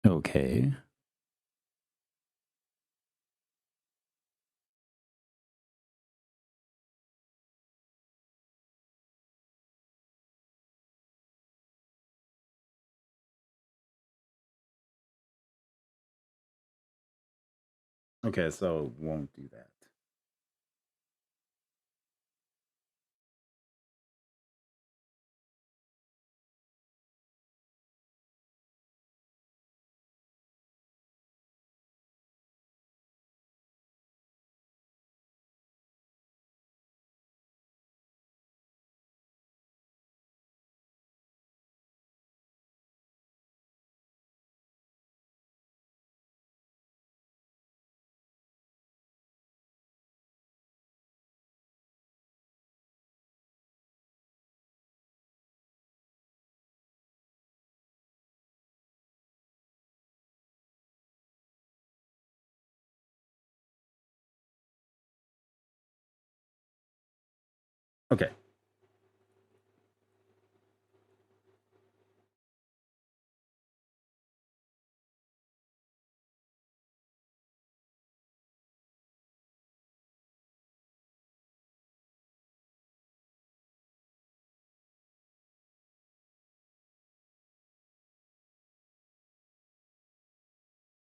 Okay. Okay, so it won't do that. Okay.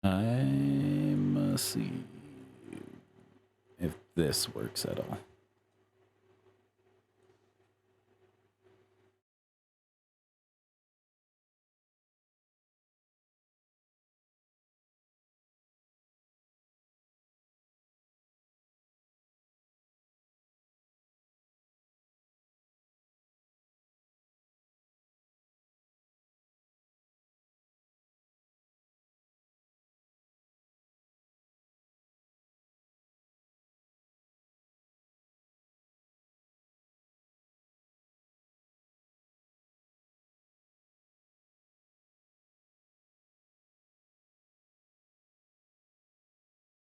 I must see if this works at all.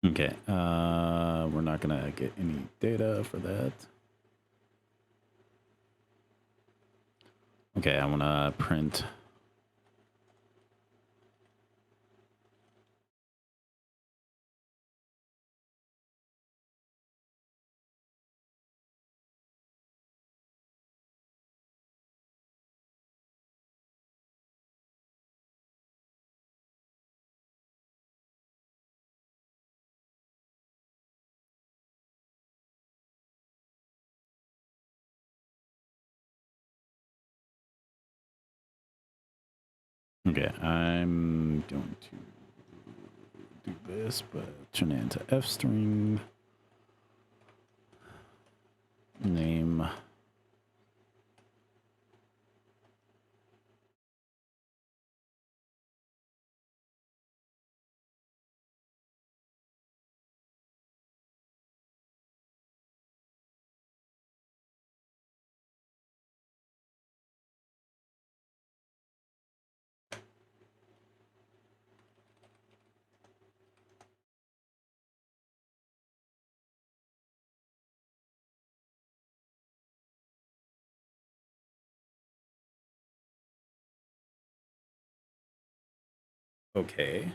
Okay, we're not gonna get any data for that. Okay, I wanna print. Okay, I'm going to do this, but turn it into F string. Name. Okay.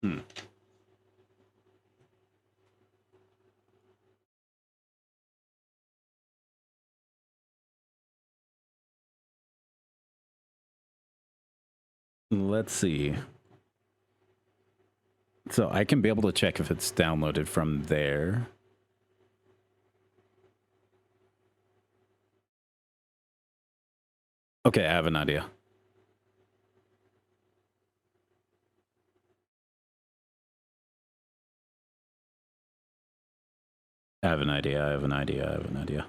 Hmm. Let's see. So I can be able to check if it's downloaded from there. Okay, I have an idea. I have an idea. I have an idea. I have an idea.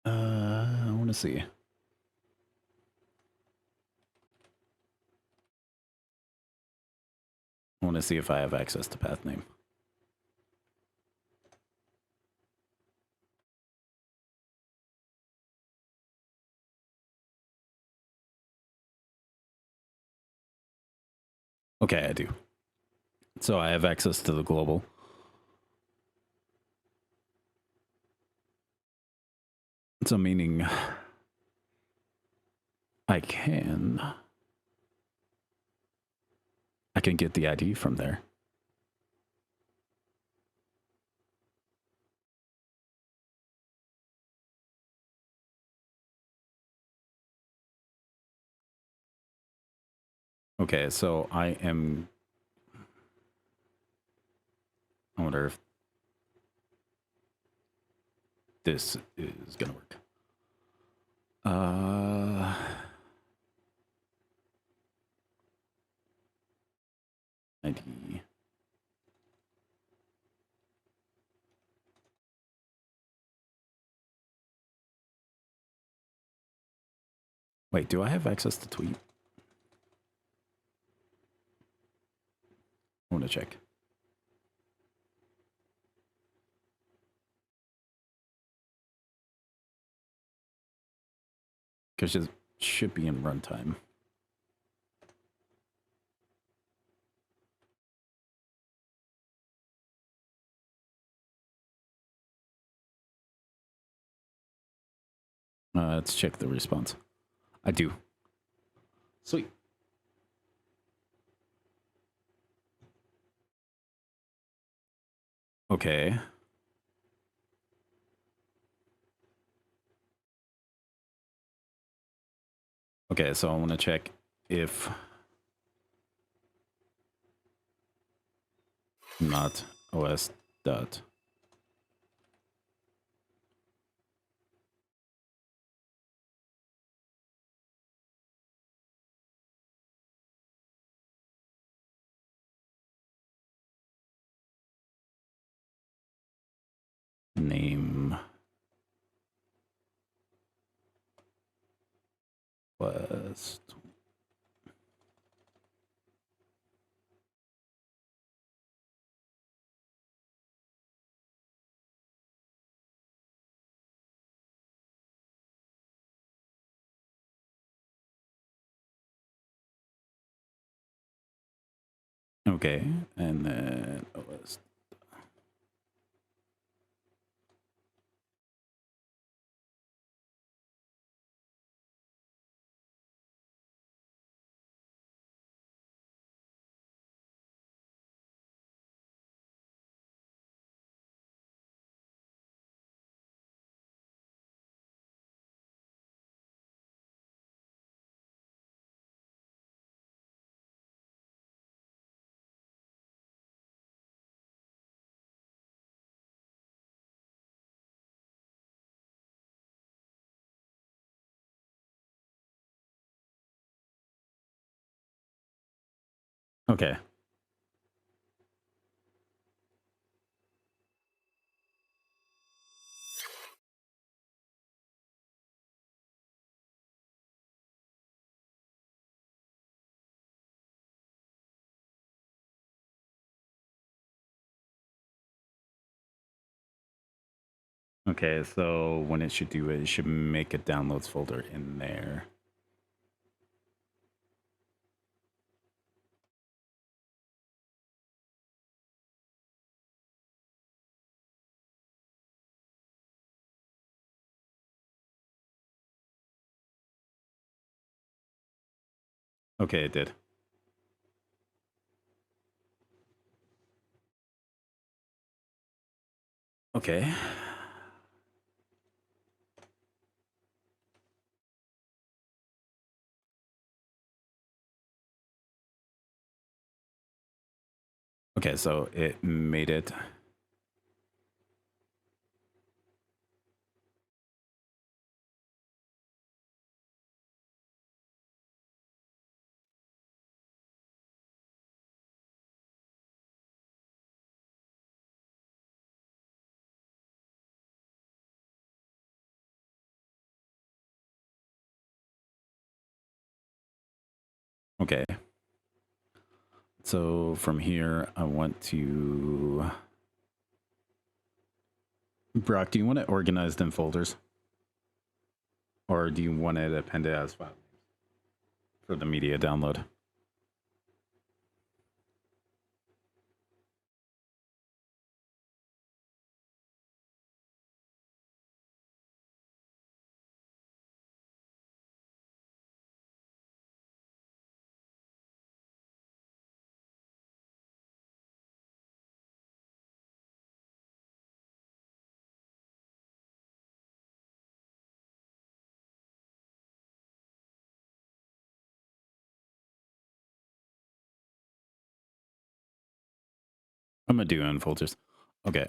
I want to see. I want to see if I have access to path name. Okay, I do. So I have access to the global. So meaning I can get the ID from there. Okay, so I wonder if this is gonna work. ID. Wait, do I have access to tweet? I want to check. Because it should be in runtime. Let's check the response. I do. Sweet. Okay. Okay, so I want to check if not os dot. Name was okay, and then os. Okay. Okay, so when it should do it, it should make a downloads folder in there. Okay, it did. Okay. Okay, so it made it. Okay. So from here, I want to... Brock, do you want it organized in folders? Or do you want it appended as file for the media download? I'm gonna do in folders. Okay.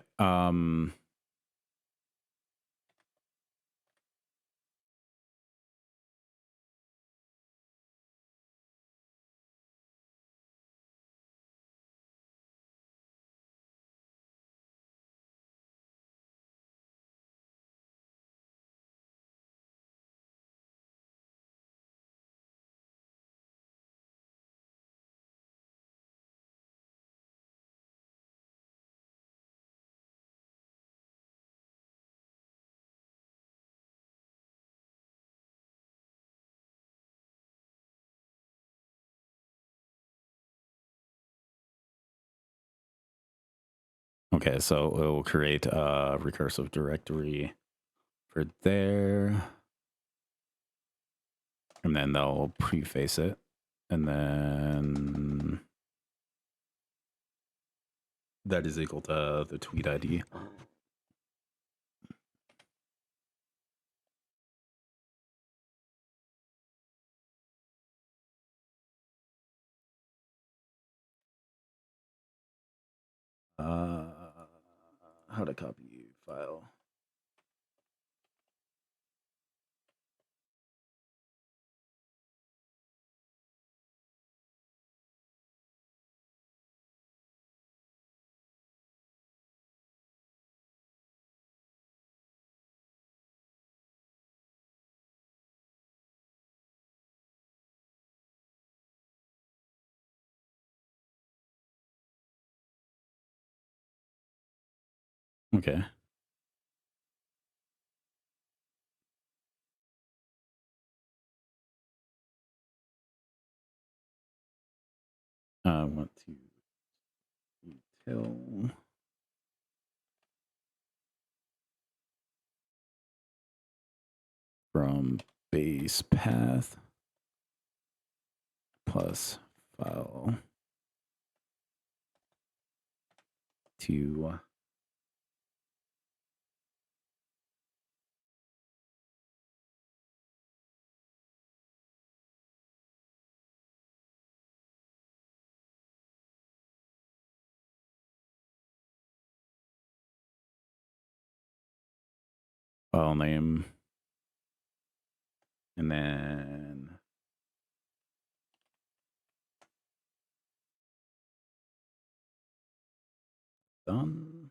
Okay, so it will create a recursive directory for there. And then they'll preface it. And then that is equal to the tweet ID. How to copy file. Okay. I want to detail from base path plus file to file name, and then done.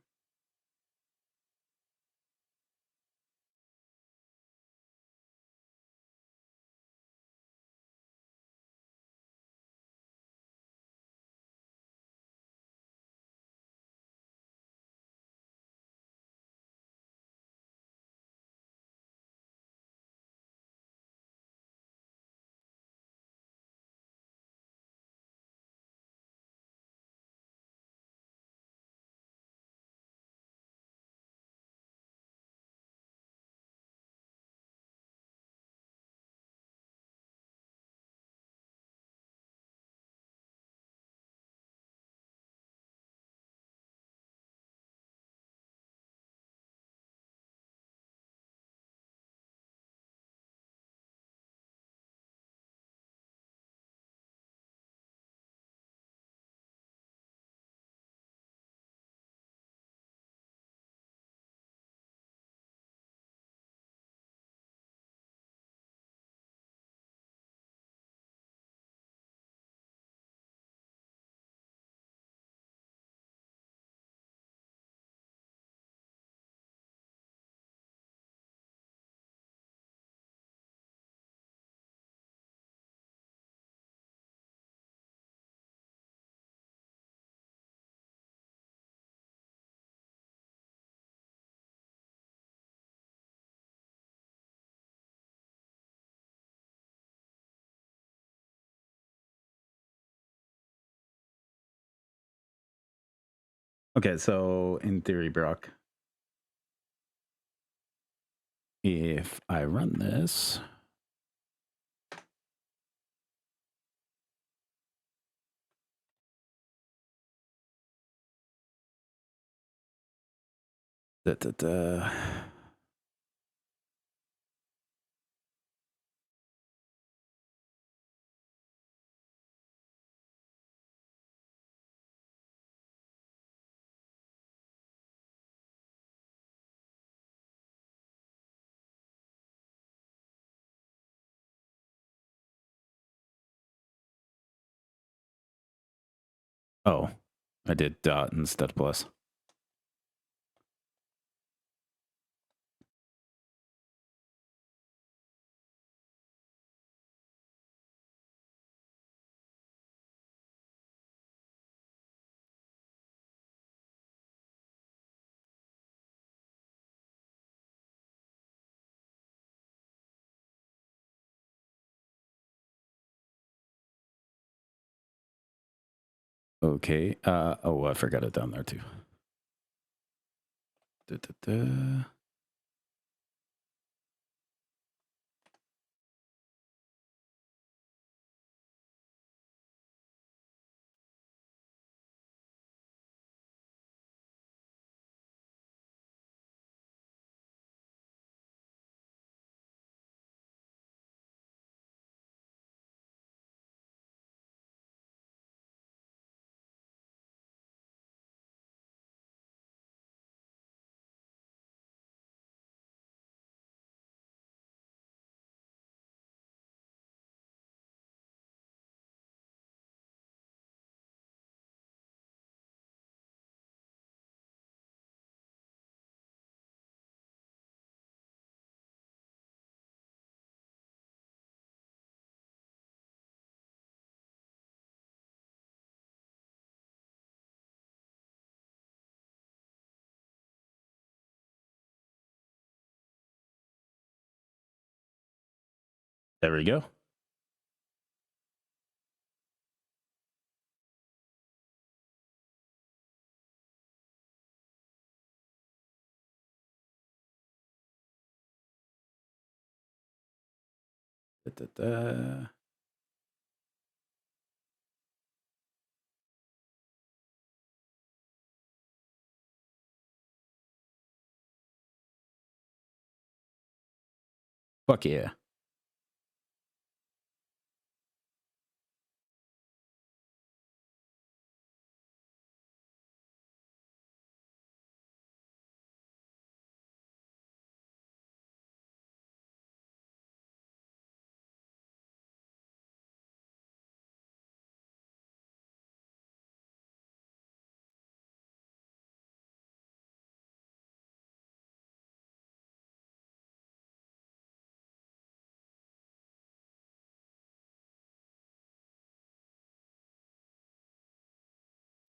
Okay, so in theory, Brock, if I run this, da, da, da. Oh, I did dot instead of plus. Okay. Oh, I forgot it down there too. Da, da, da. There we go. Da, da, da. Fuck yeah.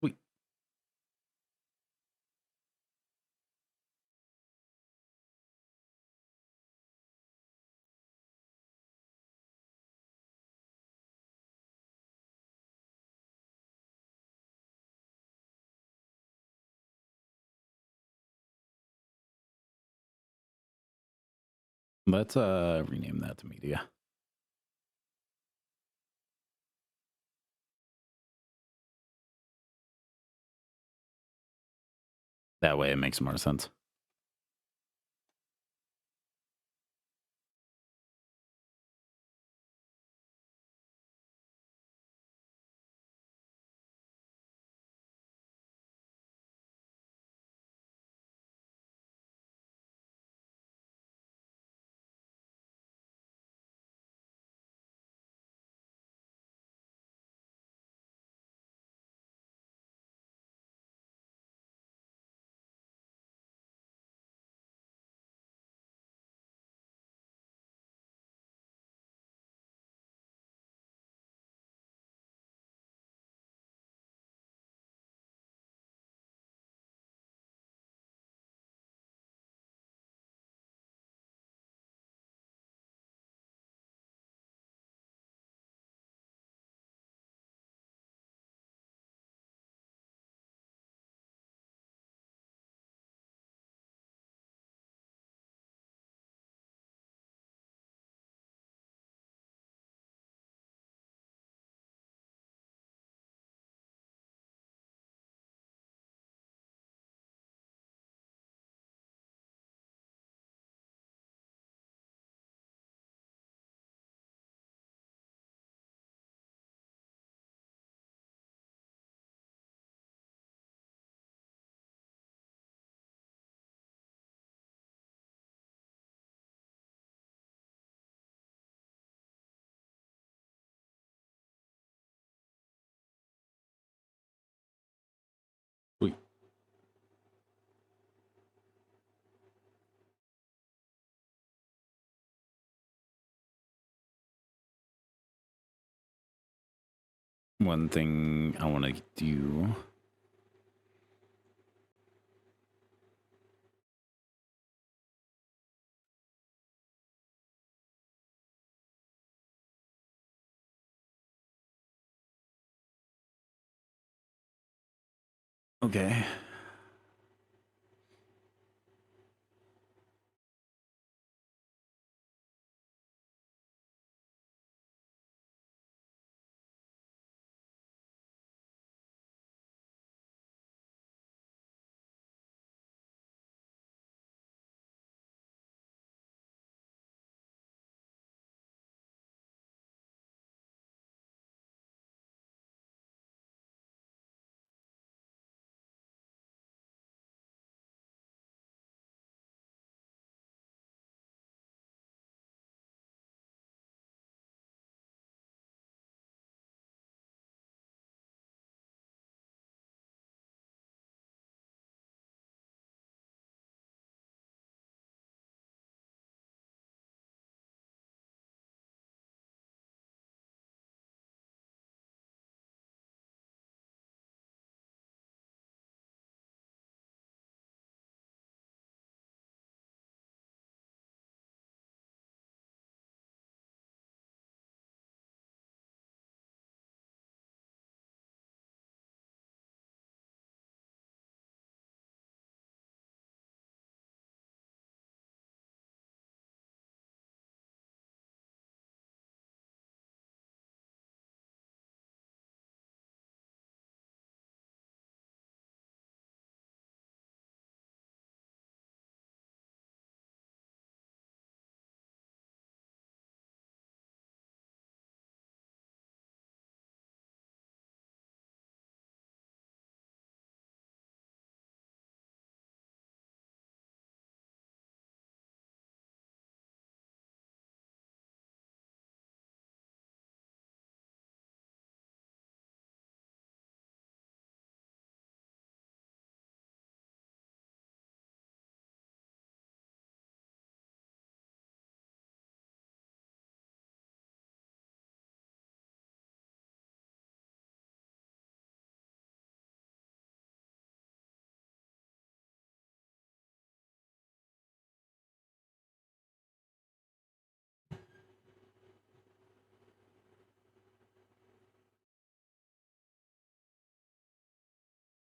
Sweet. Let's rename that to media. That way it makes more sense. one thing I want to do. Okay.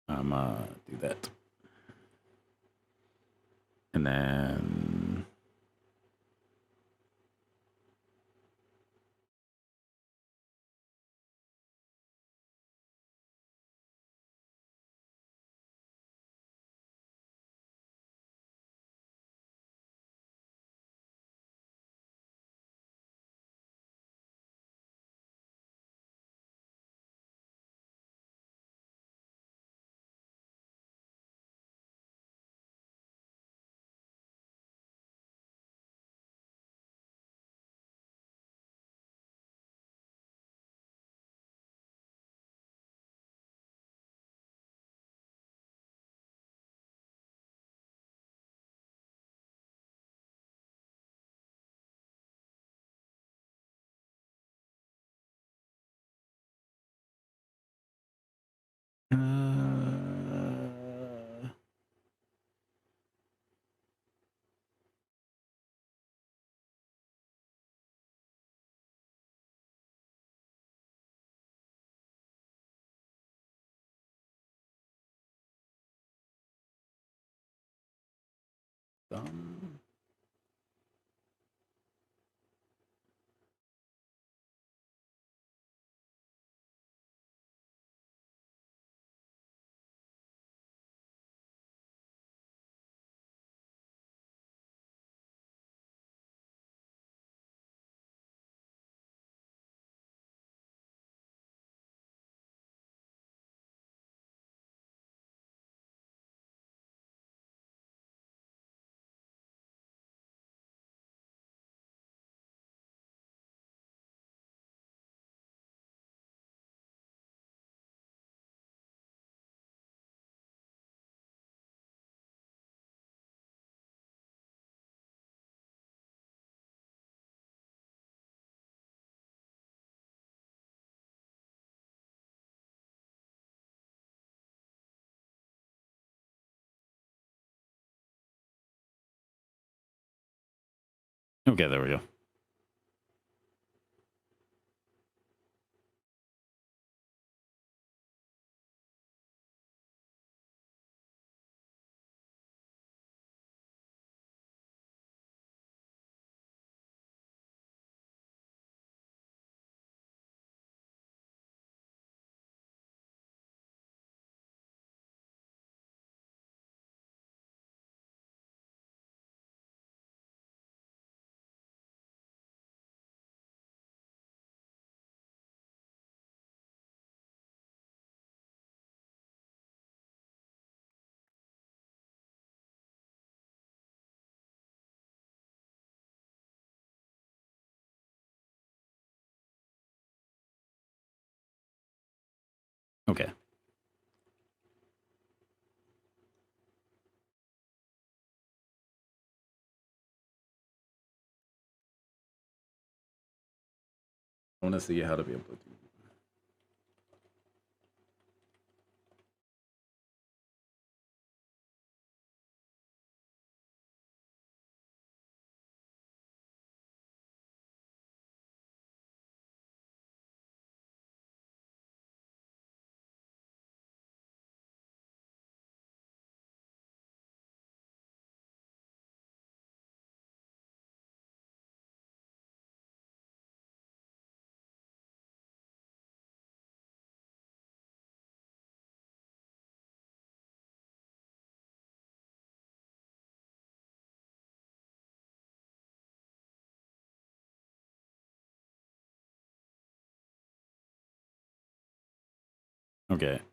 I'm do that. And then Okay, there we go. Okay. I want to see how to be able to do. Okay.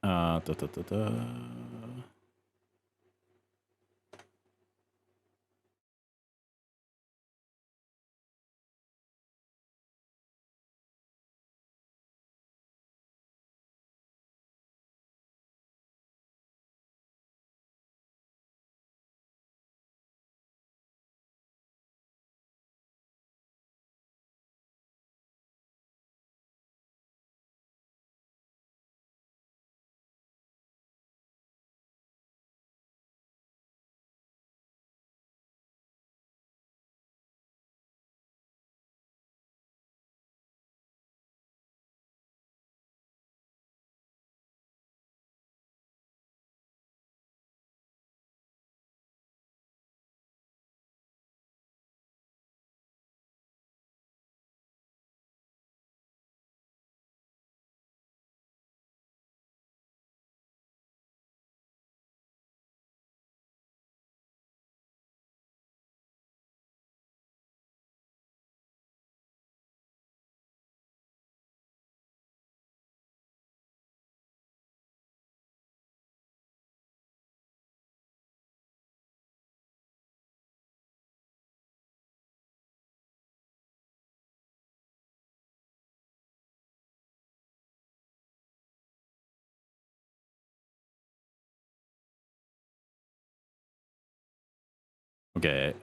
Okay.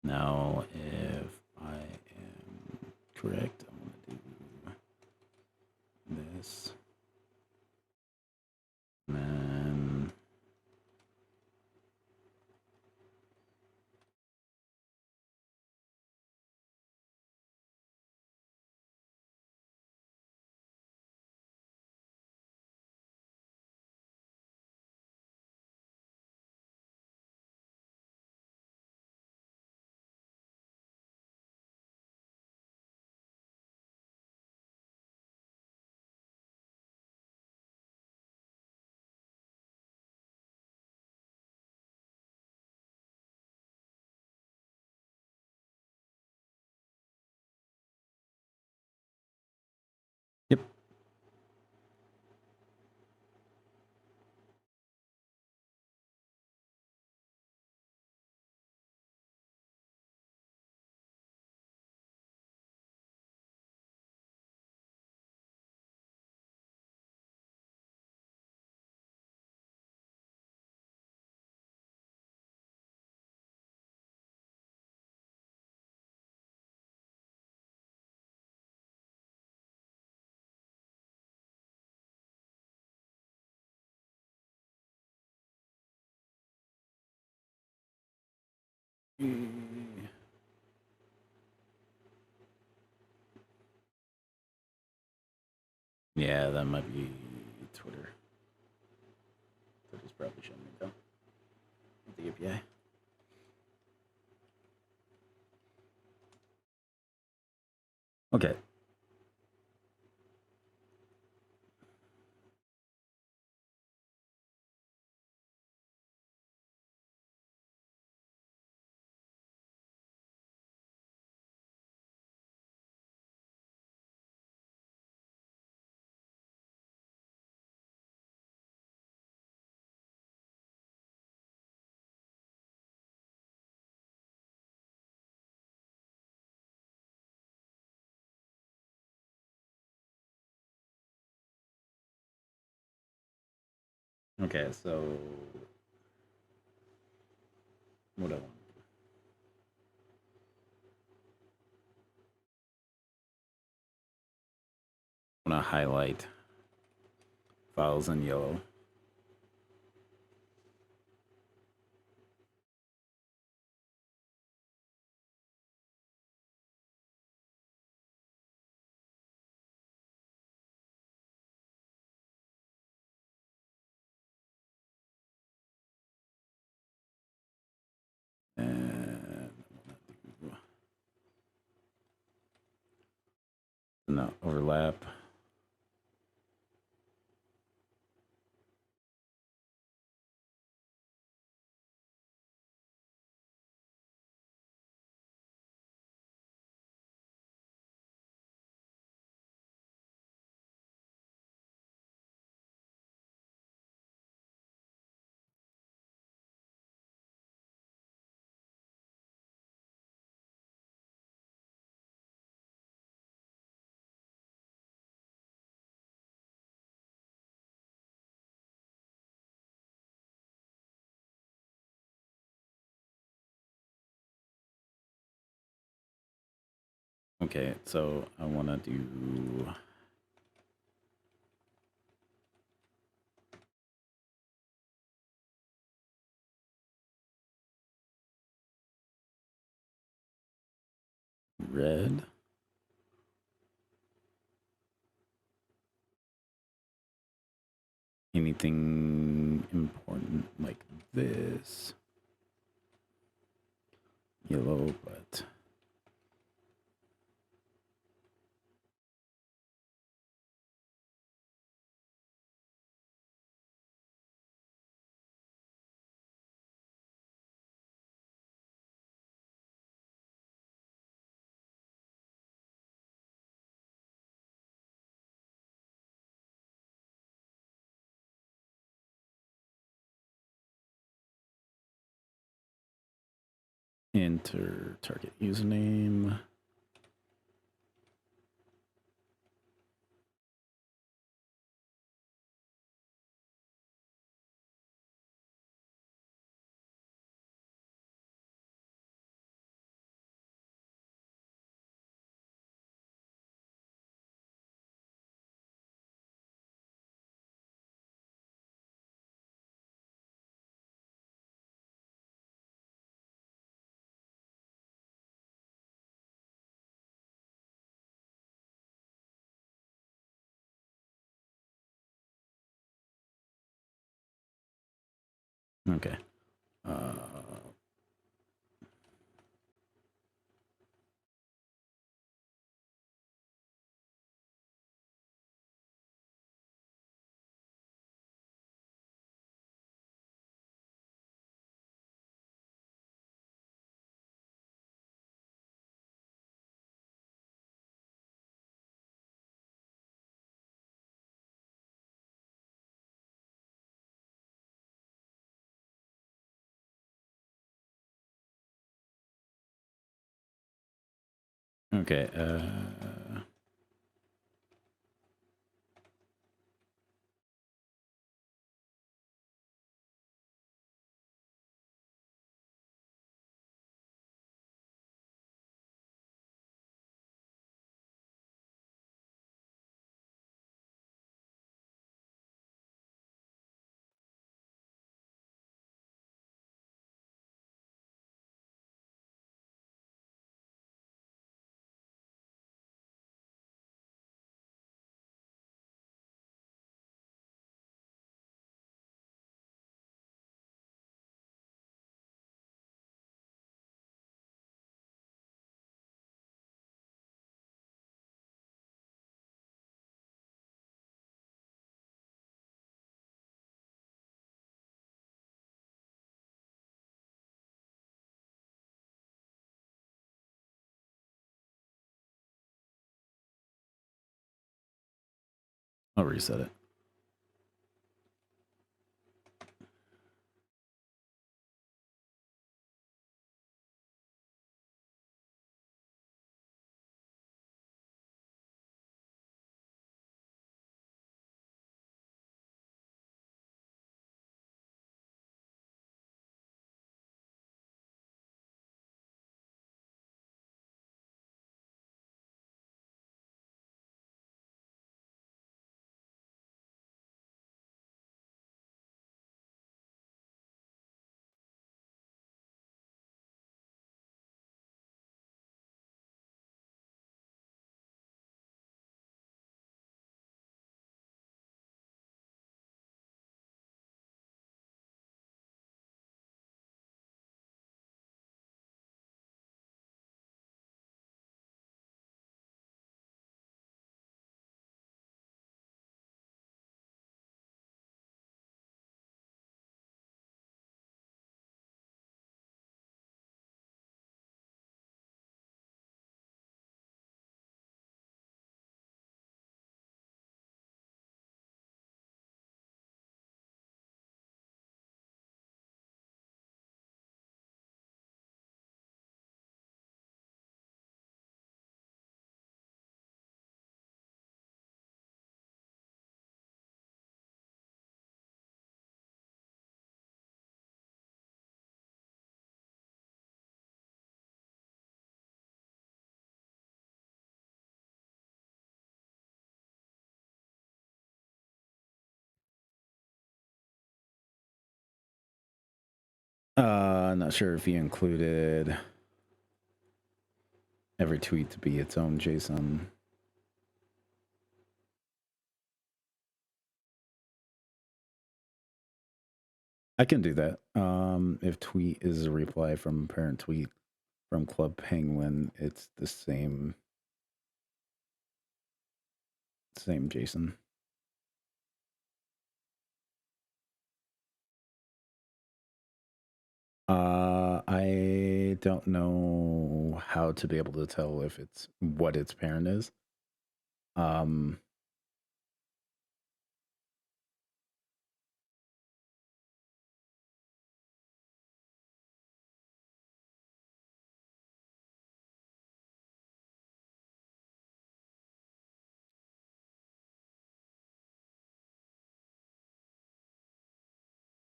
Now, if I am correct, I'm going to do this. And then Yeah, that might be Twitter. Twitter's probably showing me though. The API. Okay. Okay, so what do I want to highlight files in yellow. And no overlap. Okay, so I want to do red. Anything important like this. Yellow, but enter target username. Okay. Okay. I'll reset it. Not sure if he included every tweet to be its own JSON. I can do that. If tweet is a reply from parent tweet from Club Penguin, it's the same JSON. I don't know how to be able to tell if it's what its parent is.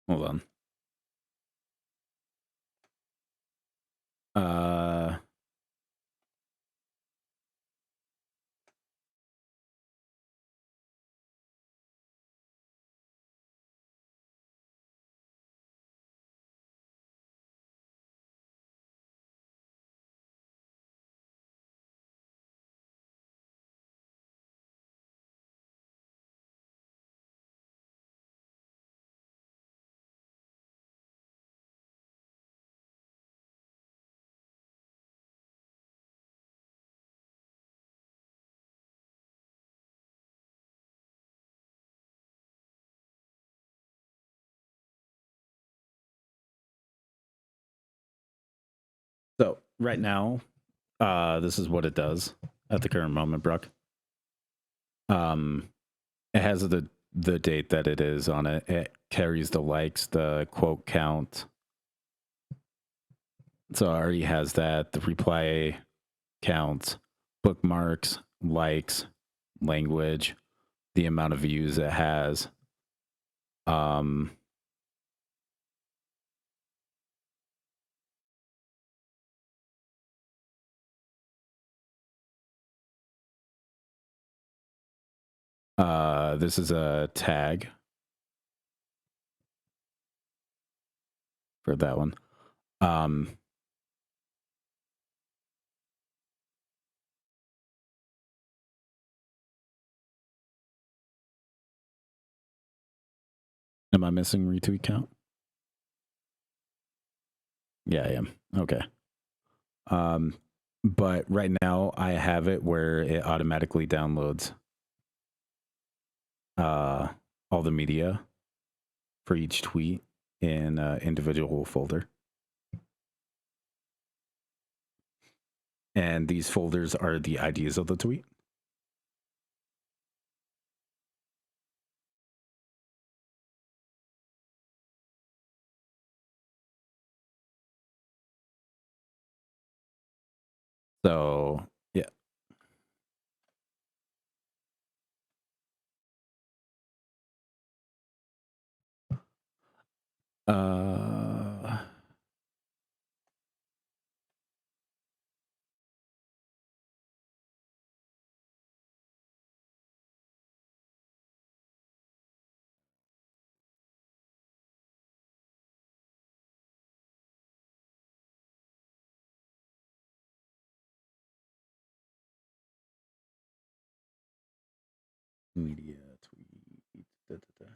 Hold on. So right now, this is what it does at the current moment, Bruck. It has the date that it is on it. It carries the likes, the quote count. So it already has that. The reply count, bookmarks, likes, language, the amount of views it has. This is a tag for that one. Am I missing retweet count? Yeah, I am. Okay. But right now I have it where it automatically downloads all the media for each tweet in an individual folder. And these folders are the IDs of the tweet. So yeah. Uh, media tweet. Da, da, da.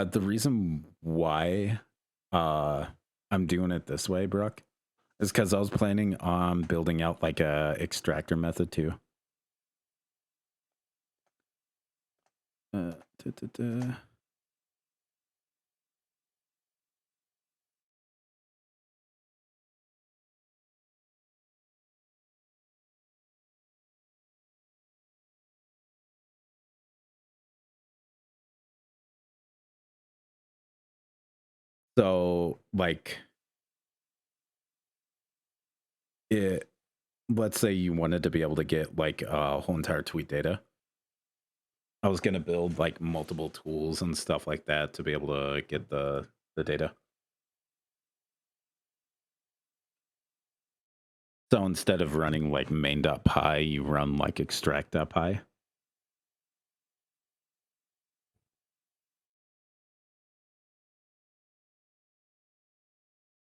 The reason why I'm doing it this way, Brooke, is because I was planning on building out like a extractor method too. Da, da, da. So like it, let's say you wanted to be able to get like a whole entire tweet data. I was gonna build like multiple tools and stuff like that to be able to get the data. So instead of running like main.py, you run like extract.py.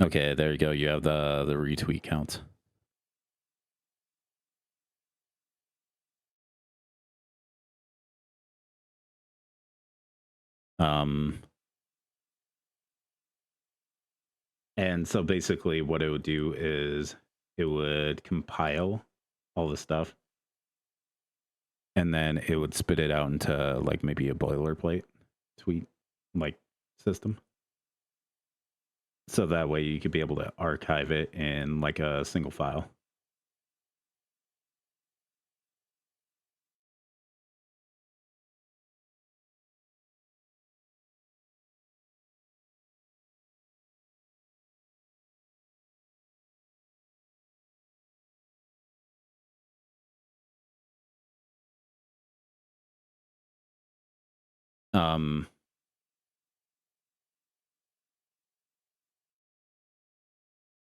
Okay, there you go. You have the retweet count. And so basically what it would do is it would compile all the stuff and then it would spit it out into like maybe a boilerplate tweet like system. So that way you could be able to archive it in like a single file.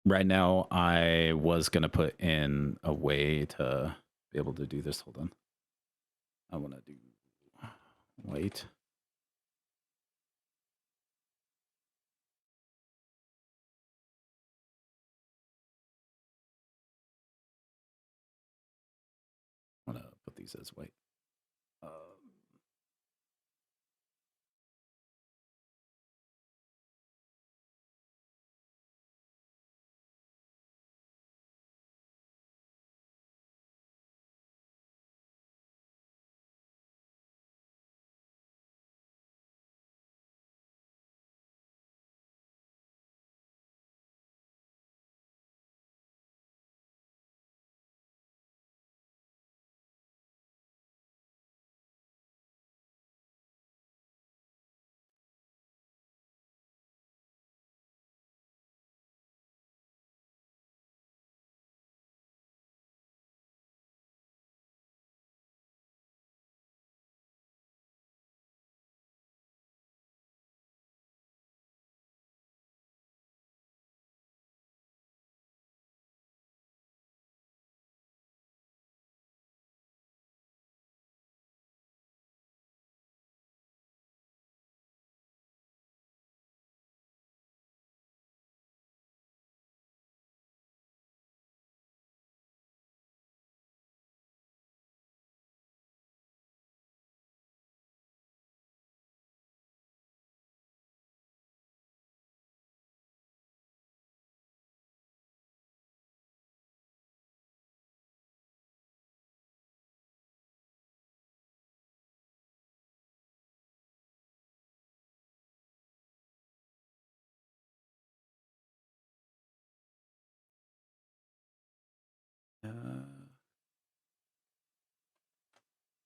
Right now, I was going to put in a way to be able to do this. Hold on. I want to do... Wait. I want to put these as white.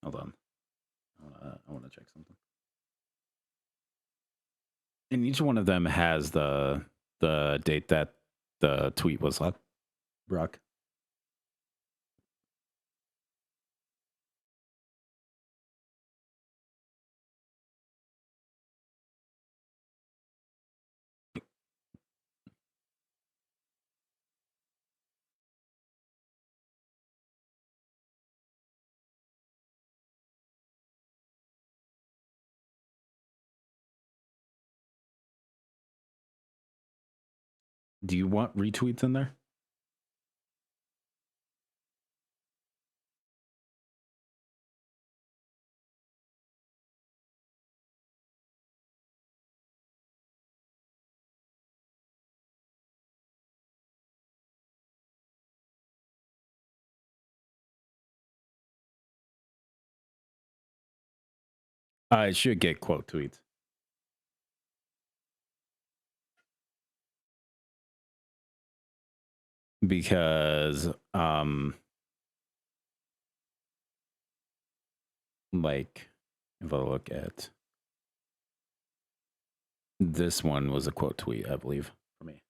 Hold on. I want to check something. And each one of them has the date that the tweet was up. Brock. Do you want retweets in there? I should get quote tweets. Because like if I look at this one was a quote tweet, I believe, for me.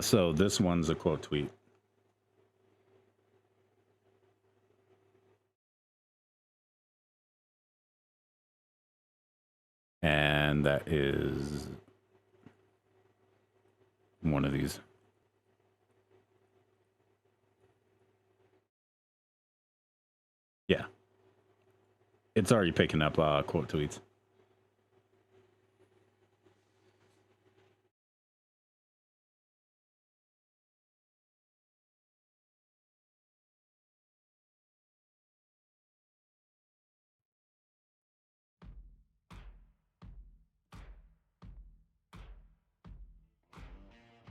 So this one's a quote tweet. And that is one of these. Yeah. It's already picking up quote tweets.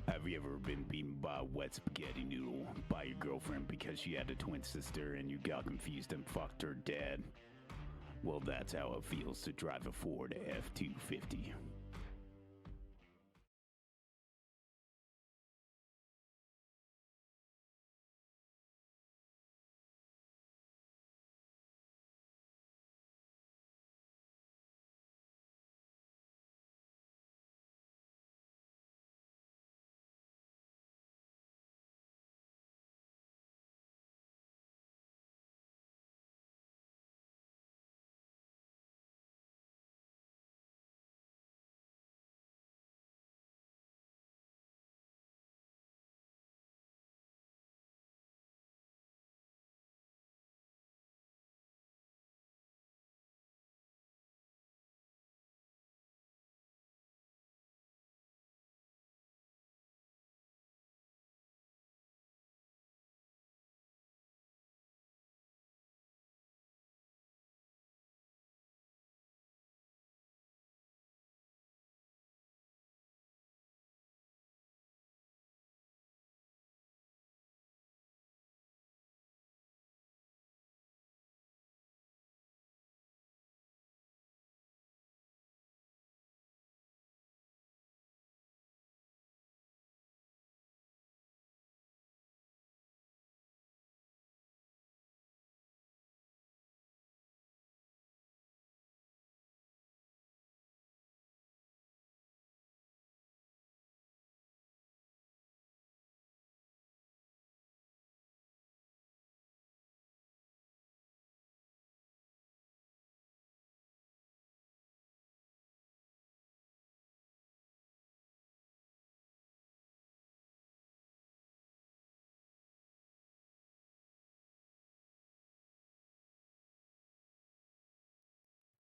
Have you ever been beaten by a wet spaghetti noodle by your girlfriend because she had a twin sister and you got confused and fucked her dad? Well, that's how it feels to drive a Ford F-250.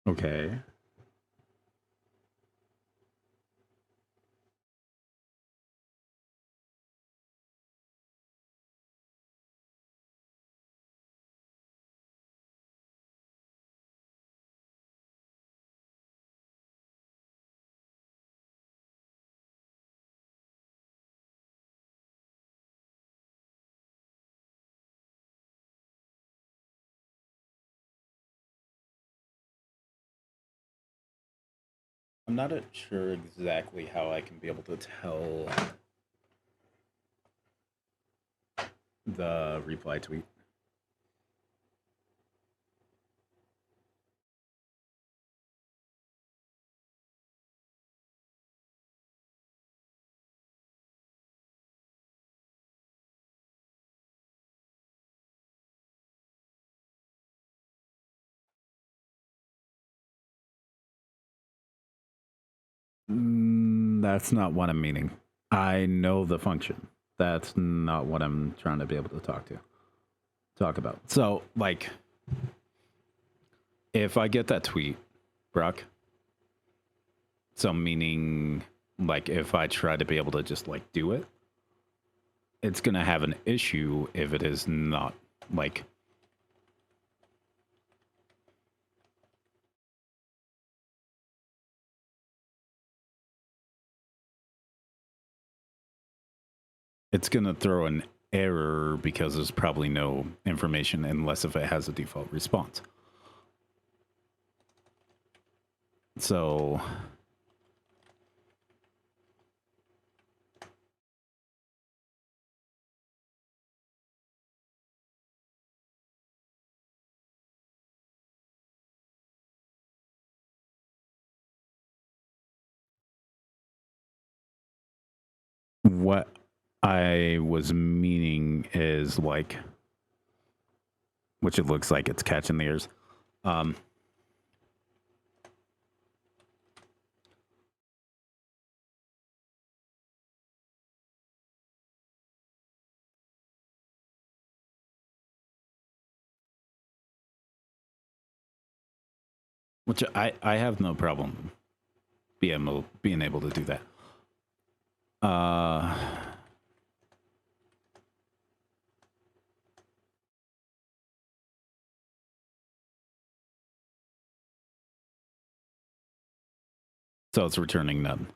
Okay. I'm not sure exactly how I can be able to tell the reply tweet. That's not what I'm meaning. I know the function. That's not what I'm trying to be able to talk about. So, like, if I get that tweet, Brock, so meaning, like, if I try to be able to just, like, do it, it's going to have an issue if it is not, like, it's going to throw an error because there's probably no information unless if it has a default response. So what I was meaning is like, which it looks like it's catching the ears. Which I have no problem being able to do that. So it's returning none.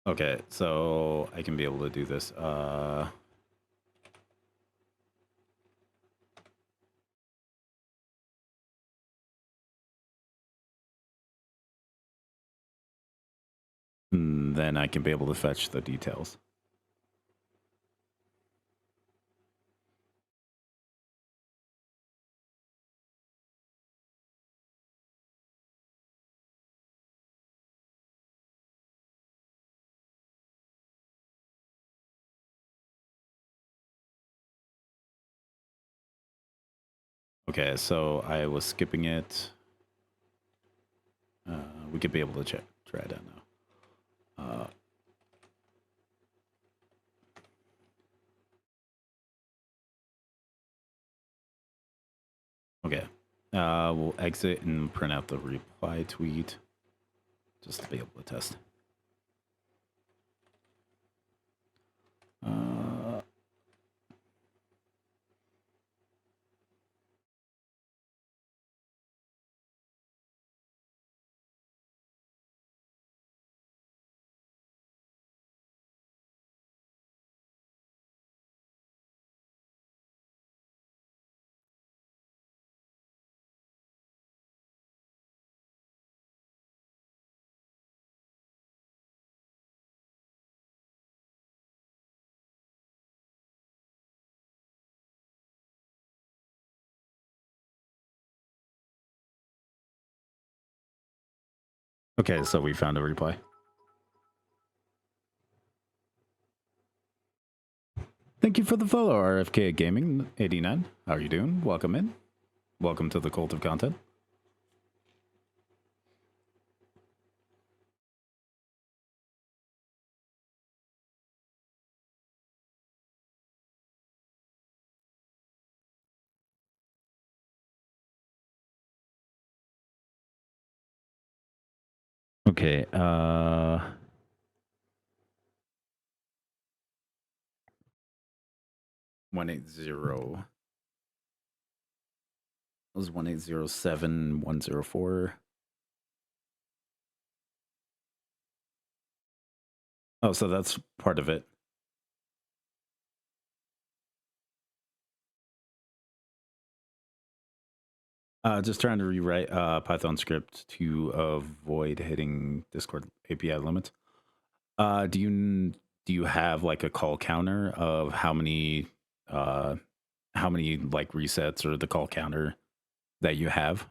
Okay, so I can be able to do this. Then I can be able to fetch the details. Okay, so I was skipping it. We could be able to try that now. Okay. We'll exit and print out the reply tweet just to be able to test. Okay, so we found a reply. Thank you for the follow, RFK Gaming 89. How are you doing? Welcome in. Welcome to the cult of content. Okay, 180. It was 1807104. Oh, so that's part of it. Just trying to rewrite Python script to avoid hitting Discord API limits. Do you have like a call counter of how many like resets or the call counter that you have?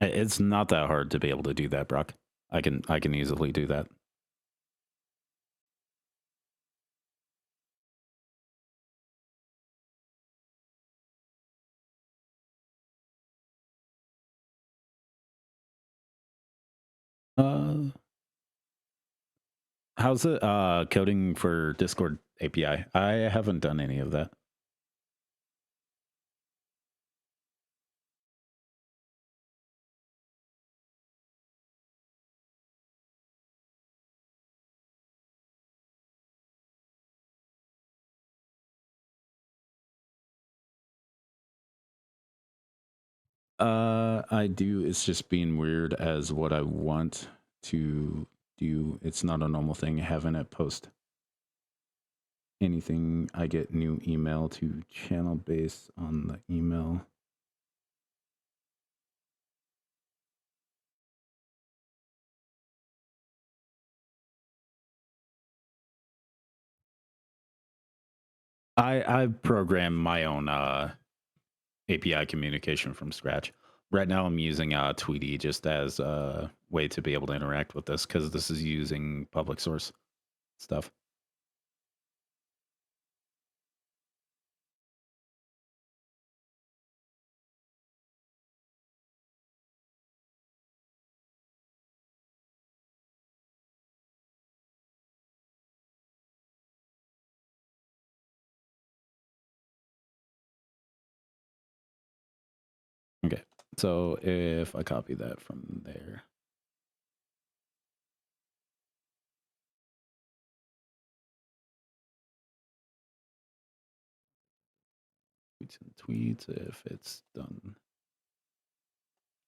It's not that hard to be able to do that, Brock. I can easily do that. How's it coding for Discord API? I haven't done any of that. I do. It's just being weird as what I want to do. It's not a normal thing having it post anything. I get new email to channel base on the email. I program my own API communication from scratch. Right now, I'm using Tweety just as a way to be able to interact with this because this is using public source stuff. Okay, so if I copy that from there. Tweets and tweets, if it's done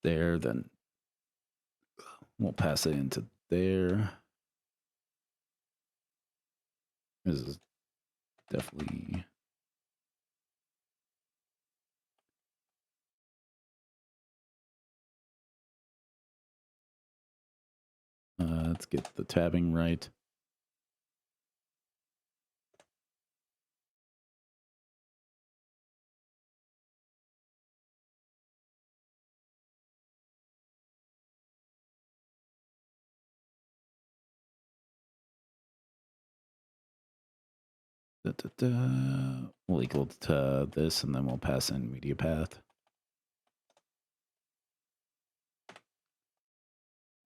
there, then we'll pass it into there. This is definitely... let's get the tabbing right. We'll equal to this, and then we'll pass in media path.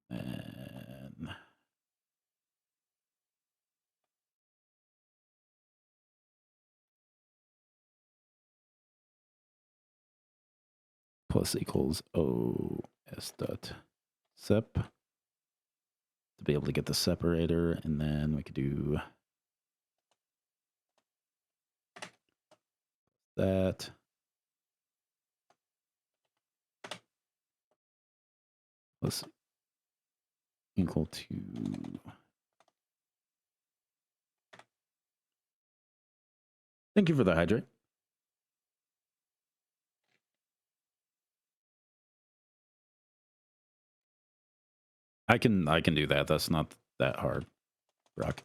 And plus equals os dot sep. to be able to get the separator, and then we could do that. Plus equal to thank you for the hydrate. I can do that. That's not that hard, Brock.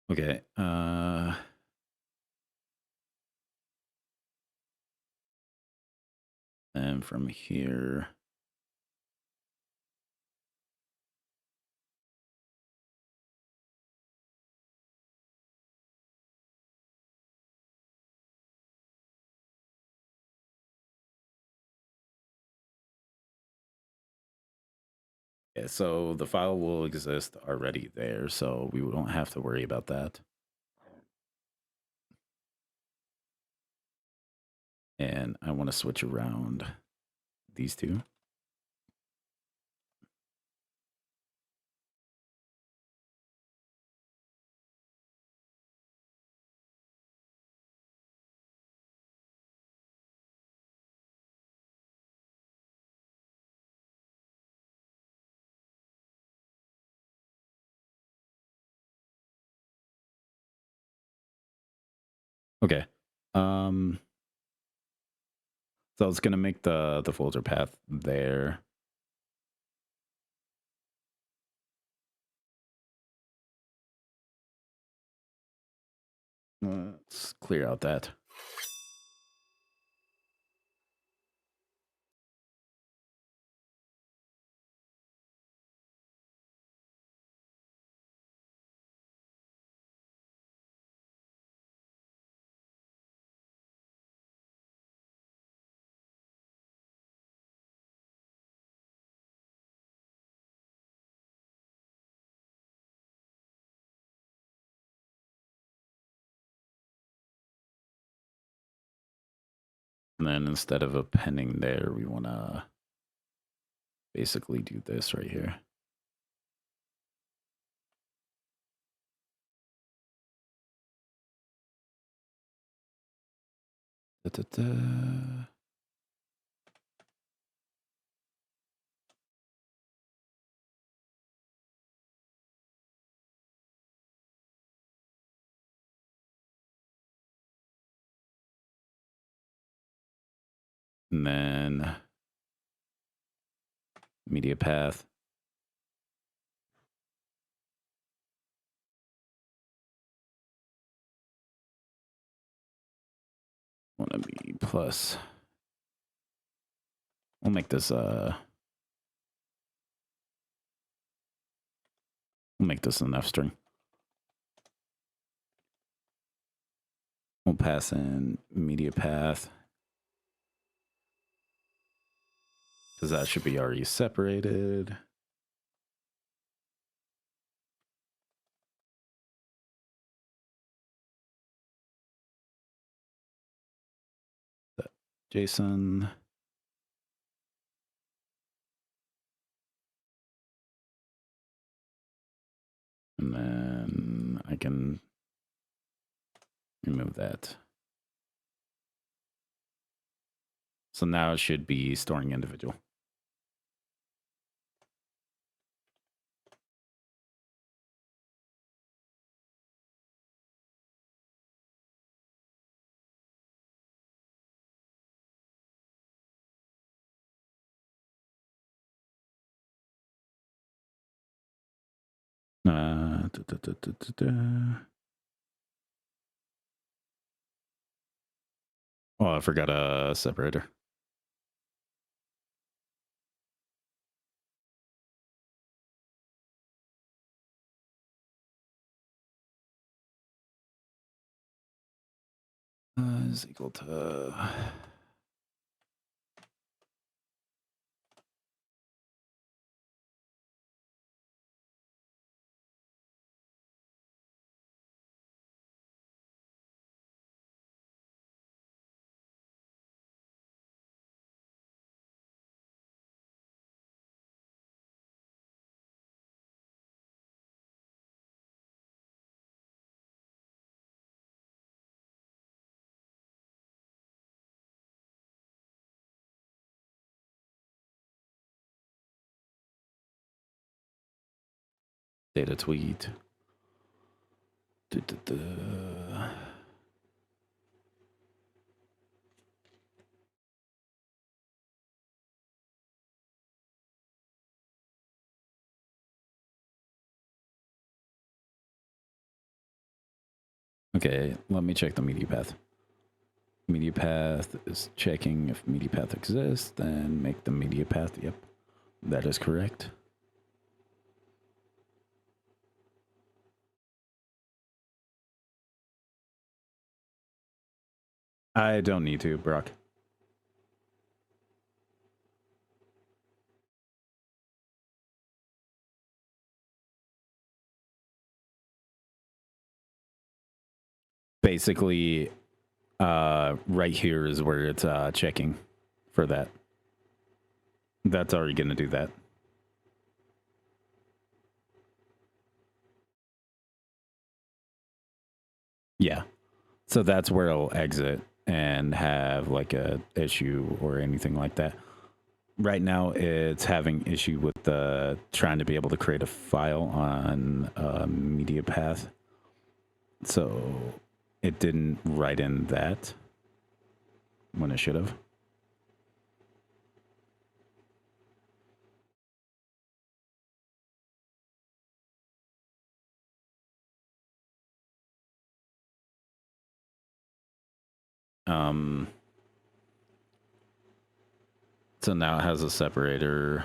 Okay. And from here. Yeah, so the file will exist already there, so we don't have to worry about that. And I want to switch around these two. Okay. So it's gonna make the folder path there. Let's clear out that. And then instead of appending there, we want to basically do this right here. Da, da, da. And then media path. Want to be plus. We'll make this we'll make this an F string. We'll pass in media path, because that should be already separated. JSON. And then I can remove that. So now it should be storing individual. Da, da, da, da, da, da. Oh, I forgot a separator. Is equal to... Data tweet. Okay, let me check the media path. Media path is checking if media path exists, then make the media path. Yep, that is correct. I don't need to, Brock. Basically, right here is where it's checking for that. That's already going to do that. Yeah. So that's where it'll exit and have like a issue or anything like that. Right now, it's having issue with trying to be able to create a file on media path. So it didn't write in that when it should have. So now it has a separator.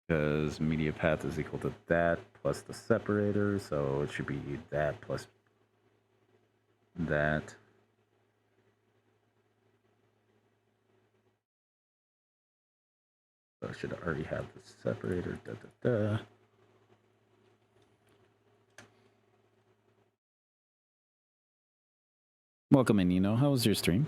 Because media path is equal to that plus the separator, so it should be that plus that. So I should already have the separator. Welcome in, Nino. How was your stream?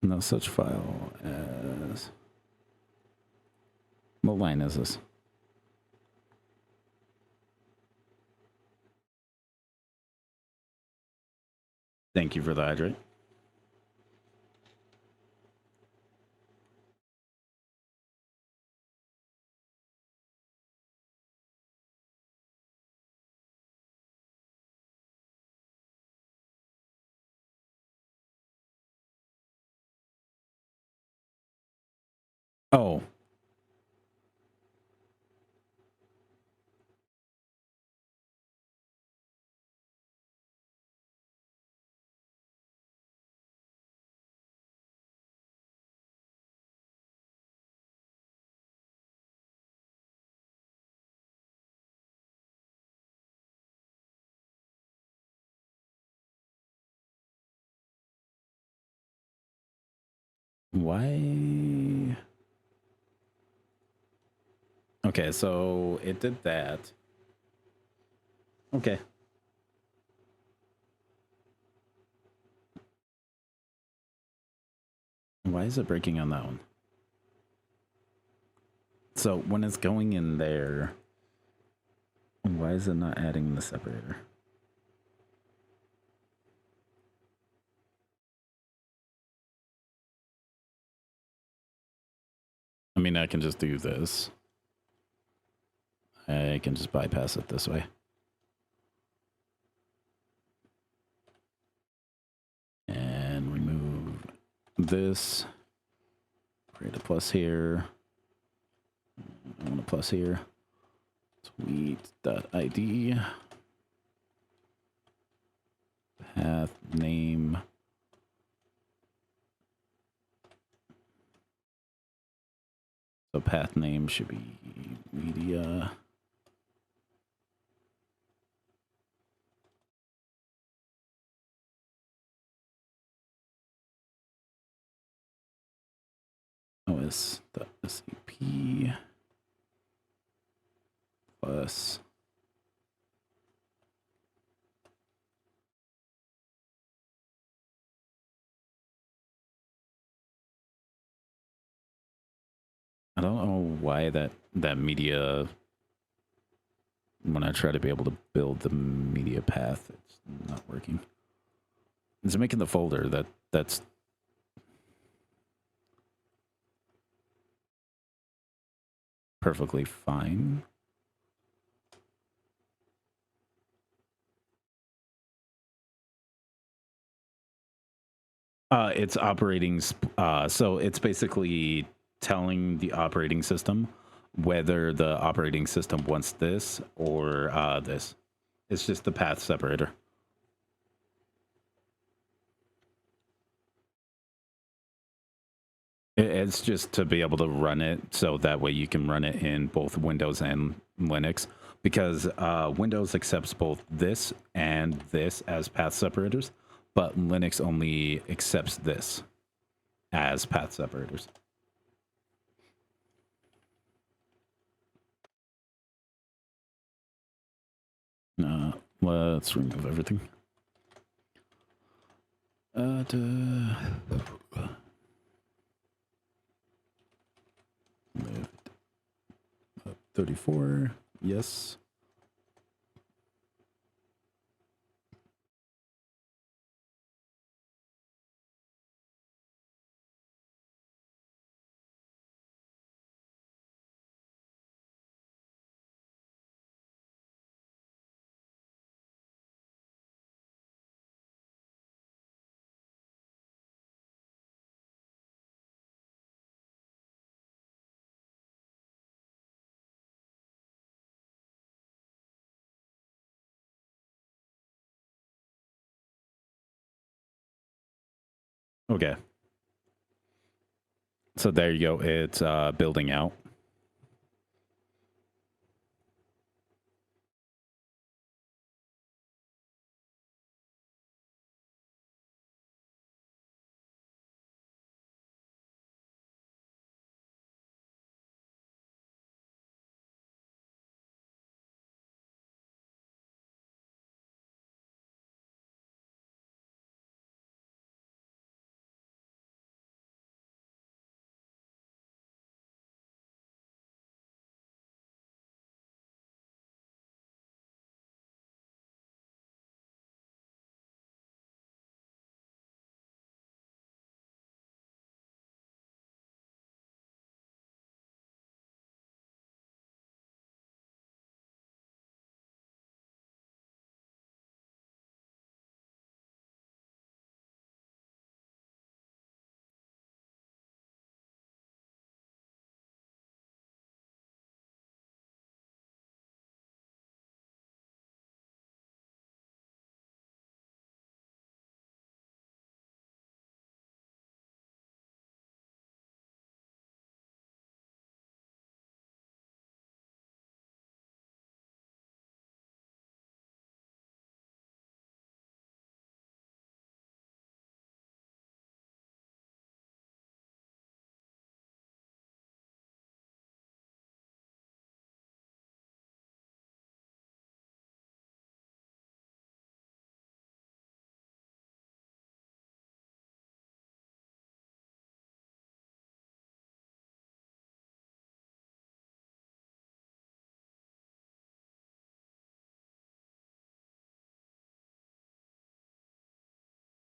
No such file as... What line is this? Thank you for the hydrate. Oh. Why? Okay, so it did that. Okay. Why is it breaking on that one? So when it's going in there, why is it not adding the separator? I mean, I can just do this. I can just bypass it this way. And remove this. Create a plus here. I want a plus here. Tweet.id. Path name. So path name should be media. os.sap plus I don't know why that media, when I try to be able to build the media path, it's not working. It's making the folder that's perfectly fine. It's operating, so it's basically telling the operating system whether the operating system wants this or this. It's just the path separator. It's just to be able to run it, so that way you can run it in both Windows and Linux, because Windows accepts both this and this as path separators, but Linux only accepts this as path separators. Let's remove everything. Lift up 34. Yes. Okay. So there you go. It's building out.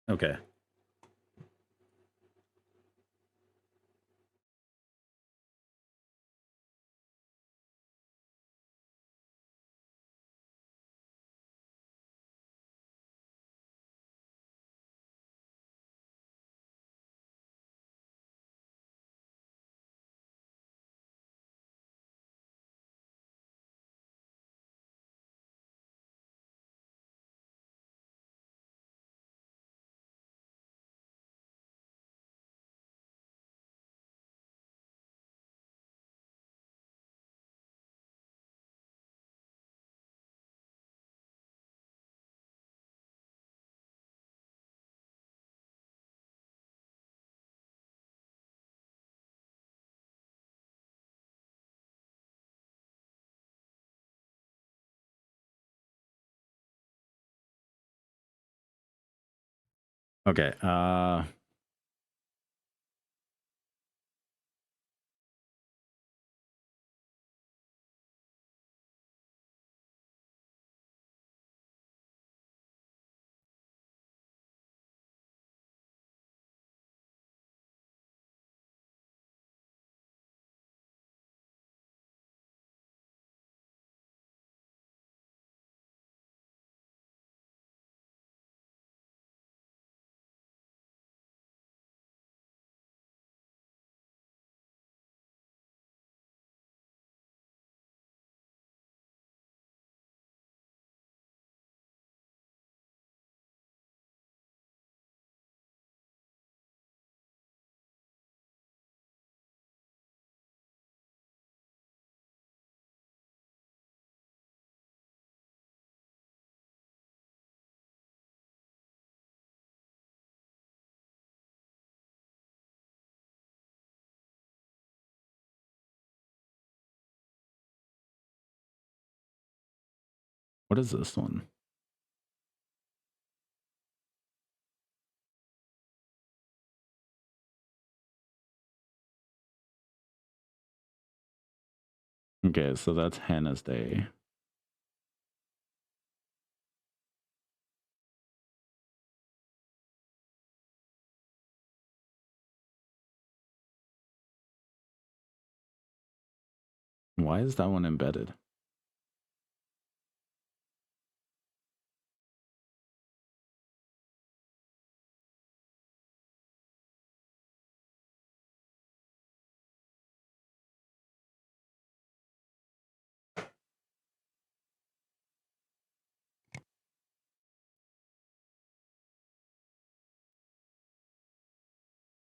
Okay. Okay. What is this one? Okay, so that's Hannah's Day. Why is that one embedded?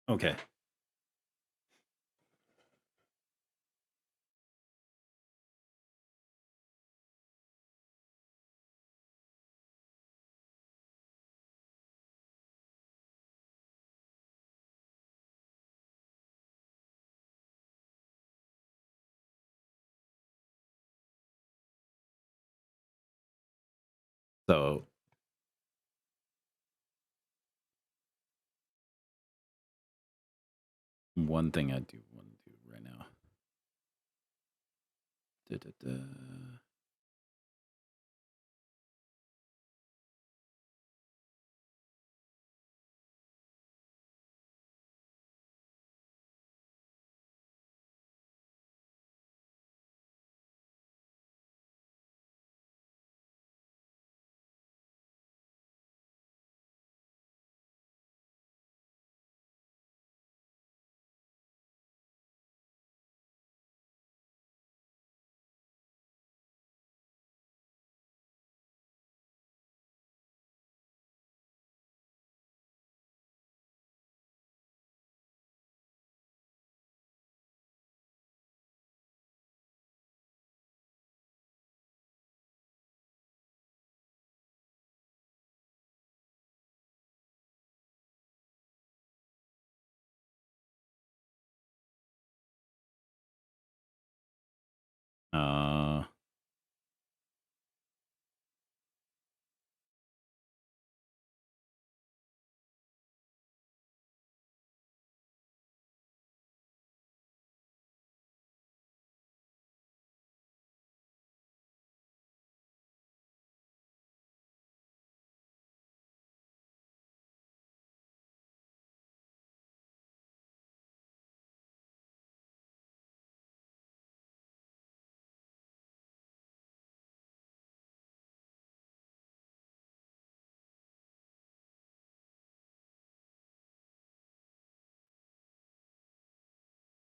Okay. So one thing I do want to do right now.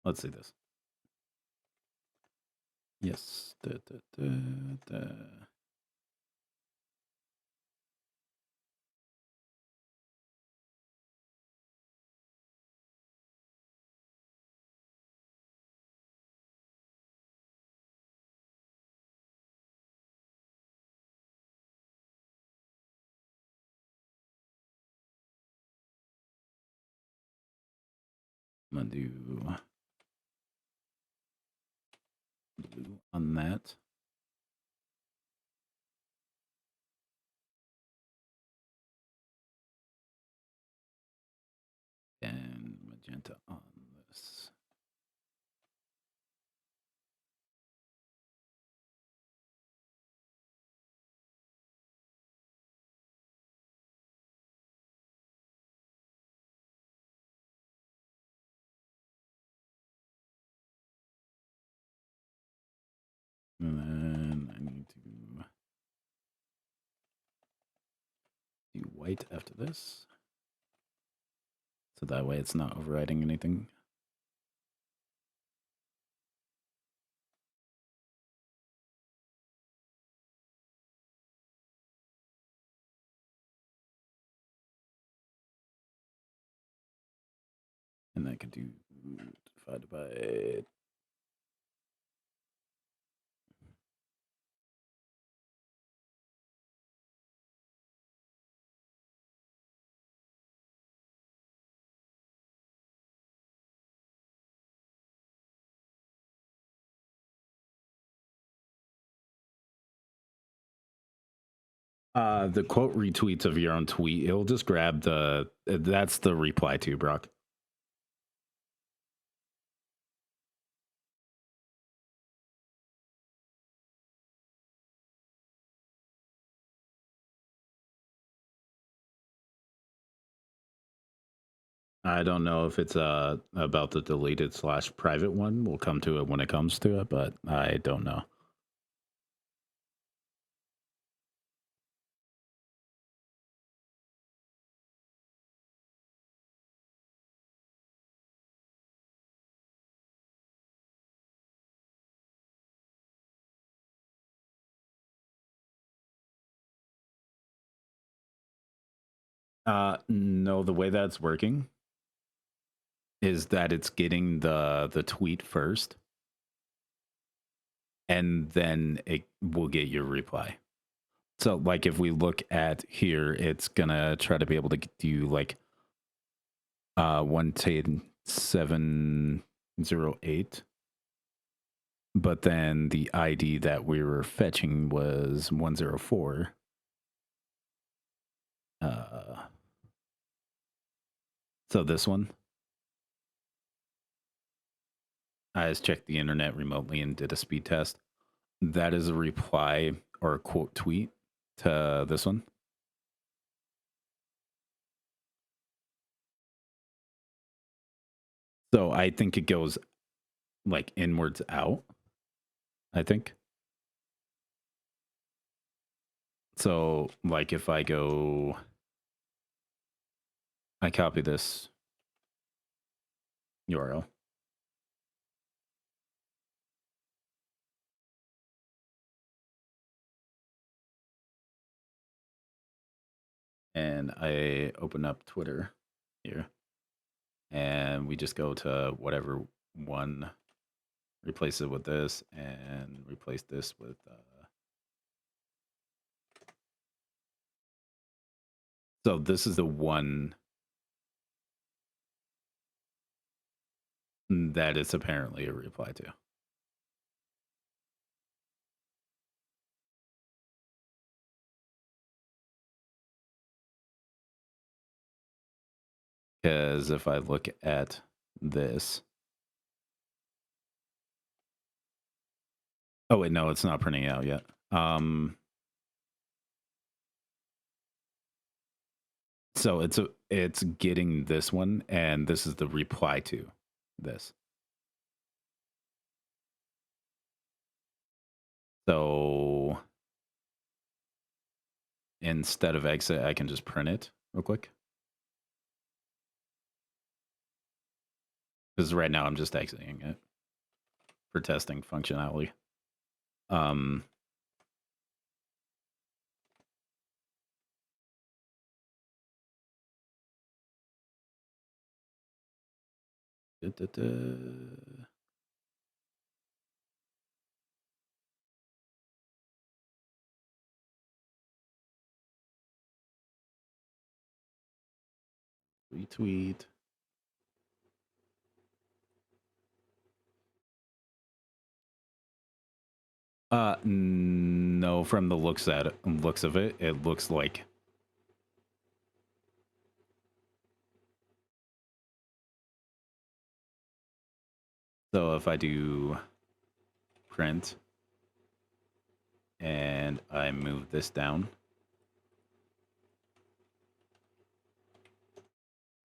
Let's see this. Yes. I'm gonna do blue on that. Magenta on this. And then I need to do white after this. So that way it's not overriding anything. And I can do divided by the quote retweets of your own tweet. It'll just grab the that's the reply to, Brock. I don't know if it's about the deleted / private one. We'll come to it when it comes to it, but I don't know. No, the way that's working is that it's getting the tweet first, and then it will get your reply. So, like, if we look at here, it's gonna try to be able to do like 110.708, but then the ID that we were fetching was 104. So this one, I just checked the internet remotely and did a speed test. That is a reply or a quote tweet to this one. So I think it goes like inwards out, I think. So like if I go, I copy this URL. And I open up Twitter here. And we just go to whatever one, replace it with this, and replace this with so this is the one that it's apparently a reply to. Because if I look at this, oh wait, no, it's not printing out yet. So it's getting this one, and this is the reply to this. So instead of exit, I can just print it real quick. Because right now I'm just exiting it for testing functionality. Retweet. No, from the looks of it, it looks like So if I do print and I move this down,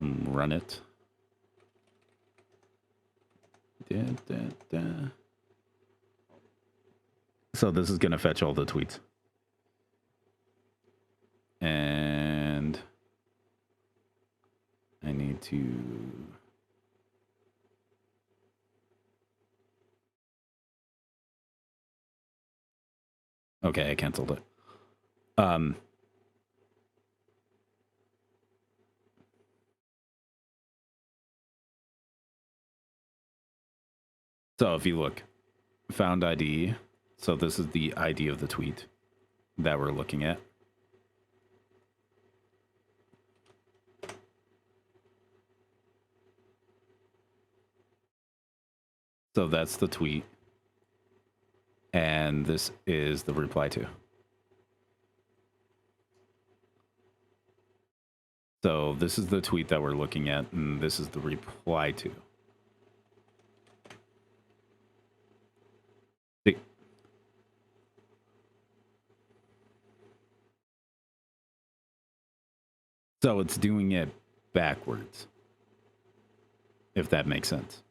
run it. So this is going to fetch all the tweets. And I need to... Okay, I canceled it. So if you look, found ID. So this is the ID of the tweet that we're looking at. So that's the tweet. And this is the reply to. So this is the tweet that we're looking at, and this is the reply to. See? So it's doing it backwards, if that makes sense.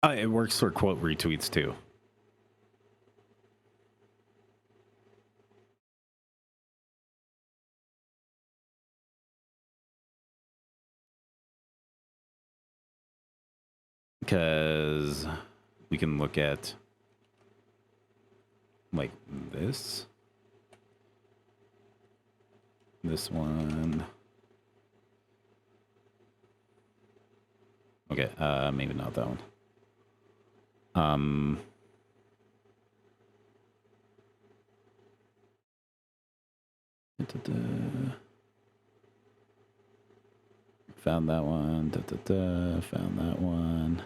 It works for quote retweets too. Because we can look at like this one. Okay, maybe not that one. Found that one. Found that one.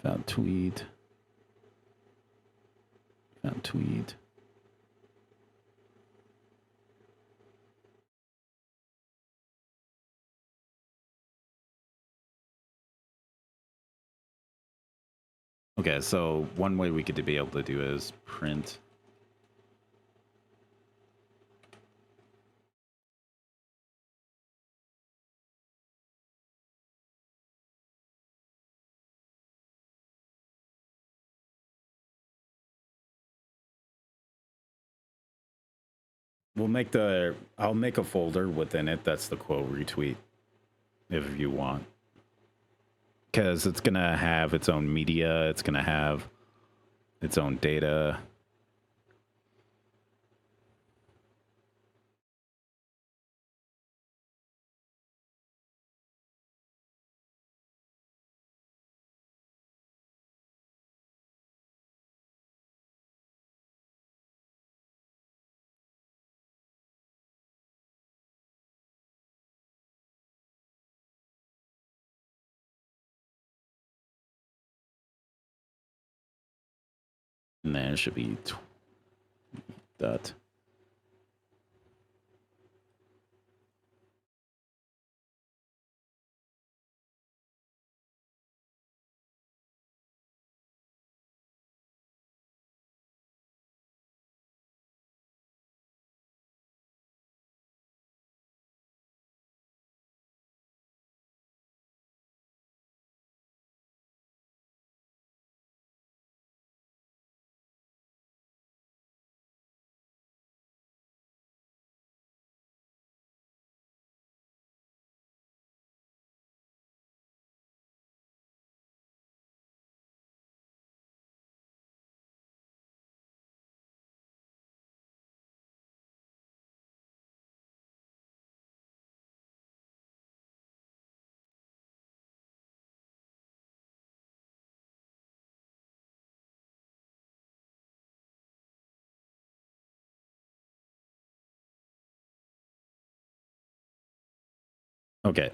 Found tweet. Found tweet. Okay, so one way we could be able to do is print. We'll make I'll make a folder within it that's the quote retweet, if you want. Because it's going to have its own media, it's going to have its own data. And there should be that. Okay.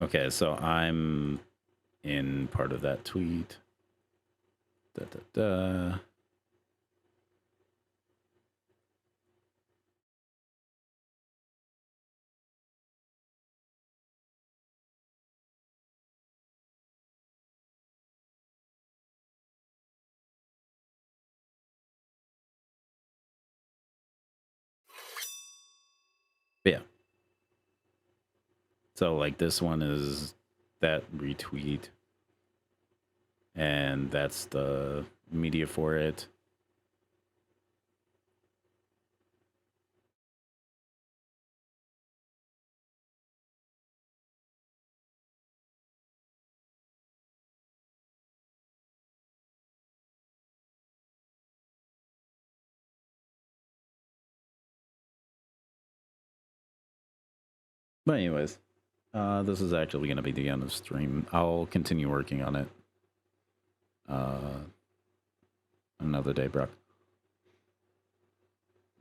Okay, so I'm in part of that tweet. Da, da, da. But yeah. So like this one is that retweet, and that's the media for it. But anyways, this is actually going to be the end of the stream. I'll continue working on it another day, Brock.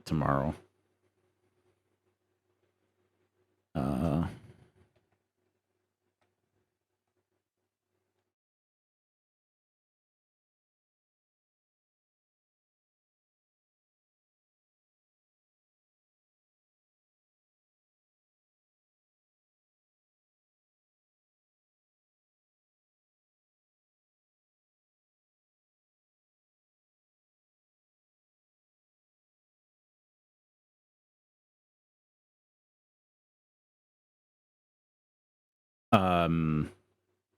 Tomorrow.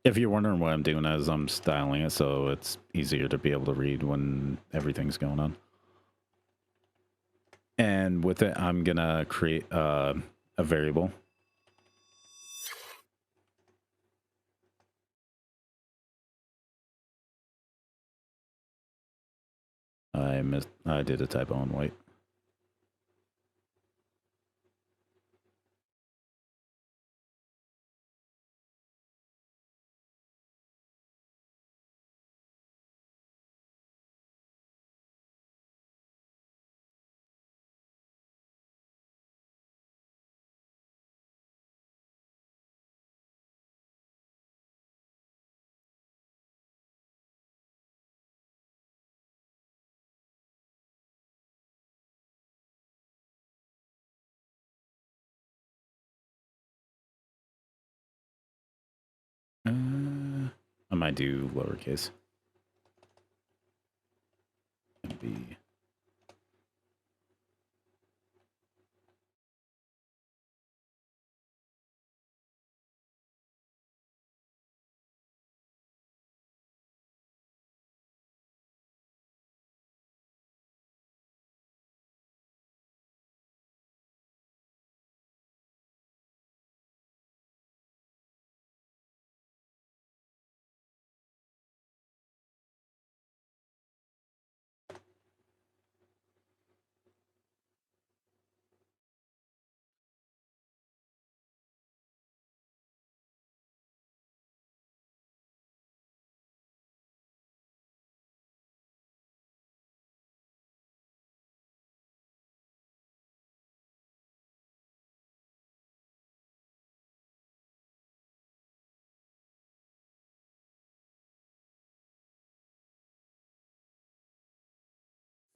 If you're wondering what I'm doing, as I'm styling it so it's easier to be able to read when everything's going on. And with it, I'm gonna create a variable. I did a typo on white. I might do lowercase. B.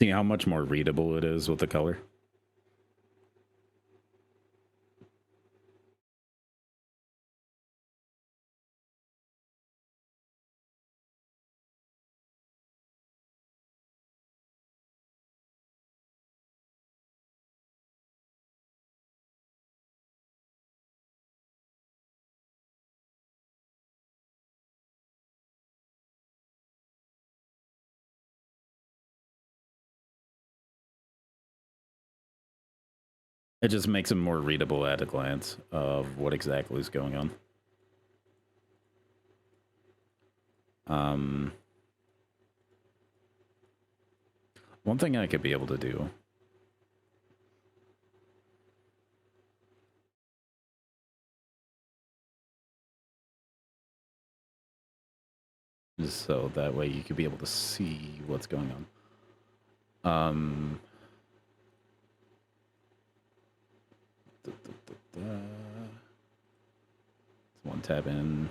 See how much more readable it is with the color? It just makes it more readable at a glance of what exactly is going on. One thing I could be able to do is so that way you could be able to see what's going on. one tab in.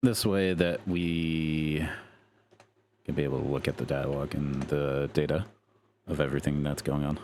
This way that we can be able to look at the dialogue and the data of everything that's going on.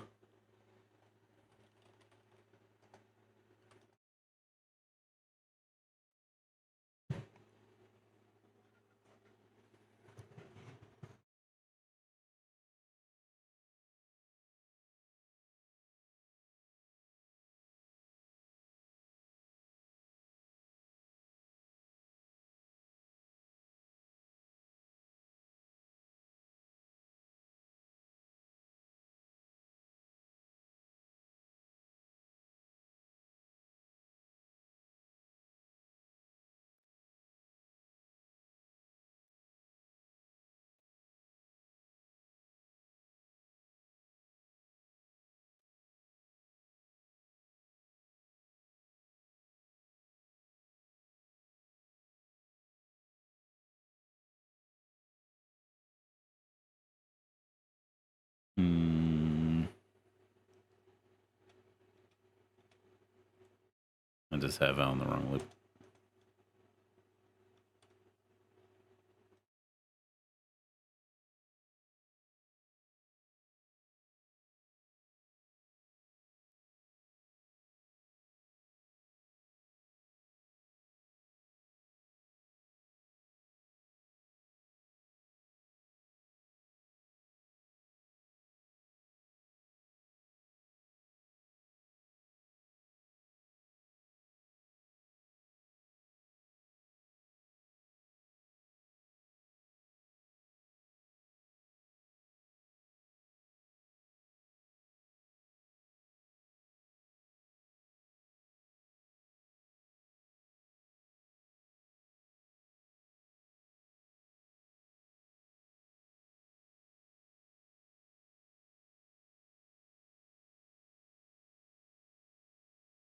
I just have it on the wrong loop.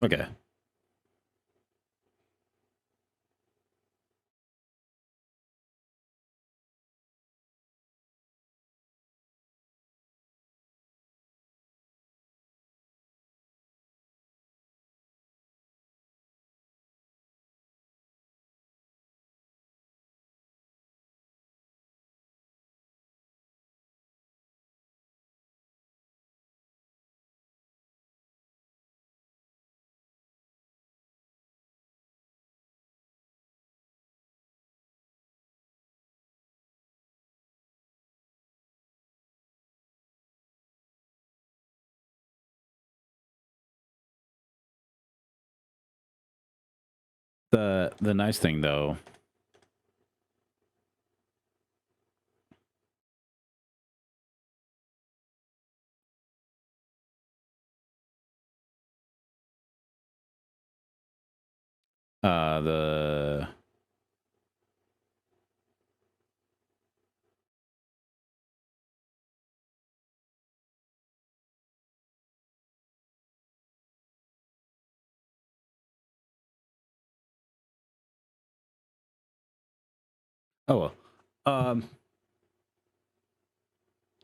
Okay. The nice thing though, the oh well. I'm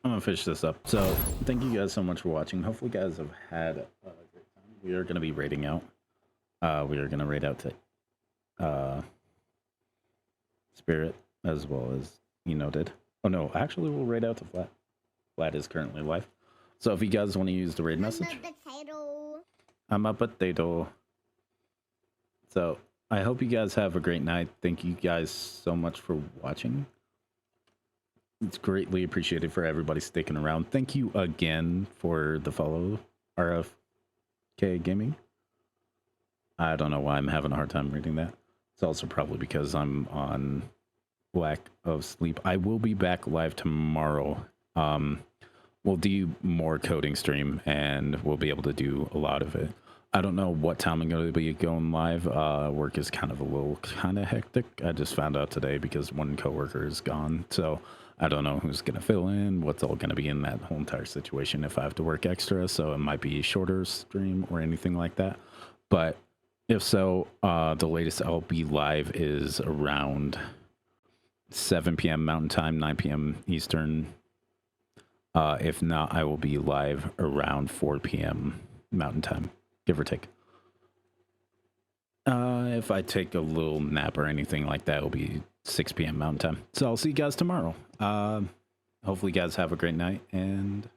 gonna finish this up. So thank you guys so much for watching. Hopefully you guys have had a great time. We are gonna be raiding out. We are gonna raid out to Spirit as well as did. Oh no, actually we'll raid out to Flat. Flat is currently live. So if you guys want to use the raid message. I'm a potato. So I hope you guys have a great night. Thank you guys so much for watching. It's greatly appreciated for everybody sticking around. Thank you again for the follow, RFK Gaming. I don't know why I'm having a hard time reading that. It's also probably because I'm on lack of sleep. I will be back live tomorrow. We'll do more coding stream and we'll be able to do a lot of it. I don't know what time I'm going to be going live. Work is kind of hectic. I just found out today because one coworker is gone. So I don't know who's gonna fill in, what's all gonna be in that whole entire situation if I have to work extra. So it might be a shorter stream or anything like that. But if so, the latest I'll be live is around 7 p.m. Mountain Time, 9 p.m. Eastern. If not, I will be live around 4 p.m. Mountain Time, give or take. If I take a little nap or anything like that, it'll be 6 p.m. Mountain Time. So I'll see you guys tomorrow. Hopefully you guys have a great night, and